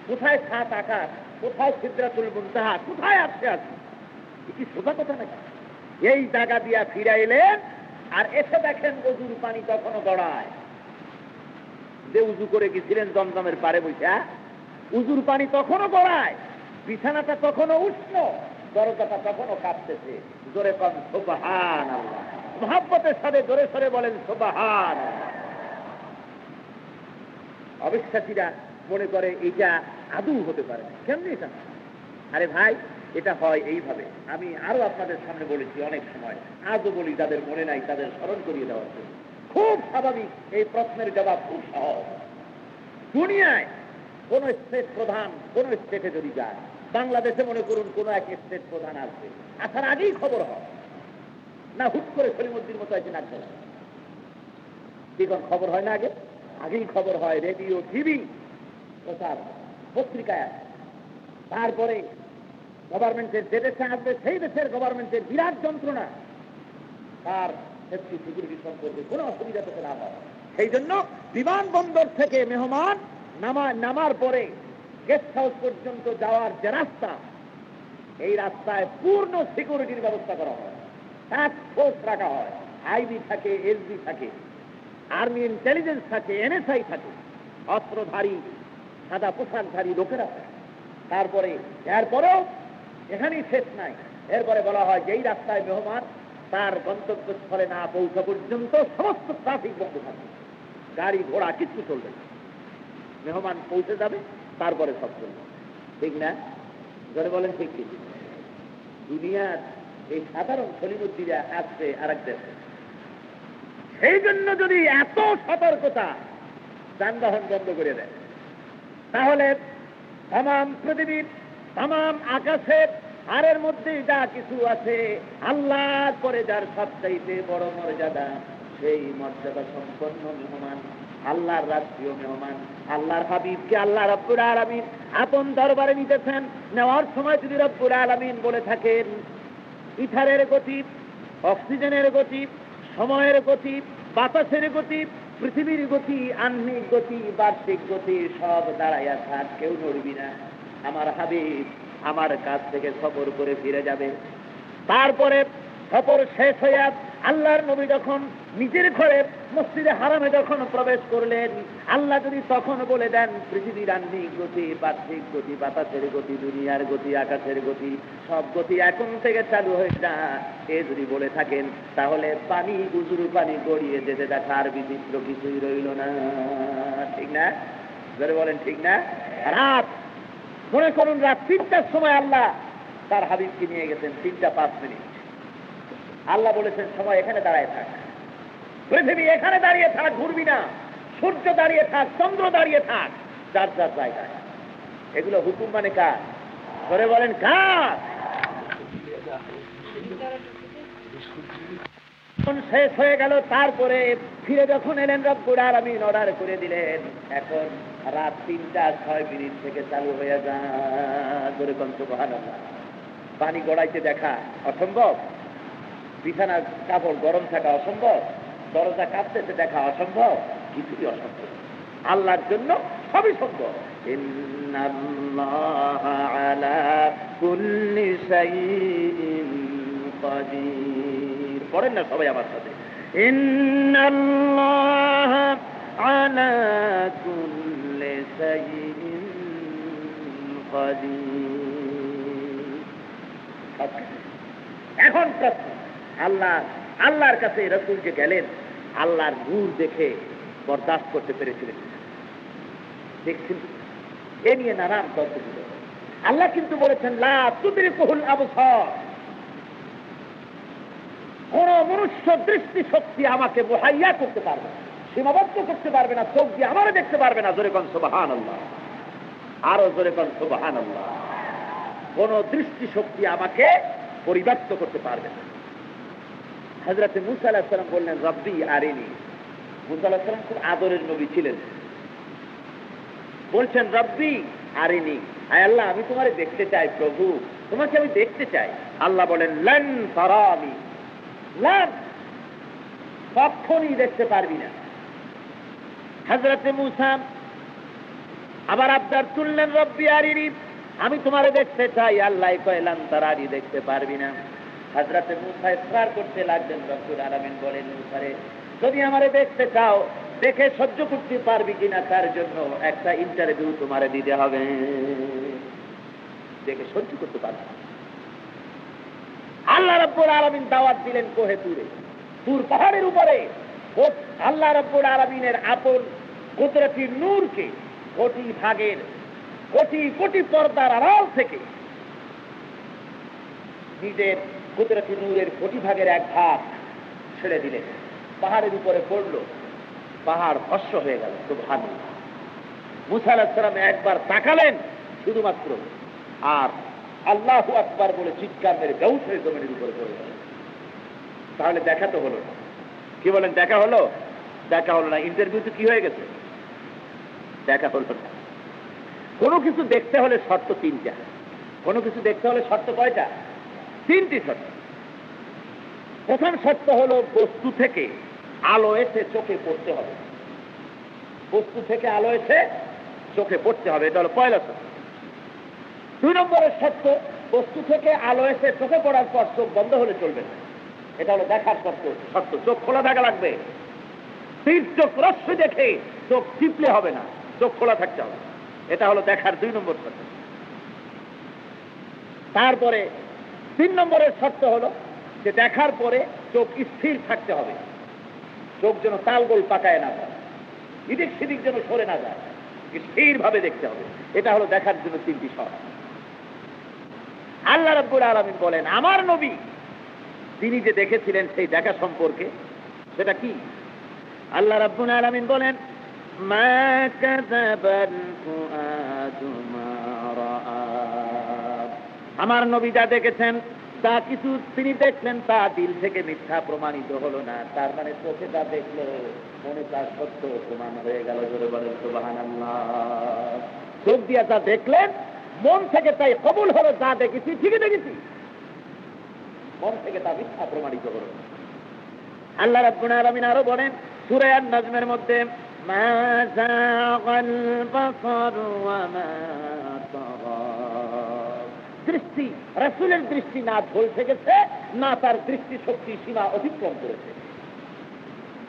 কোথায় সাত আকার, কোথায় সিদরাতুল মুনতাহা, কোথায় আছে? কি সোজা কথা নাকি? এই জায়গা দিয়া ফিরাইলেন আর এসে দেখেন ওজুর পানি তখনও গড়ায়। যে উজু করে গেছিলেন জমজমের পারে বসে, উজুর পানি তখনও গড়ায়, বিছানাটা তখনও উষ্ণ, দরজাটা তখনও কাঁপতেছে। জোরে কম সুবহানাল্লাহ, মহব্বতের সাথে জোরে সরে বলেন সুবহানাল্লাহ। অবিশ্বাসীরা মনে করে এটা আদৌ হতে পারে না। কেমনি এটা? আরে ভাই, এটা হয় এইভাবে। আমি আরো আপনাদের সামনে বলেছি অনেক সময়, আজও বলি, যাদের মনে নাই তাদের স্মরণ করিয়ে দেওয়ার জন্য। খুব স্বাভাবিক, এই প্রশ্নের জবাব খুব সহজ। দুনিয়ায় কোন স্টেট প্রধান কোন স্টেটে যদি যায়, বাংলাদেশে মনে করুন কোন এক স্টেট প্রধান আসবে, আসার আগেই খবর হয় না, হুট করে সলিমুদ্দিন মতো আছে নাচবে না, দেখুন খবর হয় না, আগেই খবর হয়, রেডিও, টিভি, প্রচার, পত্রিকায়। তারপরে গভর্নমেন্টের যে দেশে আসবে সেই দেশের গভর্নমেন্টের বিরাট যন্ত্রণা, তার সেফটি সিকিউরিটি সম্পর্কে কোনো অসুবিধা তো না হয়। সেই জন্য বিমানবন্দর থেকে মেহমান নামার পরে গেস্ট হাউস পর্যন্ত যাওয়ার যে রাস্তা, এই রাস্তায় পূর্ণ সিকিউরিটির ব্যবস্থা করা হয়, টাস্ক ফোর্স রাখা হয়, আইবি থাকে, এসবি থাকে, আর্মি ইন্টেলিজেন্স থাকে, এনএসআই থাকে, অস্ত্রধারী সাদা পোশাকধারী লোকেরা থাকে। তারপরে এরপরেও এখানেই শেষ নাই, এরপরে বলা হয় যে এই রাস্তায় মেহমান তার গন্তব্যস্থলে না পৌঁছা পর্যন্ত সমস্ত ট্রাফিক বন্ধ থাকবে, গাড়ি ঘোড়া কিচ্ছু চলবে না, মেহমান পৌঁছে যাবে তারপরে সব চলবে। ঠিক না? ধরে বলেন ঠিক ঠিক। দুনিয়ার এই সাধারণ সলিমুদ্দিরা আসবে আর এক দেশে, সেই জন্য যদি এত সতর্কতা যানবাহন বন্ধ করে দেয়, তাহলে তাম পৃথিবীর তাম আকাশের হারের মধ্যে যা কিছু আছে, আল্লাহর পরে যার সবচাইতে বড় মর্যাদা, সেই মর্যাদা সম্পন্ন মেহমান, আল্লাহর রাষ্ট্রীয় মেহমান, আল্লাহর হাবিবকে আল্লাহ রাব্বুল আলামিন আপন দরবারে নিতেছেন। নেওয়ার সময় যদি রাব্বুল আলামিন বলে থাকেন ইথারের গতি, অক্সিজেনের গতি, সময়ের গতি, বাতাসের গতি, পৃথিবীর গতি, আহ্নিক গতি, বার্ষিক গতি, সব দাঁড়াইয়া থাক, কেউ নড়বি না, আমার হাবিব আমার কাছ থেকে সফর করে ফিরে যাবে। তারপরে সফর শেষ হইয়া আল্লাহর নবী যখন নিজের ঘরে মসজিদে হারামে যখন প্রবেশ করলেন, আল্লাহ যদি তখন বলে দেন পৃথিবীর আহ্নিক গতি, বার্ষিক গতি, বাতাসের গতি, দুনিয়ার গতি, আকাশের গতি, সব গতি এখন থেকে চালু হয়ে যা, এ যদি বলে থাকেন, তাহলে পানি গুজুর পানি গড়িয়ে যেতে দেখার বিচিত্র কিছুই রইল না। ঠিক না? ধরে বলেন ঠিক না? রাত মনে করুন রাত 3টার সময় আল্লাহ তার হাবিবকে নিয়ে গেছেন, 3:05। আল্লাহ বলেছেন সময় এখানে দাঁড়ায় থাক, পৃথিবী এখানে দাঁড়িয়ে থাক, ঘুরবি না, সূর্য দাঁড়িয়ে থাক, চন্দ্র দাঁড়িয়ে থাক, যার যার জায়গায়। এগুলো হুকুম মানে কার? ধরে বলেন কার? শেষ হয়ে গেল, তারপরে ফিরে যখন এলেন রব্বুল আলামিন অর্ডার করে দিলেন এখন রাত 3:06 থেকে চালু হয়ে যায়। ধরে কোন সুবহানাল্লাহ। পানি গড়াইতে দেখা অসম্ভব, বিছানার কাপড় গরম থাকা অসম্ভব, দরজা কাঁপতেছে দেখা অসম্ভব, কিছুই অসম্ভব। আল্লাহর জন্য সবই সম্ভব। ইন্নাল্লাহা আলা কুল্লি শাইইন কাদির। পড়েন না সবাই আমার সাথে, ইন্নাল্লাহা আলা কুল্লি শাইইন কাদির। এখন প্রশ্ন, আল্লাহর কাছে রাসূল যে গেলেন, আল্লাহর নূর দেখে বরদাস্ত করতে পেরেছিলেন? দেখছেন, এ নিয়ে নানান তর্ক ছিল। আল্লাহ কিন্তু বলেছেন লা তুদরিকুহুল আবসার, কোন মনুষ্য দৃষ্টি শক্তি আমাকে মুহাইয়া করতে পারবে না, সীমাবদ্ধ করতে পারবে না, চোখ দিয়ে আমারও দেখতে পারবে না। জোরে কোন সুবহানাল্লাহ, আরো জোরে কোন সুবহানাল্লাহ। কোন দৃষ্টি শক্তি আমাকে পরিব্যাপ্ত করতে পারবে না। হযরত মূসা আলাইহিস সালাম বললেন রব্বি আরিনি। মূসা আলাইহিস সালাম খুব আদরের নবী ছিলেন, বলছেন রব্বি আরিনি, আয় আল্লাহ আমি তোমারে দেখতে চাই, প্রভু তোমাকে আমি দেখতে চাই। আল্লাহ বলেন লান তারানি, লান, কখনই দেখতে পারবি না। হযরত মূসা আবার আবদার তুললেন রব্বি আরিনি, আমি তোমারে দেখতে চাই। আল্লাহ কয় লান তারানি, দেখতে পারবি না। হযরত মূসা ইসরার করতে লাগলেন। রব্বুল আলামিন বলেন মূসারে, যদি আমারে দেখতে চাও, দেখে সহ্য করতে পারবি কিনা তার জন্য একটা ইন্টারভিউ তোমারে দিতে হবে। দেখে সহ্য করতে পারবে। আল্লাহ রাব্বুল আলামিন দাওয়াত দিলেন কোহে তুরে, তুর পাহাড়ের উপরে। আল্লাহ রাব্বুল আলামিনের আপন কুদরতি নূরকে কোটি ভাগের, কোটি কোটি পর্দার আড়াল থেকে নিজের কুদরতি নূরের কোটি ভাগের এক ভাগ ছেড়ে দিলেন, পাহাড়ের উপরে পড়লো, পাহাড় ভস্ম হয়ে গেল। সুবহানাল্লাহ। মূসা আলাইহিস সালাম একবার তাকালেন শুধুমাত্র, আর আল্লাহু আকবার বলে চিৎকার মেরে বেহুশ হয়ে জমিনের উপরে পড়ে গেল। তাহলে দেখা তো হলো না। কি বলেন, দেখা হলো? দেখা হলো না। ইন্টারভিউ তো কি হয়ে গেছে? দেখা হলো না। কোনো কিছু দেখতে হলে শর্ত তিনটা। কোনো কিছু দেখতে হলে শর্ত কয়টা? তিনটি শর্ত। প্রথম শর্ত হলো বস্তু থেকে আলো এসে চোখে পড়তে হবে। বস্তু থেকে আলো এসে চোখে পড়তে হবে, এটা হলো পয়লা শর্ত। দুই নম্বরের শর্ত, বস্তু থেকে আলো এসে চোখে পড়ার পর চোখ বন্ধ হলে চলবে না, এটা হলো দেখার শর্ত। চোখ খোলা থাকা লাগবে। তীর চোখ রশ্মি দেখে চোখ টিপলে হবে না, চোখ খোলা থাকতে হবে, এটা হলো দেখার দুই নম্বর শর্ত। তারপরে তিন নম্বরের শর্ত হলো যে দেখার পরে চোখ স্থির থাকতে হবে, চোখ যেন তালগোল পাকায় না যায়, এদিক সেদিক যেন সরে না যায়, স্থির ভাবে দেখতে হবে। এটা হলো দেখার জন্য তিনটি শর্ত। আল্লাহ রাব্বুল আলামিন বলেন আমার নবী তিনি যে দেখেছিলেন সেই দেখা সম্পর্কে, সেটা কি? আল্লাহ রাব্বুল আলামিন বলেন মা কাযাবাল ফুআদু মা রাআ, আমার নবী যা দেখেছেন, যা কিছু তিনি দেখলেন তা দিল থেকে মিথ্যা প্রমাণিত হলো না। তার মানে চোখে যা দেখলো মনে তা সত্য প্রমাণ হয়ে গেল। জোরে বলেন সুবহানাল্লাহ। চোখ দিয়ে যা দেখলেন মন থেকে তাই কবুল হলো, যা দেখেছি ঠিকই দেখেছি, মন থেকে তা মিথ্যা প্রমাণিত হলো। আল্লাহ রাব্বুল আলামিন আরো বলেন সূরা আন-নাজমের মধ্যে মা যাগাল বাসারু ওয়া মা তাগা, দৃষ্টি, রাসূলের দৃষ্টি না ঝলসে গেছে, না তার দৃষ্টি শক্তি সীমা অতিক্রম করেছে।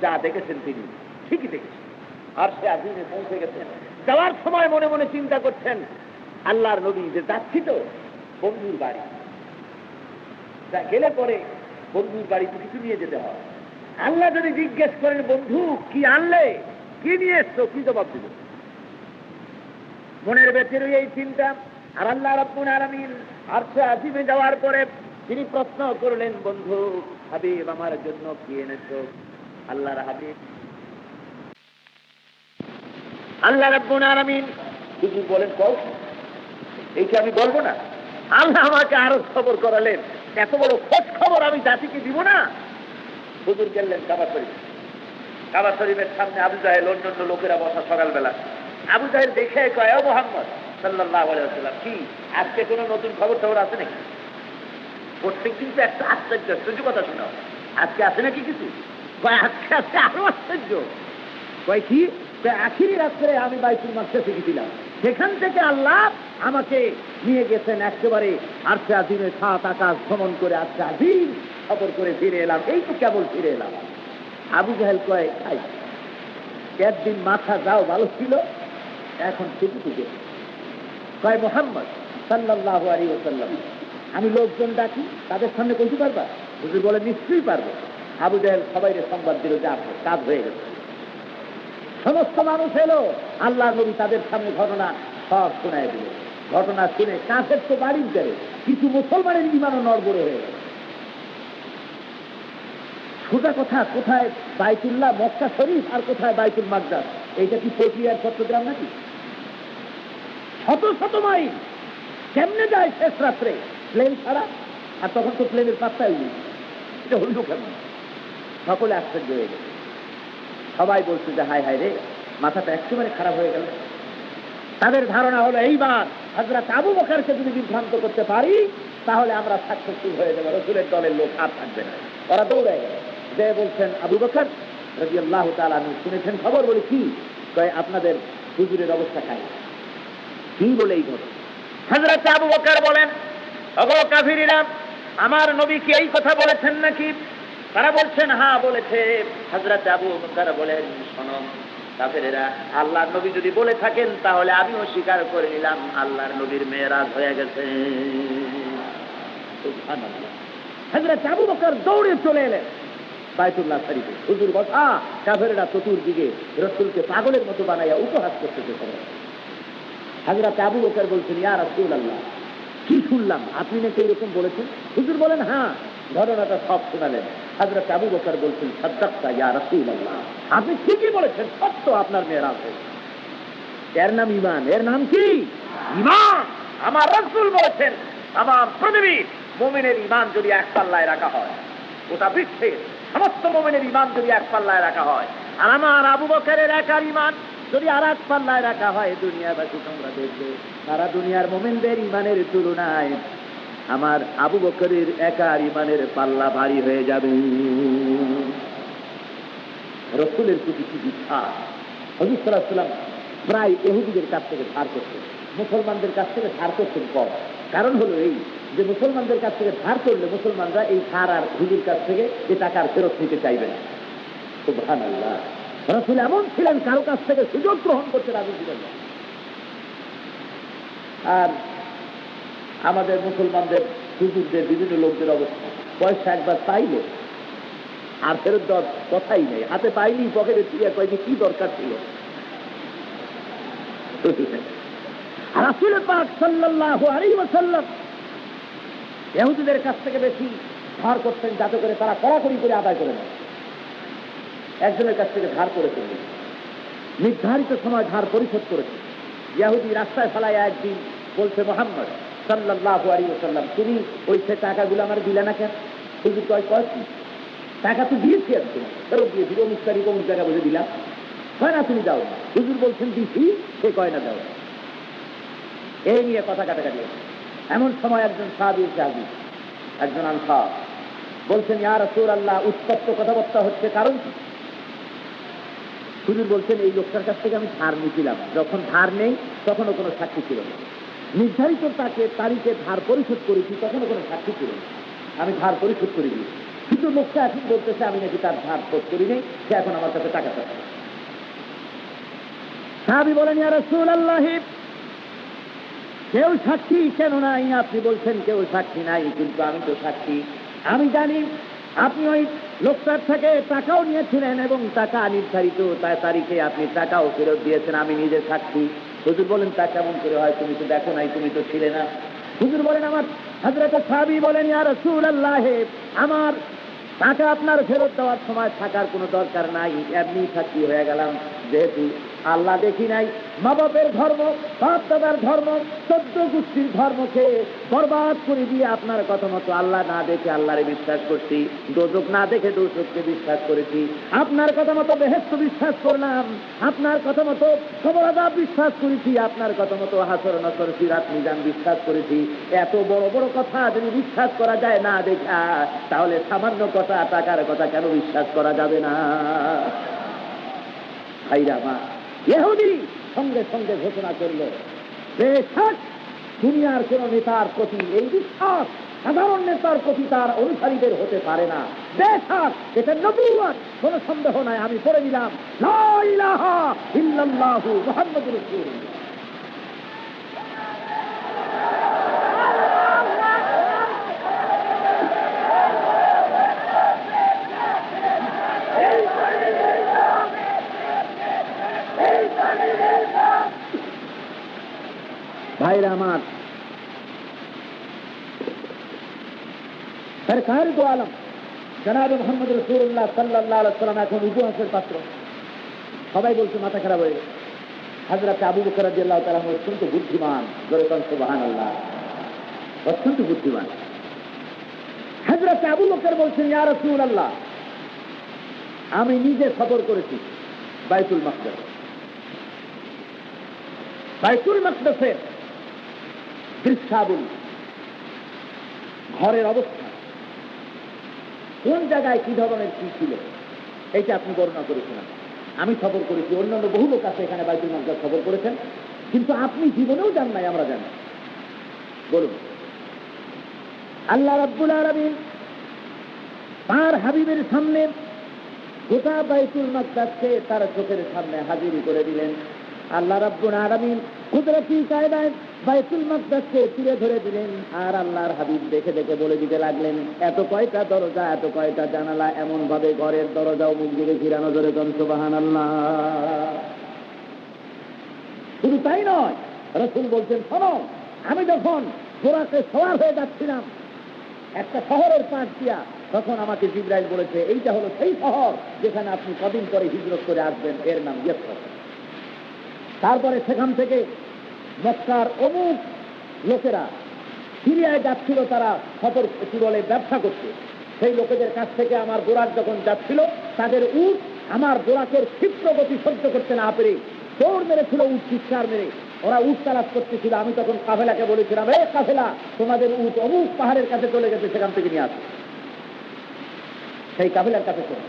যা দেখেছেন তিনি ঠিকই দেখেছেন। আর সে আজিমে পৌঁছে গেছেন। যাওয়ার সময় মনে মনে চিন্তা করছেন আল্লাহর নবী যে যাচ্ছি তো বন্ধুর বাড়ি, যা গেলে পরে বন্ধুর বাড়ি তো কিছু নিয়ে যেতে হয়। আল্লাহ যদি জিজ্ঞেস করেন বন্ধু কি আনলে, কি নিয়ে এসছো, কি জবাব দিল? মনের ভেতরে এই চিন্তা। আর আল্লাহ রাব্বুল আলামিন আরশে আজিমে যাওয়ার পরে তিনি প্রশ্ন করলেন বন্ধু হাবিব আমার জন্য কি এনেছো? আল্লাহর হাবিব আল্লাহ রাব্বুল আলামিন হুজুর বলেন কও, এইটা আমি বলবো না? আল্লাহ আমাকে আরো খবর করালেন, এত বড় খোঁজ খবর আমি জাতিকে দিব না? হুজুর গেলেন কাবা শরীফ। কাবা শরীফের সামনে আবু জাহেল অন্যান্য লোকেরা বসা সকালবেলা। আবু জাহেল দেখে কয় ও মুহাম্মদ সাল্লাল্লাহু আলাইহি ওয়াসাল্লাম, কি আজকে কোনো নতুন খবর টবর আছে নাকি? প্রত্যেক দিন তো একটা আশ্চর্য কথা শোনাও, আজকে আছে নাকি কিছু? কয় আজকে আরো আশ্চর্য। কয় কি? আখিরি রাত্রে আমি বাইতুল মাকদাসে গেছিলাম, সেখান থেকে আল্লাহ আমাকে নিয়ে গেছেন একেবারে আরশে আজিমের 7 আকাশ ভ্রমণ করে আরশে আজিম সফর করে ফিরে এলাম। এই তো কেবল ফিরে এলাম। আবু জাহেল কয়, খাই একদিন মাথা যাও ভালো ছিল, এখন টুকু টুকে কয় মুহাম্মদ সাল্লাল্লাহু আলাইহি ওয়াসাল্লাম, আমি লোকজন ডাকি, তাদের সামনে কইতে পারবা? হুজুর বলে, নিশ্চয়ই পারবো। আবু জাহেল সবাইকে সংবাদ দিল যে আপনি কাজ হয়ে গেছে। সমস্ত মানুষ এলো, আল্লাহ নবী তাদের সামনে ঘটনা সব শোনায় দিল। ঘটনা শুনে কাছের তো বাড়ির গেলে কিছু মুসলমানের ইমানও নড়বড়ে হয়ে গেল। সোজা কথা, কোথায় বাইতুল্লাহ মক্কা শরীফ আর কোথায় বাইতুল মাকদাস? এইটা কি পটিয়ার চট্টগ্রাম নাকি? শত শত মাইল কেমনে যায় শেষ রাত্রে প্লেন ছাড়া? আর তখন তো প্লেনের পাত্তাই নেই। এটা হইল কেন? সকলে আশ্চর্য হয়ে গেছে। সবাই বলছে যে হায় হায় রে, মাথাটা একেবারে খারাপ হয়ে গেল। তাদের ধারণা হলো এইবার হযরত আবু বকরকে যদি বিভ্রান্ত করতে পারি তাহলে আমরা সাকসেসফুল হয়ে যাবো, রাসূলের দলের লোক আর থাকবে না। ওরা দৌড়ে গেল, যে বলছেন আবু বকর রাদিয়াল্লাহু তাআলা আনহু, শুনেছেন খবর? বলি কি? কয় আপনাদের হুজুরের অবস্থা খাই। কি বলে এই ঘটনা? হযরত আবু বকর বলেন, ওগো কাফিরেরা, আমার নবী কি এই কথা বলেছেন নাকি? তারা বলছেন হ্যাঁ বলেছে। হযরত আবু বকর বলেন, শোনো কাফেরেরা, আল্লাহর নবী যদি বলে থাকেন তাহলে আমিও স্বীকার করে নিলাম আল্লাহর নবীর মেরাজ হয়ে গেছে। সুবহানাল্লাহ। হযরত আবু বকর দৌড়ে চলে এলেন বাইতুল্লাহ শরীফে। হুজুর বসা, কাফেরেরা চতুর্দিকে রাসূলকে পাগলের মতো বানাইয়া উপহাস করতেছে। হযরত আবু বকর বলছেন, ইয়া রাসূলুল্লাহ, কি শুনলাম আপনি নাকি এরকম বলেছেন? হুজুর বলেন হ্যাঁ। ঘটনাটা সব শোনালেন। হযরত আবু বকর বলছেন, সাদ্দাকতা ইয়া রাসূলুল্লাহ, আপনি ঠিকই বলেছেন, সত্য আপনার মেরাজ হয়েছে। এর নাম ঈমান। এর নাম কি? ঈমান। আমার রাসূল বলেছেন, আমার পৃথিবী মুমিনের ঈমান যদি এক পাল্লায় রাখা হয়, গোটা বিশ্বের সমস্ত মুমিনের ঈমান যদি এক পাল্লায় রাখা হয়, আর আমার আবু বকরের একার ঈমান যদি আর এক পাল্লায় রাখা হয়, দুনিয়াবাসী তোমরা দেখবে সারা দুনিয়ার মুমিনদের ঈমানের তুলনায় আমার আবু বকরের একার ঈমানের পাল্লা ভারী হয়ে যাবে। রাসূলের প্রতি কি বিশ্বাস! হুজুর সাল্লাল্লাহু আলাইহি ওয়াসাল্লাম প্রায় ইহুদিদের কাছ থেকে ধার করতেন, মুসলমানদের কাছ থেকে ধার করতেন কম। কারণ হলো এই যে মুসলমানদের কাছ থেকে ধার করলে মুসলমানরা এই ধার আর হুজুর কাছ থেকে এই টাকার ফেরত নিতে চাইবে না। সুবহানাল্লাহ। রাসূল এমন ছিলেন, কারো কাছ থেকে সুযোগ গ্রহণ করতে রাজি ছিলেন না। আর আমাদের মুসলমানদের হুজুরদের বিভিন্ন লোকদের অবস্থা, পয়সা একবার পাইলে আর ফেরত দেওয়ার কথাই নেই। হাতে পাইনি, পকেটে দিয়ে কয় যে কি দরকার ছিল। রাসূল পাক সাল্লাল্লাহু আলাইহি ওয়াসাল্লাম ইহুদিদের কাছ থেকে বেশি ধার করতেন, যাতে করে তারা কড়াকড়ি করে আদায় করে নেয়। একজনের কাছ থেকে ধার করেছেন, নির্ধারিত সময় ধার পরিশোধ করেছে। ইহুদি রাস্তায় ফেলায় একদিন বলছে, মুহাম্মদ সাল্লাল্লাহু আলাইহি ওয়াসাল্লাম, তুমি ওই সে টাকাগুলো আমার দিলে না কেন? হুজুর কয়, কি টাকা তো দিয়েছি, একদম ফেরত দিয়েছি, অমুক তারিখ অমুক জায়গা বলে দিলাম। হয় না তুমি দাও না। হুজুর বলছেন দিছি, সে কয় না দাও। এই নিয়ে কথা কাটাকাটি। এমন সময় একজন সাহাবী এসে হাজির, একজন আনসার, বলছেন, ইয়া রাসূলুল্লাহ, উত্তপ্ত কথাবার্তা হচ্ছে, কারণ কি? হুজুর বলছেন, এই লোকটার কাছ থেকে আমি ধার নিয়েছিলাম, যখন ধার নেই তখনও কোনো সাক্ষী ছিল না। নির্ধারিত তারিখে ধার পরিশোধ করেছি, তখনও কোনো সাক্ষী ছিল না। আমি ধার পরিশোধ করে দিয়েছি, কিন্তু লোকটা এখন বলতেছে আমি নাকি তার ধার শোধ করি নেই, সে এখন আমার কাছে টাকা চাচ্ছে। সাহাবী বলেন, ইয়া রাসূলুল্লাহ, কেউ সাক্ষী কেন নাই? আপনি বলছেন কেউ সাক্ষী নাই, কিন্তু আমি তো সাক্ষী। আমি জানি আপনি ওই লোকটার থেকে টাকাও নিয়েছিলেন এবং টাকা নির্ধারিত তারিখে আপনি টাকাও ফেরত দিয়েছেন, আমি নিজে সাক্ষী। হুজুর বলেন, তা কেমন করে হয়? তুমি তো দেখো নাই, তুমি তো ছিলে না। হুজুর বলেন, আমার হযরত সাহাবী বলেন, ইয়া রাসূলুল্লাহ, আমার টাকা আপনার ফেরত দেওয়ার সময় থাকার কোনো দরকার নাই, এমনি সাক্ষী হয়ে গেলাম। যেহেতু আল্লাহ দেখি নাই, মা বাপের ধর্ম, বাপ দাদার ধর্ম, 14 গোষ্ঠীর ধর্মকে বরবাদ করে দিয়ে আপনার কথা মতো আল্লাহ না দেখে আল্লাহরে বিশ্বাস করছি, দোজক না দেখে দোজককে বিশ্বাস করেছি, আপনার কথা মতো বেহেশত বিশ্বাস করলাম, আপনার কথা মতো কবর আযাব বিশ্বাস করেছি, আপনার কথা মতো হাসর নাসর সিরাত মিজান বিশ্বাস করেছি। এত বড় বড় কথা যদি বিশ্বাস করা যায় না দেখা, তাহলে সামান্য কথা, টাকার কথা কেন বিশ্বাস করা যাবে না? ভাইরা মা, ইহুদি সঙ্গে সঙ্গে ঘোষণা করল, বেশক দুনিয়ার কোন নেতার প্রতি এই বিশ্বাস সাধারণ নেতার প্রতি তার অনুসারীদের হতে পারে না। বেশক এটা নবুয়ত, কোন সন্দেহ নাই। আমি পড়ে দিলাম, লা ইলাহা ইল্লাল্লাহু মুহাম্মাদুর রাসূলুল্লাহ। ভাইরা আমার, সরকার দো আলম জনাব মুহাম্মদ রাসূলুল্লাহ সাল্লাল্লাহু আলাইহি ওয়াসাল্লাম এখন উপহাসের পাত্র। সবাই বলছে মাথা খারাপ হয়ে গেছে। হযরত আবু বকর রাদিয়াল্লাহু তাআলা অত্যন্ত বুদ্ধিমান, জোরে বলেন সুবহানাল্লাহ, অত্যন্ত বুদ্ধিমান। হযরত আবু বকর বলছেন, ইয়া রাসূলুল্লাহ, আমি নিজে সফর করেছি বাইতুল মাকদাস। বাইতুল মাকদাসের দৃশ্যাবলী, ঘরের অবস্থা, কোন জায়গায় কি ধরনের কি ছিল, এইটা আপনি বর্ণনা করেছেন। আমি সফর করেছি, অন্যান্য বহু লোক আছে এখানে বাইতুল মাকদাস সফর করেছেন, কিন্তু আপনি জীবনেও জান নাই, আমরা জানি। বলুন, আল্লাহ রাব্বুল আলামিন তার হাবিবের সামনে গোটা বাইতুল মাকদাসকে তার চোখের সামনে হাজির করে দিলেন। আল্লাহ রাব্বুল আলামিন কুদরতি কায়দায় বাইতুল মাকদাসকে তুলে ধরে দিলেন, আর আল্লাহর হাবিব দেখে দেখে বলে দিতে লাগলেন, এত কয়টা দরজা, এত কয়টা জানালা, এমন ভাবে ঘরের দরজাও মুখ দিকে ফিরানো, ধরে কোন সুবহানাল্লাহ। শুধু তাই নয়, রাসূল বলছেন, শোনো, আমি যখন ঘোড়াতে সওয়ার হয়ে যাচ্ছিলাম একটা শহরের পাশ দিয়া, তখন আমাকে জিবরাইল বলেছে, এইটা হলো সেই শহর যেখানে আপনি কদিন পরে হিজরত করে আসবেন, এর নাম ইয়াসরিব। তারপরে সেখান থেকে মক্কার অমুক লোকেরা সিরিয়ায় যাচ্ছিল, তারা সফর চুরলে ব্যবসা করছে। সেই লোকেদের কাছ থেকে আমার বোরাক যখন যাচ্ছিল, তাদের উট আমার বোরাকের ক্ষিপ্র গতি সহ্য করতে না পেরে দৌড় মেরেছিল, উট চিৎকার মেরে। ওরা উট তালাশ করতেছিল। আমি তখন কাফেলাকে বলেছিলাম, এ কাফেলা, তোমাদের উট অমুক পাহাড়ের কাছে চলে গেছে, সেখান থেকে নিয়ে আসো। সেই কাফেলার কাছে চলে।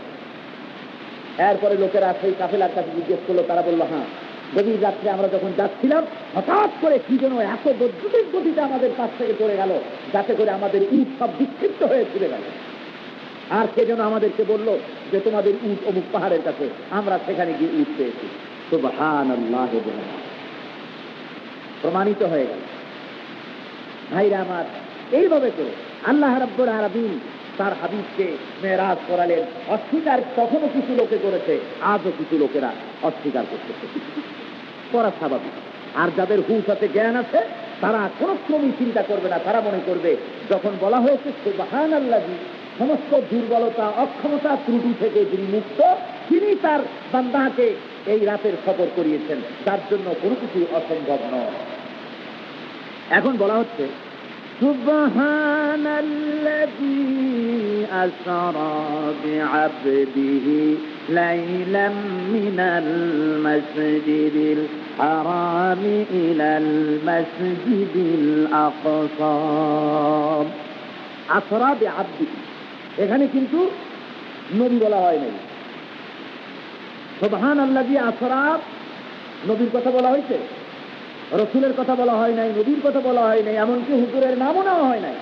এরপরে লোকেরা সেই কাফেলার কাছে জিজ্ঞেস করলো, তারা বললো, হ্যাঁ, গভীর রাত্রে আমরা যখন যাচ্ছিলাম, হঠাৎ করে কি যেন এত বৈদ্যুতিক গতিতে আমাদের কাছ থেকে চলে গেল, যাতে করে আমাদের উট সব বিক্ষিপ্ত হয়ে চলে গেল। আর কে যেন আমাদেরকে বললো যে তোমাদের উট অমুক পাহাড়ের কাছে। আমরা সেখানে গিয়ে উট পেয়েছি। সুবহানাল্লাহ, প্রমাণিত হয়ে গেল। ভাইরা আমার, এইভাবে করে আল্লাহ রাব্বুল আলামিন তার হাবিবকে মেরাজ করালেন। অস্বীকার তখনও কিছু লোকে করেছে, আজও কিছু লোকেরা অস্বীকার করতেছে, করা স্বাভাবিক। আর যাদের হুঁশ আছে, জ্ঞান আছে, তারা কোনো ক্রমই চিন্তা করবে না। তারা মনে করবে, যখন বলা হয়েছে সুবহানাল্লাহি, সমস্ত দুর্বলতা, অক্ষমতা, ত্রুটি থেকে যিনি মুক্ত, তিনি তার বান্দাকে এই রাতের সফর করিয়েছেন, যার জন্য কোনো কিছু অসম্ভব নয়। এখন বলা হচ্ছে, সুবহানাল্লাযী আসরা বিআবদিহি লাইলাম মিনাল মাসজিদিল হারামি ইলাল মাসজিদিল আকসা। আসরা বিআবদিহি, এখানে কিন্তু নবী বলা হয় নাই। সুবহানাল্লাযী আসরা, নবীর কথা বলা হয়েছে, রসুলের কথা বলা হয় নাই, নবীর কথা বলা হয় নাই, এমনকি হুজুরের নামও নেওয়া হয় নাই।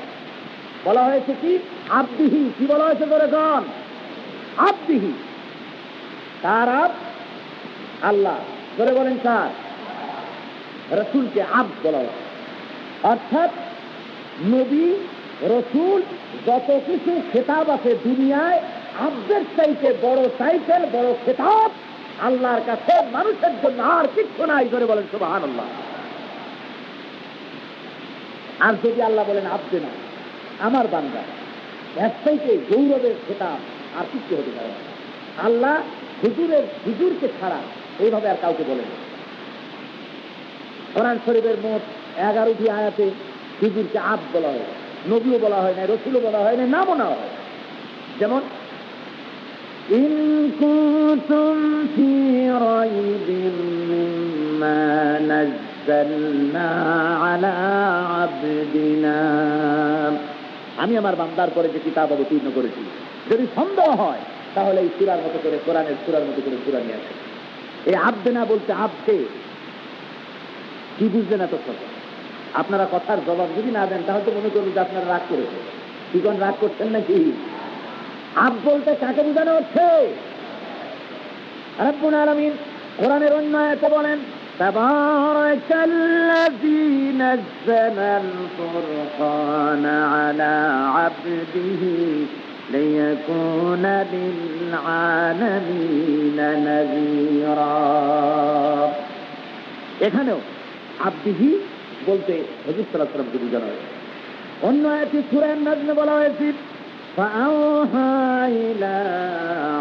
বলা হয়েছে কি? আব্দিহি। কি বলা হয়েছে? ধরে যান, আব্দিহি। তার আব আল্লাহ, ধরে বলেন কার? রসুলকে আব বলা হয়েছে। অর্থাৎ নবী, রসুল, যত কিছু খেতাব আছে দুনিয়ায়, আব্দের চাইতে বড় টাইটেল, বড় খেতাব আল্লাহর কাছে মানুষের জন্য আর কিচ্ছু নাই। ধরে বলেন সুবহানাল্লাহ। আর যদি আল্লাহ বলেন আব্দে না, আমার বান্দা, এর চাইতে গৌরবের খেতাব আর কিচ্ছু হতে পারে না। আল্লাহ হুজুরকে ছাড়া এইভাবে আর কাউকে বলেন। কোরআন শরীফের মোট 11টি আয়াতে হুজুরকে আব বলা হয়, নবীও বলা হয় না, রসুলও বলা হয় না, নামও না হয়। যেমন ইন কুনতুম ফি রাইবিন মিম্মা নাযালনা আলা আবদিনা, আমি আমার বান্দার পরে যে কিতাব অবতীর্ণ করেছি, যদি সন্দেহ হয় তাহলে এই সূরার মতো করে, কোরআনের সূরার মতো করে সূরা নিয়ে আসে। এই আব্দে না বলতে আব্দে কি বুঝলেন এত কথা? আপনারা কথার জবাব যদি না দেন তাহলে তো মনে করুন যে আপনারা রাগ করেছেন। কি কোন রাগ করছেন নাকি? আব বলতে কাকে বোঝানো হচ্ছে? রব্বুল আলামিন কোরআনের অন্য আয়াতে বলেন, তাবারাকাল্লাযী নাযালাল ফুরকানা আলা আবদিহি লিয়াকুনা লিল আলামিনা নাযীরা। এখানেও আবদিহি বলতে হুজুর সাল্লাল্লাহু আলাইহি ওয়াসাল্লামকে বোঝানো হয়েছে। অন্য আয়াতে সূরা আন-নাজমে বলা হয়েছে, فأوحى إلى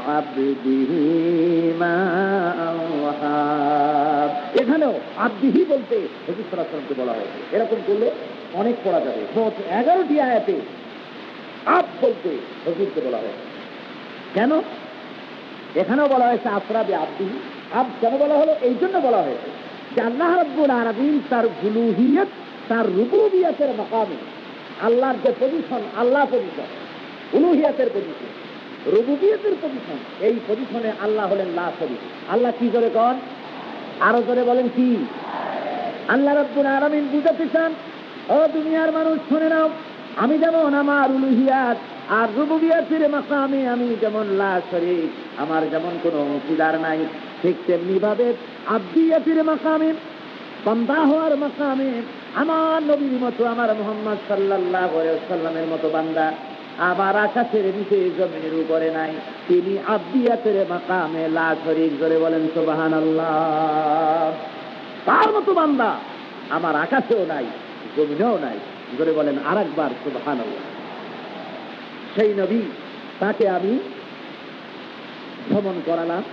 عبده ما أوحى। এখানেও আব্দিহি বলতে হুজুর সাল্লাল্লাহু আলাইহি ওয়াসাল্লামকে বলা হয়েছে। এরকম করলে অনেক পড়া যাবে। মোট 11টি আয়াতে আব বলতে হুজুরকে বলা হয়েছে। কেন? এখানেও বলা হয়েছে আসরা বি আব্দিহি। আব কেন বলা হলো? এই জন্য বলা হয়েছে যে আল্লাহ রাব্বুল আলামিন তার উলুহিয়ত, তার রুবুবিয়তের মাকামে, আল্লাহর যে পজিশন, আল্লাহ পজিশন, উলুহিয়াতের পজিশন, রুবুবিয়তের পজিশন, এই পজিশনে আল্লাহ হলেন লা শরীক। আল্লাহ কি করে কন? আরো জোরে বলেন কি? আল্লাহ রাব্বুল আলামিন বুঝাতে চান, ও দুনিয়ার মানুষ শুনে নাও, আমি যেমন আমার উলুহিয়াত আর রুবুবিয়তের মাকামে আমি যেমন লা শরীক, আমার যেমন কোনো অংশীদার নাই, ঠিক তেমনি ভাবে আব্দিয়তের মাকামে, বান্দা হওয়ার মাকামে আমার নবীর মতো, আমার মুহাম্মদ সাল্লাল্লাহু আলাইহি ওয়াসাল্লামের মতো বান্দা আবার আকাশের নিচে জমিনের উপরে নাই। তিনি আব্দিয়াতের মাকামে লা শরীক। জোরে বলেন সুবহানাল্লাহ। তার মতো বান্দা আমার আকাশেও নাই, জমিনেও নাই। জোরে বলেন আরেকবার সুবহানাল্লাহ। সেই নবী, তাকে আমি ভ্রমণ করালাম,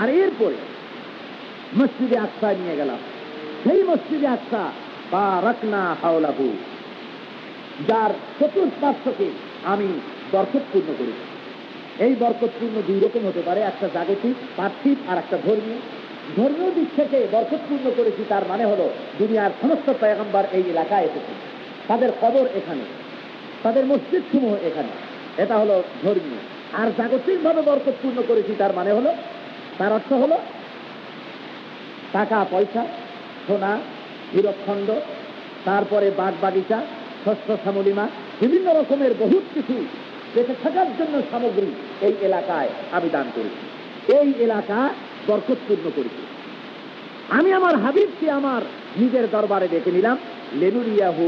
আর এরপরে মসজিদে আকসায় নিয়ে গেলাম। সেই মসজিদে আকসা বারাকনা হাওলাহু, যার চতুর্পার্শ্বকে আমি বরকতপূর্ণ করেছি। এই বরকতপূর্ণ দুই রকম হতে পারে, একটা জাগতিক পার্থিব আর একটা ধর্মীয়। ধর্মীয় দিক থেকে বরকতপূর্ণ করেছি, তার মানে হলো দুনিয়ার সমস্ত পয়গম্বর এই এলাকায় এসেছে, তাদের কবর এখানে, তাদের মসজিদ সমূহ এখানে, এটা হলো ধর্মীয়। আর জাগতিকভাবে বরকতপূর্ণ করেছি, তার মানে হলো, তার অর্থ হলো টাকা পয়সা, সোনা, হীরকখণ্ড, তারপরে বাগ বাগিচা, শস্য শ্যামলিমা, বিভিন্ন রকমের বহুত কিছু বেঁচে থাকার জন্য সামগ্রী এই এলাকায় আমি দান করেছি। এই এলাকা বরকতপূর্ণ করেছি। আমি আমার হাবিবকে আমার নিজের দরবারে ডেকে নিলাম, লিনুরিয়াহু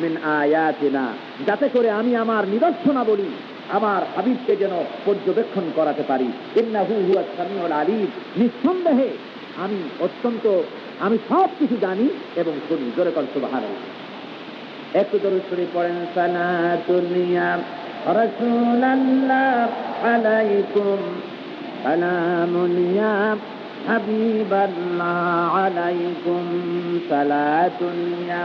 মিন আয়াতিনা, যাতে করে আমি আমার নিদর্শনাবলী আমার হাবিবকে যেন পর্যবেক্ষণ করাতে পারি। ইন্নাহু হুয়াস সামিউল আলিম, নিঃসন্দেহে আমি আমি সব কিছু জানি এবং শুনি। জোরে কর সুবহানাল্লাহ। একটু দরুদ শরীফ পড়েন। সালাতুল্লাহ রাসূলুল্লাহ আলাইকুম, সালামুল্লাহ হাবিবাল্লাহ আলাইকুম, সালাতুল্লাহ।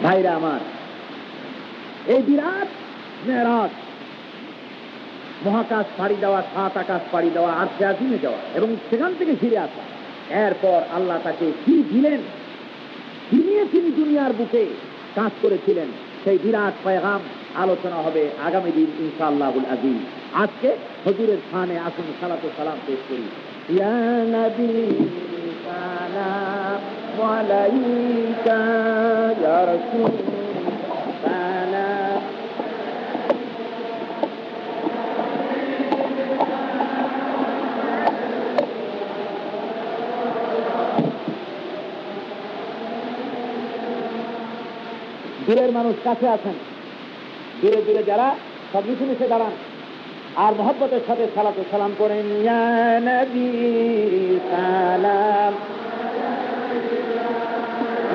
ভাইরা আমার, এই বিরাট মেরাজ, মহাকাশ পাড়ি দেওয়া, 7 আকাশ পাড়ি দেওয়া, আরশে আজিমে যাওয়া এবং সেখান থেকে ফিরে আসা, এরপর আল্লাহ তাকে কি দিলেন, কি নিয়ে তিনি দুনিয়ার বুকে কাজ করেছিলেন, সেই বিরাট পয়গাম আলোচনা হবে আগামী দিন ইনশাআল্লাহুল আযীম। আজকে হুজুরের শানে আসুন সালাত ও সালাম পেশ করি। ইয়া নবী সালাম আলাইকা, ইয়া রাসূল সালাম। দূরের মানুষ কাছে আছেন, দূরে দূরে যারা সব মিশে মিশে দাঁড়ান আর মহব্বতের সাথে সালাত ও সালাম করেন। ইয়া নবী সালাম,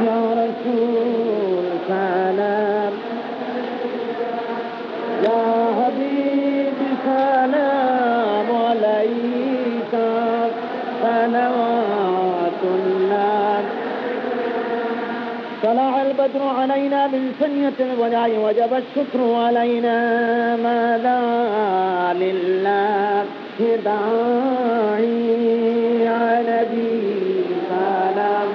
ইয়া রাসূল সালাম, ইয়া হাবিব সালাম আলাইকা, সালাওয়াতুল্লাহ। طلع البدر علينا من ثنية الوداع وجب الشكر علينا، ماذا لله داعي يا نبي سلام.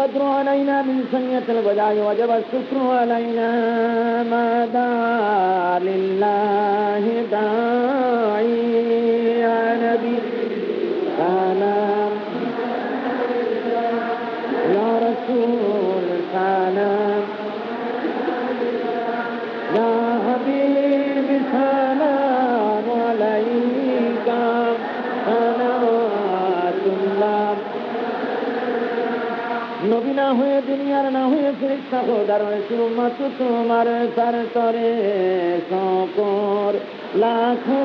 القدر علينا من سنية الوداع وجب الشكر علينا ما دعا لله داعي يا نبي سلام يا رسول سلام يا حبيب سلام عليك صلوات الله নবী না হয়ে দুনিয়ার না হয়ে ফেরেশতা খোদার রসুল মাত্র তোমার সরতরে শকর লাখো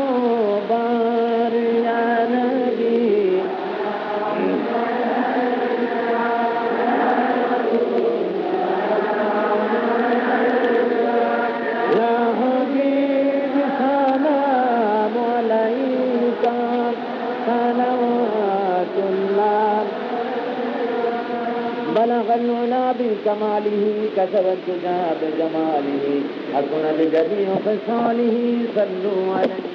বার ইয়া নবী ইয়া হাবিব সালাম আলাইকা সালাওয়াতুল্লাহ بلغ العلا بكماله كسب الدجى بجماله حسن بجميع خصاله صلوا عليه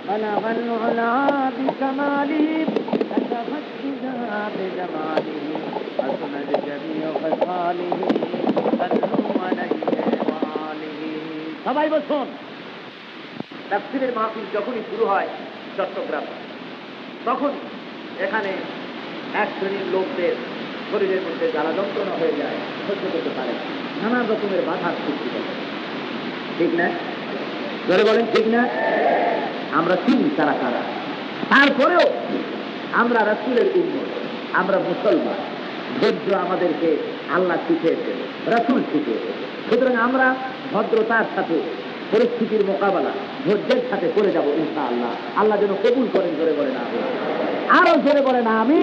وآله بلغ العلا بكماله كسب الدجى بجماله حسن بجميع خصاله صلوا عليه وآله সবাই বসুন। তাফসীরের মাহফিল যখনই শুরু হয় চট্টগ্রাম, তখন এখানে এক শ্রেণীর লোকদের শরীরের মধ্যে জ্বালা যন্ত্রণা হয়ে যায়, সহ্য করতে পারে, নানা রকমের বাধার সৃষ্টি করে। ঠিক না? ধরে বলেন ঠিক না? আমরা চিনি তারা কারা, তারপরেও আমরা রাসূলের উম্মত, আমরা মুসলমান। ধৈর্য আমাদেরকে আল্লাহ শিখিয়েছেন, রাসূল শিখিয়েছেন। সুতরাং আমরা ভদ্রতার সাথে পরিস্থিতির মোকাবেলা ধৈর্যের সাথে করে যাব ইনশাআল্লাহ। আল্লাহ যেন কবুল করেন। ধরে বলেন আমি, আরো জোরে বলেন আমি।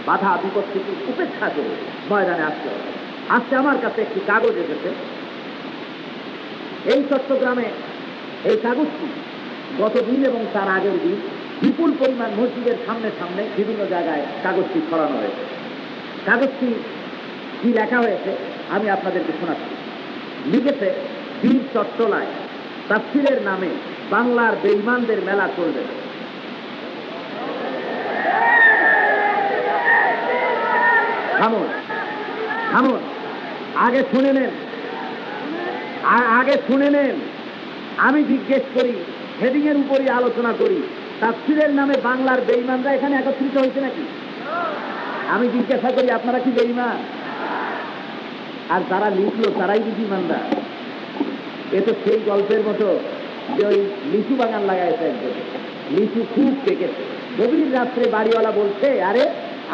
বাধা বিপত্তিকে উপেক্ষা করে ময়দানে আসতে হবে। আজকে আমার কাছে একটি কাগজ এসেছে। এই চট্টগ্রামে এই কাগজটি গত দিন এবং তার আগের দিন বিপুল পরিমাণ মসজিদের সামনে সামনে বিভিন্ন জায়গায় কাগজটি ছড়ানো হয়েছে। কাগজটি কি লেখা হয়েছে আমি আপনাদেরকে শোনাচ্ছি। লিখেছে, বীর চট্টলায় তাফসীরের নামে বাংলার বেঈমানদের মেলা চলবে। থামুন থামুন, আগে শুনে নেন, আগে শুনে নেন। আমি জিজ্ঞেস করি, হেডিং এর উপরই আলোচনা করি, তাফসীরের নামে বাংলার বেঈমানরা এখানে একত্রিত হয়েছে নাকি? আমি জিজ্ঞাসা করি, আপনারা কি বেঈমান? আর যারা লিখলো তারাই বুঝি ইমানদার। এ তো সেই গল্পের মতো যে ওই লিচু বাগান লাগাইছে একজন, লিচু খুব পেকেছে। গভীর রাত্রে বাড়িওয়ালা বলছে, আরে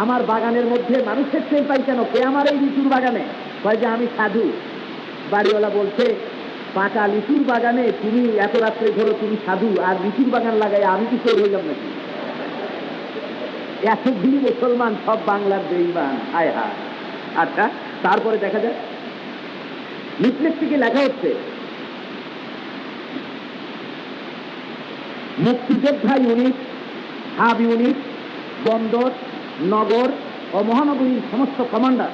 আমার বাগানের মধ্যে মানুষের চেয়ে পাই কেন, কে আমার এই লিচুর বাগানে? কয় যে আমি সাধু। বাড়িওয়ালা বলছে, পাকা লিচুর বাগানে তুমি এত রাত্রে ধরো তুমি সাধু, আর লিচুর বাগান লাগাই আমি কি চোর হইলাম নাকি? এতগুলি মুসলমান সব বাংলার বেঈমান। হায় হায়। আচ্ছা, তারপরে দেখা যায় লিফলেট থেকে লেখা হচ্ছে, মুক্তিযোদ্ধা ইউনিট, হাব ইউনিট, বন্দর, নগর ও মহানগরীর সমস্ত কমান্ডার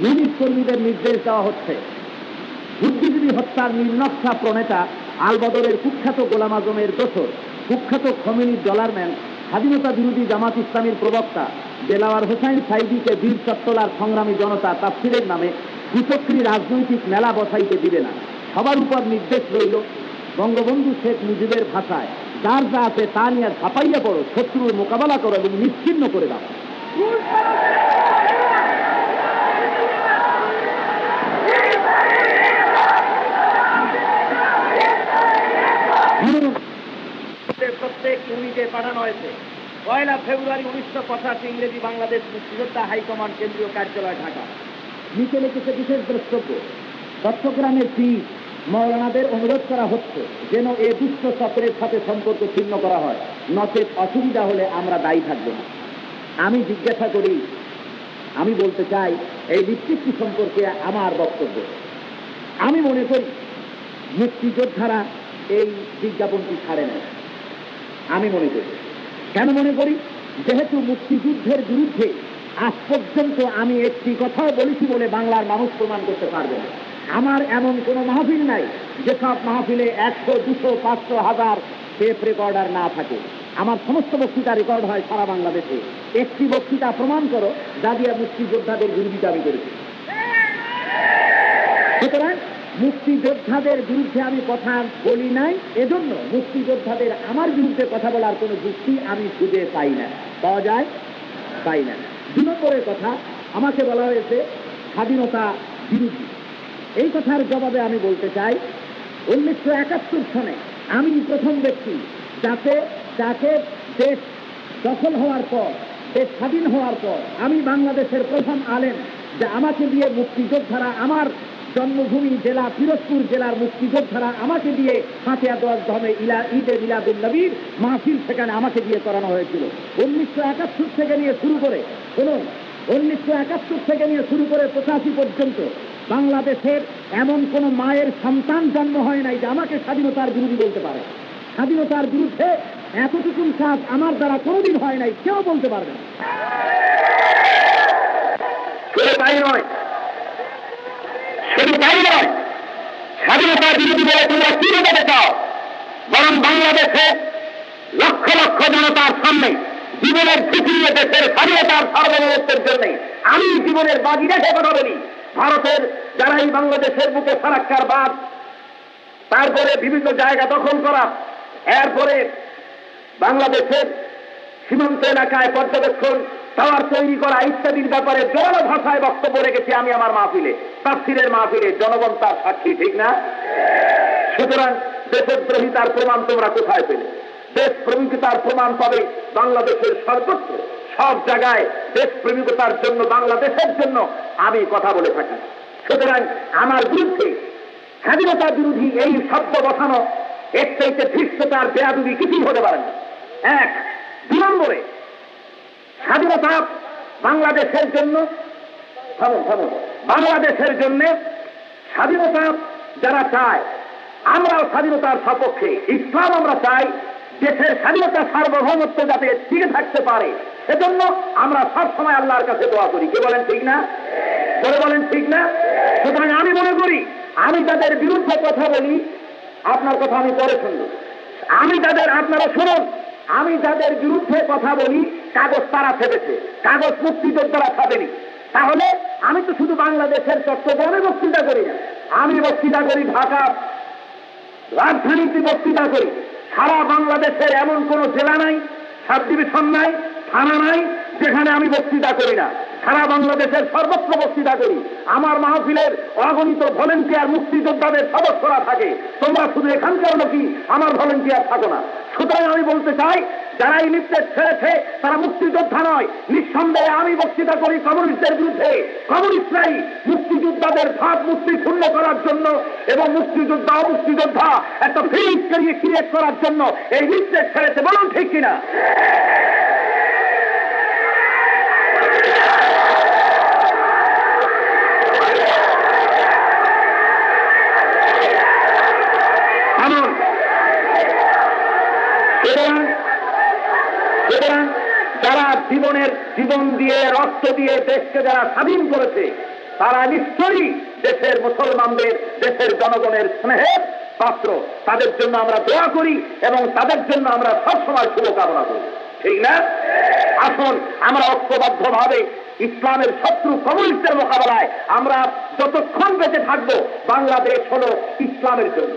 ইউনিট কর্মীদের নির্দেশ দেওয়া হচ্ছে, বুদ্ধিজীবী হত্যার নীলনকশা প্রণেতা আলবদরের কুখ্যাত গোলাম আজমের দোসর, কুখ্যাত খমেনির ডলারম্যান, স্বাধীনতা বিরোধী জামাত ইসলামীর প্রবক্তা দেলাওয়ার হোসাইন সাইদিকে বীর চট্টলার সংগ্রামী জনতা তাফসীরের নামে কুচক্রী রাজনৈতিক মেলা বসাইতে দিবে না। সবার উপর নির্দেশ রইল, বঙ্গবন্ধু শেখ মুজিবের ভাষায়, যার যা আছে তা নিয়ে ছাপাইয়া পড়ো, শত্রুর মোকাবেলা করো এবং নিশ্চিহ্ন করে দাও। প্রত্যেক ইউনিটে পাঠানো হয়েছে। 1 ফেব্রুয়ারি 1985 ইংরেজি বাংলাদেশ মুক্তিযোদ্ধা হাইকমান্ড কেন্দ্রীয় কার্যালয়, ঢাকা। নিচে লিখেছে বিশেষ দ্রষ্টব্য, চট্টগ্রামের পীর মৌলানাদের অনুরোধ করা হচ্ছে যেন এ দুষ্ট চক্রের সাথে সম্পর্ক ছিন্ন করা হয়, নচেত অসুবিধা হলে আমরা দায়ী থাকবো না। আমি জিজ্ঞাসা করি, আমি বলতে চাই এই লিপস্টিকটি সম্পর্কে আমার বক্তব্য। আমি মনে করি মুক্তিযোদ্ধারা এই বিজ্ঞাপনটি ছাড়ে না। আমি মনে করি, কেন মনে করি? যেহেতু মুক্তিযুদ্ধের বিরুদ্ধে আজ পর্যন্ত আমি একটি কথাও বলেছি বলে বাংলার মানুষ প্রমাণ করতে পারবে না। আমার এমন কোনো মাহফিল নাই যেসব মাহফিলে 100, 200, 500, 1000 টেপ রেকর্ডার না থাকে। আমার সমস্ত বক্তৃতা রেকর্ড হয় সারা বাংলাদেশে। একটি বক্তৃতা প্রমাণ করো যা দিয়ে মুক্তিযোদ্ধাদের বিরোধিতা আমি করেছি। সুতরাং মুক্তিযোদ্ধাদের বিরুদ্ধে আমি কথা বলি নাই, এজন্য মুক্তিযোদ্ধাদের আমার বিরুদ্ধে কথা বলার কোনো যুক্তি আমি খুঁজে পাই না, পাওয়া যায় পাই না। 2 নম্বরের কথা, আমাকে বলা হয়েছে স্বাধীনতা বিরোধী। এই কথার জবাবে আমি বলতে চাই, 1971 সনে আমি প্রথম ব্যক্তি যাকে দেশ দখল হওয়ার পর, দেশ স্বাধীন হওয়ার পর আমি বাংলাদেশের প্রথম আলেম, যে আমাকে দিয়ে মুক্তিযোদ্ধারা, আমার জন্মভূমি জেলা পিরোজপুর জেলার মুক্তিযোদ্ধারা আমাকে দিয়ে ফাতিহা দোয়া ধর্মে ঈদে মিলাদুন নবীর মাহফিল সেখানে আমাকে দিয়ে করানো হয়েছিল। 1971 থেকে নিয়ে শুরু করে 1971 থেকে নিয়ে শুরু করে 85 পর্যন্ত বাংলাদেশের এমন কোন মায়ের সন্তান জন্ম হয় নাই যে আমাকে স্বাধীনতার বিরোধী বলতে পারে। স্বাধীনতার বিরুদ্ধে এতটুকু কাজ আমার দ্বারা কোনোদিন হয় নাই, কেউ বলতে পারবে না। তাই নয়, শুধু তাই নয়, স্বাধীনতার বিরোধী বলে তোমরা কি বোঝাতে চাও? বরং বাংলাদেশে লক্ষ লক্ষ জনতার সামনে জীবনের ঝুঁকি নিয়ে দেশের স্বাধীনতার সার্বভৌমত্বের জন্য আমি জীবনের বাজি রেখে কথা বলি। ভারতের যারা এই বাংলাদেশের বুকে ফারাক্কার বাদ, তারপরে বিভিন্ন জায়গা দখল করা, এরপরে বাংলাদেশের সীমান্ত এলাকায় পর্যবেক্ষণ টাওয়ার তৈরি করা ইত্যাদির ব্যাপারে জোরালো ভাষায় বক্তব্য রেখেছি আমি আমার মাহফিলে, তাফসীরের মাহফিলে, জনগণ তার সাক্ষী, ঠিক না? সুতরাং দেশদ্রোহিতার প্রমাণ তোমরা কোথায় পেলে? দেশপ্রেমিকতার প্রমাণ পাবে বাংলাদেশের সর্বত্র, সব জায়গায় দেশপ্রেমিকতার জন্য, বাংলাদেশের জন্য আমি কথা বলে থাকি। সুতরাং আমার বিরুদ্ধে স্বাধীনতা বিরোধী এই শব্দ বসানো এর চাইতে ধৃষ্টতার বেয়াদবি কিছুই হতে পারে না। 1 2 নম্বরে, স্বাধীনতা বাংলাদেশের জন্য, বাংলাদেশের জন্য স্বাধীনতা যারা চায়, আমরাও স্বাধীনতার সপক্ষে। ইসলাম আমরা চাই দেশের স্বাধীনতা সার্বভৌমত্ব যাতে টিকে থাকতে পারে, সেজন্য আমরা সবসময় আল্লাহর কাছে দোয়া করি। কে বলেন ঠিক না? বলে বলেন ঠিক না? সুতরাং আমি মনে করি আমি যাদের বিরুদ্ধে কথা বলি, আপনার কথা আমি পরে শুনব, আপনারা শুনুন, আমি যাদের বিরুদ্ধে কথা বলি কাগজ তারা ছেপেছে, কাগজ মুক্তিযোদ্ধারা ছাপেনি। তাহলে আমি তো শুধু বাংলাদেশের চট্টগ্রামে বক্তৃতা করি না, আমি বক্তৃতা করি ঢাকার রাজধানীতে বক্তৃতা করি। সারা বাংলাদেশের এমন কোন জেলা নাই, সাব ডিভিশন নাই, থানা নাই যেখানে আমি বক্তৃতা করি না। সারা বাংলাদেশের সর্বত্র বক্তৃতা করি। আমার মাহফিলের অগণিত ভলেন্টিয়ার মুক্তিযোদ্ধাদের সদস্যরা থাকে, তোমরা শুধু এখানকার লোকই আমার ভলেন্টিয়ার থাকো না। সুতরাং আমি বলতে চাই, যারা এই নির্দেশ ছেড়েছে তারা মুক্তিযোদ্ধা নয়। নিঃসন্দেহে আমি বক্তৃতা করি কমিউনিস্টদের বিরুদ্ধে। কমিউনিস্টরাই মুক্তিযোদ্ধাদের ভাব মুক্তি শূন্য করার জন্য এবং মুক্তিযোদ্ধা একটা ফিলিংস ক্রিয়েট করার জন্য এই নির্দেশ ছেড়েছে। বলুন ঠিক কিনা? সুতরাং যারা জীবন দিয়ে, রক্ত দিয়ে দেশকে যারা স্বাধীন করেছে, তারা নিশ্চয়ই দেশের মুসলমানদের, দেশের জনগণের স্নেহের পাত্র। তাদের জন্য আমরা দোয়া করি এবং তাদের জন্য আমরা সবসময় শুভকামনা করি, ঠিক না? আসুন আমরা ঐক্যবদ্ধভাবে ইসলামের শত্রু কমিউনিস্টের মোকাবেলায় আমরা যতক্ষণ বেঁচে থাকবো, বাংলাদেশ হলো ইসলামের জন্য।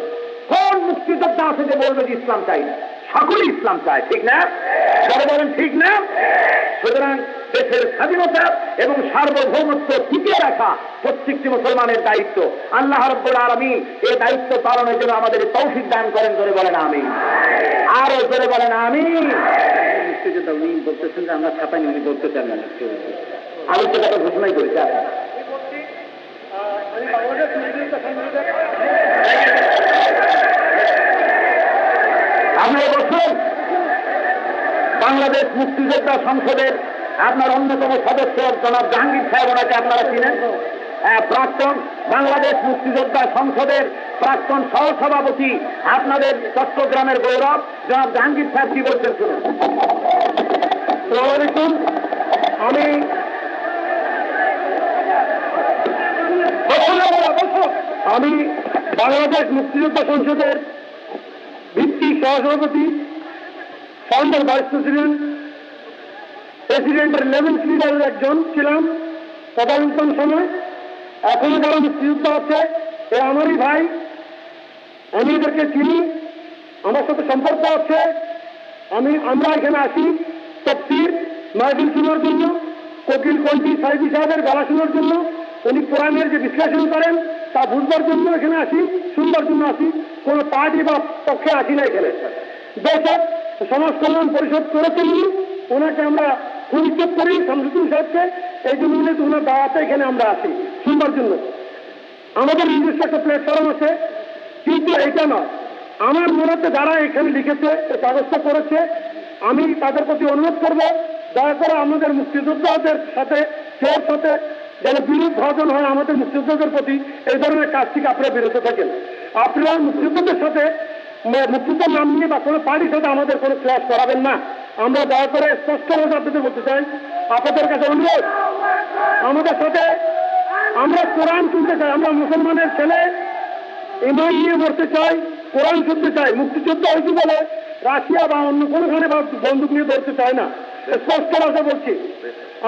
কোন মুক্তিযোদ্ধা আছে যে বলবে যে ইসলাম চাই না? সকলে ইসলাম চায়, ঠিক না? বলেন ঠিক না? সুতরাং দেশের স্বাধীনতা এবং সার্বভৌমত্ব টিকিয়ে রাখা প্রত্যেকটি মুসলমানের দায়িত্ব। আল্লাহ রাব্বুল আলামিন এই দায়িত্ব পালনের জন্য আমাদের তৌফিক দান করেন। জোরে বলেন আমিন। আরো জোরে বলেন আমিন। মুক্তিযোদ্ধা উনি বলতেছেন যে আমরা ছাপাইনি, উনি বলতে চান না। আমি সেটা ঘোষণাই করেছি। আপনারা বলছেন বাংলাদেশ মুক্তিযোদ্ধা সংসদের আপনার অন্যতম সদস্য জনাব জাহাঙ্গীর সাহেব, ওনাকে আপনারা চিনেন, প্রাক্তন বাংলাদেশ মুক্তিযোদ্ধা সংসদের প্রাক্তন সহসভাপতি, আপনাদের চট্টগ্রামের গৌরব জনাব জাহাঙ্গীর সাহেব কি বলছেন শুনুন। আসসালামু আলাইকুম। আমি বাংলাদেশ মুক্তিযোদ্ধা সংসদের ভিত্তিক সহসভাপতি, ফাউন্ডার ভাইস প্রেসিডেন্ট প্রেসিডেন্টের লেভেল লিডারের একজন ছিলাম তদানীন্তন সময়। এখনো যারা মুক্তিযুদ্ধ আছে এ আমারই ভাই, আমি এদেরকে চিনি, আমার সাথে সম্পর্ক আছে। আমরা এখানে আসি তফসির মাহফিল শোনার জন্য, কোকিল কন্টি সাইদি সাহেবের গালা শোনার জন্য, উনি কোরআনের যে বিশ্লেষণ করেন তা বুঝবার জন্য এখানে আসি, শুনবার জন্য আসি। কোনো পার্টি বা পক্ষে আসি না এখানে। দেশের সমাজ কল্যাণ পরিষদ করেছেন, ওনাকে আমরা পরিচয় করি শামসুদ্দিন সাহেবকে, এই জন্য ওনার দাওয়াতে এখানে আমরা আসি শুনবার জন্য। আমাদের নিজস্ব একটা প্ল্যাটফর্ম আছে, কিন্তু এইটা নয়। আমার মনে হচ্ছে যারা এখানে লিখেছে, কাগজটা করেছে, আমি তাদের প্রতি অনুরোধ করবো দয়া করে আমাদের মুক্তিযোদ্ধাদের সাথে কেউ সাথে যেন বিরোধ ভাজন হয় আমাদের মুক্তিযোদ্ধাদের প্রতি, এই ধরনের কাজ থেকে আপনারা বিরত থাকেন। আপনারা মুক্তিযোদ্ধাদের সাথে মুক্তিযোদ্ধার নাম নিয়ে বা কোনো পার্টির সাথে আমাদের কোনো ক্লাস করাবেন না। আমরা দয়া করে স্পষ্টভাবে আপনাদের বলতে চাই, আপনাদের কাছে অনুরোধ, আমাদের সাথে আমরা কোরআন শুনতে চাই, আমরা মুসলমানের ছেলে, ইমান নিয়ে মরতে চাই, কোরআন শুনতে চাই। মুক্তিযুদ্ধ হয়েছে বলে রাশিয়া বা অন্য কোনোখানে বা বন্দুক নিয়ে ধরতে চাই না, স্পষ্ট ভাষা বলছি।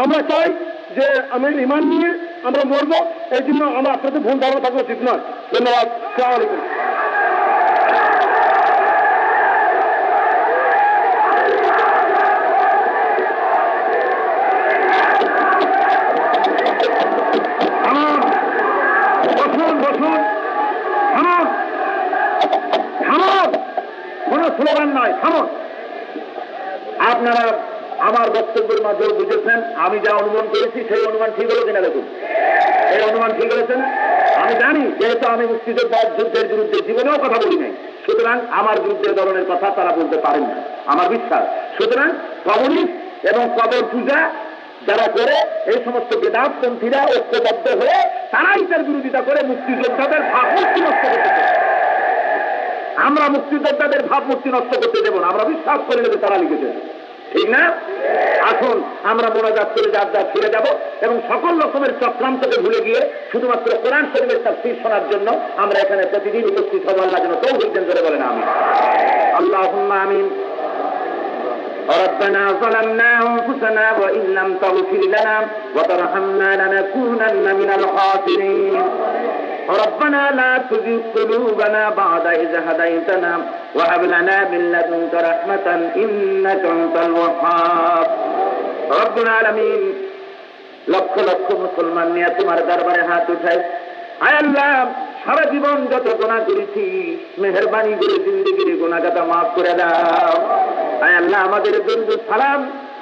আমরা চাই যে আমার ইমান নিয়ে আমরা মরবো, এই জন্য আমরা আপনাদের ভুল ধারণা থাকা উচিত নয়। ধন্যবাদ। আসসালামু আলাইকুম। কোনো স্লোগান নয়, থামুন। আপনারা আমার বক্তব্যের মাধ্যমে বুঝেছেন আমি যা অনুমান করেছি সেই অনুমান ঠিক হলো কিনা দেখুন। এই অনুমান ঠিক হয়েছে না? আমি জানি যেহেতু আমি মুক্তিযোদ্ধার যুদ্ধের বিরুদ্ধে জীবনেও কথা বলি নাই, সুতরাং আমার বিরুদ্ধে ধরনের কথা তারা বলতে পারেন না, আমার বিশ্বাস। সুতরাং কমিউনিস্ট এবং কবর পূজা যারা করে এই সমস্ত বেদাতপন্থীরা ঐক্যবদ্ধ হয়ে তারাই তার বিরোধিতা করে মুক্তিযোদ্ধাদের ভাবমূর্তি নষ্ট করতে চায়। আমরা মুক্তিযোদ্ধাদের ভাবমূর্তি নষ্ট করতে দেব না, আমরা বিশ্বাস করে নেবে তারা লিখেছে, ঠিক না? আসুন আমরা মোনাজাত করে যার ফিরে যাব এবং সকল রকমের চক্রান্তকে ভুলে গিয়ে শুধুমাত্র কোরআন শরীফের তাফসীর শোনার জন্য আমরা এখানে প্রতিদিন উপস্থিত হব। আল্লাহ যেন তৌফিক দেন, জোরে বলেন আমিন। আল্লাহুম্মা আমিন। ربنا ظلمنا أنفسنا وإن لم تغفر لنا وترحمنا لنكونن من الخاسرين ربنا لا تزغ قلوبنا بعد إذ هديتنا وهب لنا من لدنك رحمة إنك أنت الوهاب رب العالمين লক্ষ লক্ষ মুসলমান নিয়ে তোমার দরবারে হাত উঠাই। আয় আল্লাহ, সারা জীবন যত গুনাহ করেছি মেহেরবানি করে জিন্দেগির গুনাহগাতা মাফ করে দাও। আয় আল্লাহ, আমাদের দরুদ সালাম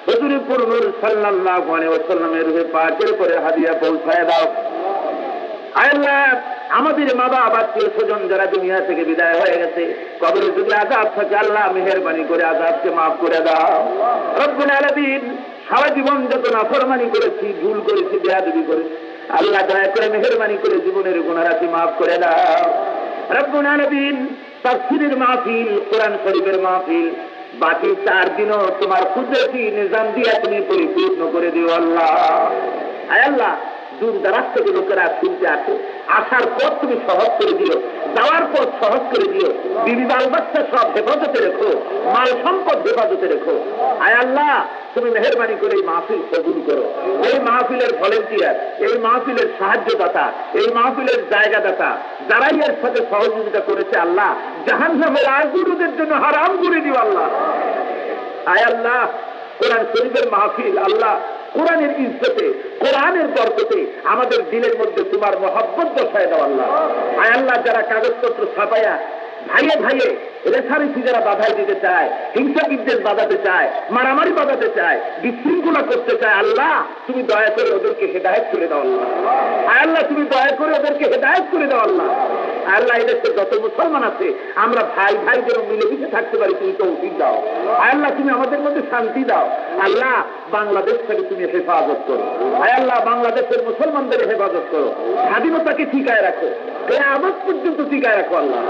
হুজুর নূর সাল্লাল্লাহু আলাইহি ওয়াসাল্লামের রূহে পাকের উপরে হাদিয়া পৌঁছায় দাও। আয় আল্লাহ, আমাদের মা বাবা আত্মীয় স্বজন যারা দুনিয়া থেকে বিদায় হয়ে গেছে, কবরে যদি আযাব থাকে আল্লাহ মেহেরবানি করে আযাবকে মাফ করে দাও। রব্বুল আলামিন, সারা জীবন যত নাফরমানি করেছি, ভুল করেছি, বেয়াদবি করেছি, আল্লাহ দয়া করে মেহেরবানি করে জীবনের গুনাহরাশি মাফ করে দাও। রব্বুল আলামিন, তাফসীরের মাহফিল, কোরআন শরীফের মাহফিল বাকি 4 দিনও তোমার কুদরতি নিজাম দিয়ে তুমি পরিপূর্ণ করে দিও আল্লাহ। আয় আল্লাহ, দূর দারাজ থেকে লোকেরা শুনতে আসে, আসার পর তুমি সহজ করে দিও, যাওয়ার পর সহজ করে দিও। বিবি বাল বাচ্চা সব হেফাজতে রেখো, মাল সম্পদ হেফাজতে রেখো। আয় আল্লাহ, তুমি মেহেরবানি করে এই মাহফিল কবুল করো। এই মাহফিলের ভলেন্টিয়ার, এই মাহফিলের সাহায্যদাতা, এই মাহফিলের জায়গাদাতা যারাই এর সাথে সহযোগিতা করেছে আল্লাহ, জাহান্নামের আগুনের জন্য হারাম করে দিও আল্লাহ। আয় আল্লাহ, কোরআন শরীফের মাহফিল আল্লাহ, কোরআনের ইজ্জতে, কোরআনের বরকতে আমাদের দিলের মধ্যে তোমার মহব্বত বসায় দাও আল্লাহ। আয় আল্লাহ, যারা কাগজপত্র ছাপাইয়া ভাইয়ে ভাইয়ে রেসারেসি যারা বাধাই দিতে চায়, হিংসা বিদ্বেষ বাঁধাতে চায়, মারামারি বাঁধাতে চায়, বিশৃঙ্খলা করতে চায়, আল্লাহ তুমি দয়া করে ওদেরকে হেদায়েত করে দাও আল্লাহ। আয় আল্লাহ, তুমি দয়া করে ওদেরকে হেদায়েত করে দাও আল্লাহ। আল্লাহ, এই দেশে যত মুসলমান আছে আমরা ভাই ভাই যেন মিলেমিশে থাকতে পারি, তুমি তৌফিক দাও। আয় আল্লাহ, তুমি আমাদের মধ্যে শান্তি দাও আল্লাহ। বাংলাদেশ থেকে তুমি হেফাজত করো। আয় আল্লাহ, বাংলাদেশের মুসলমানদের হেফাজত করো, স্বাধীনতাকে ঠিকায় রাখো, কিয়ামত পর্যন্ত ঠিকায় রাখো আল্লাহ।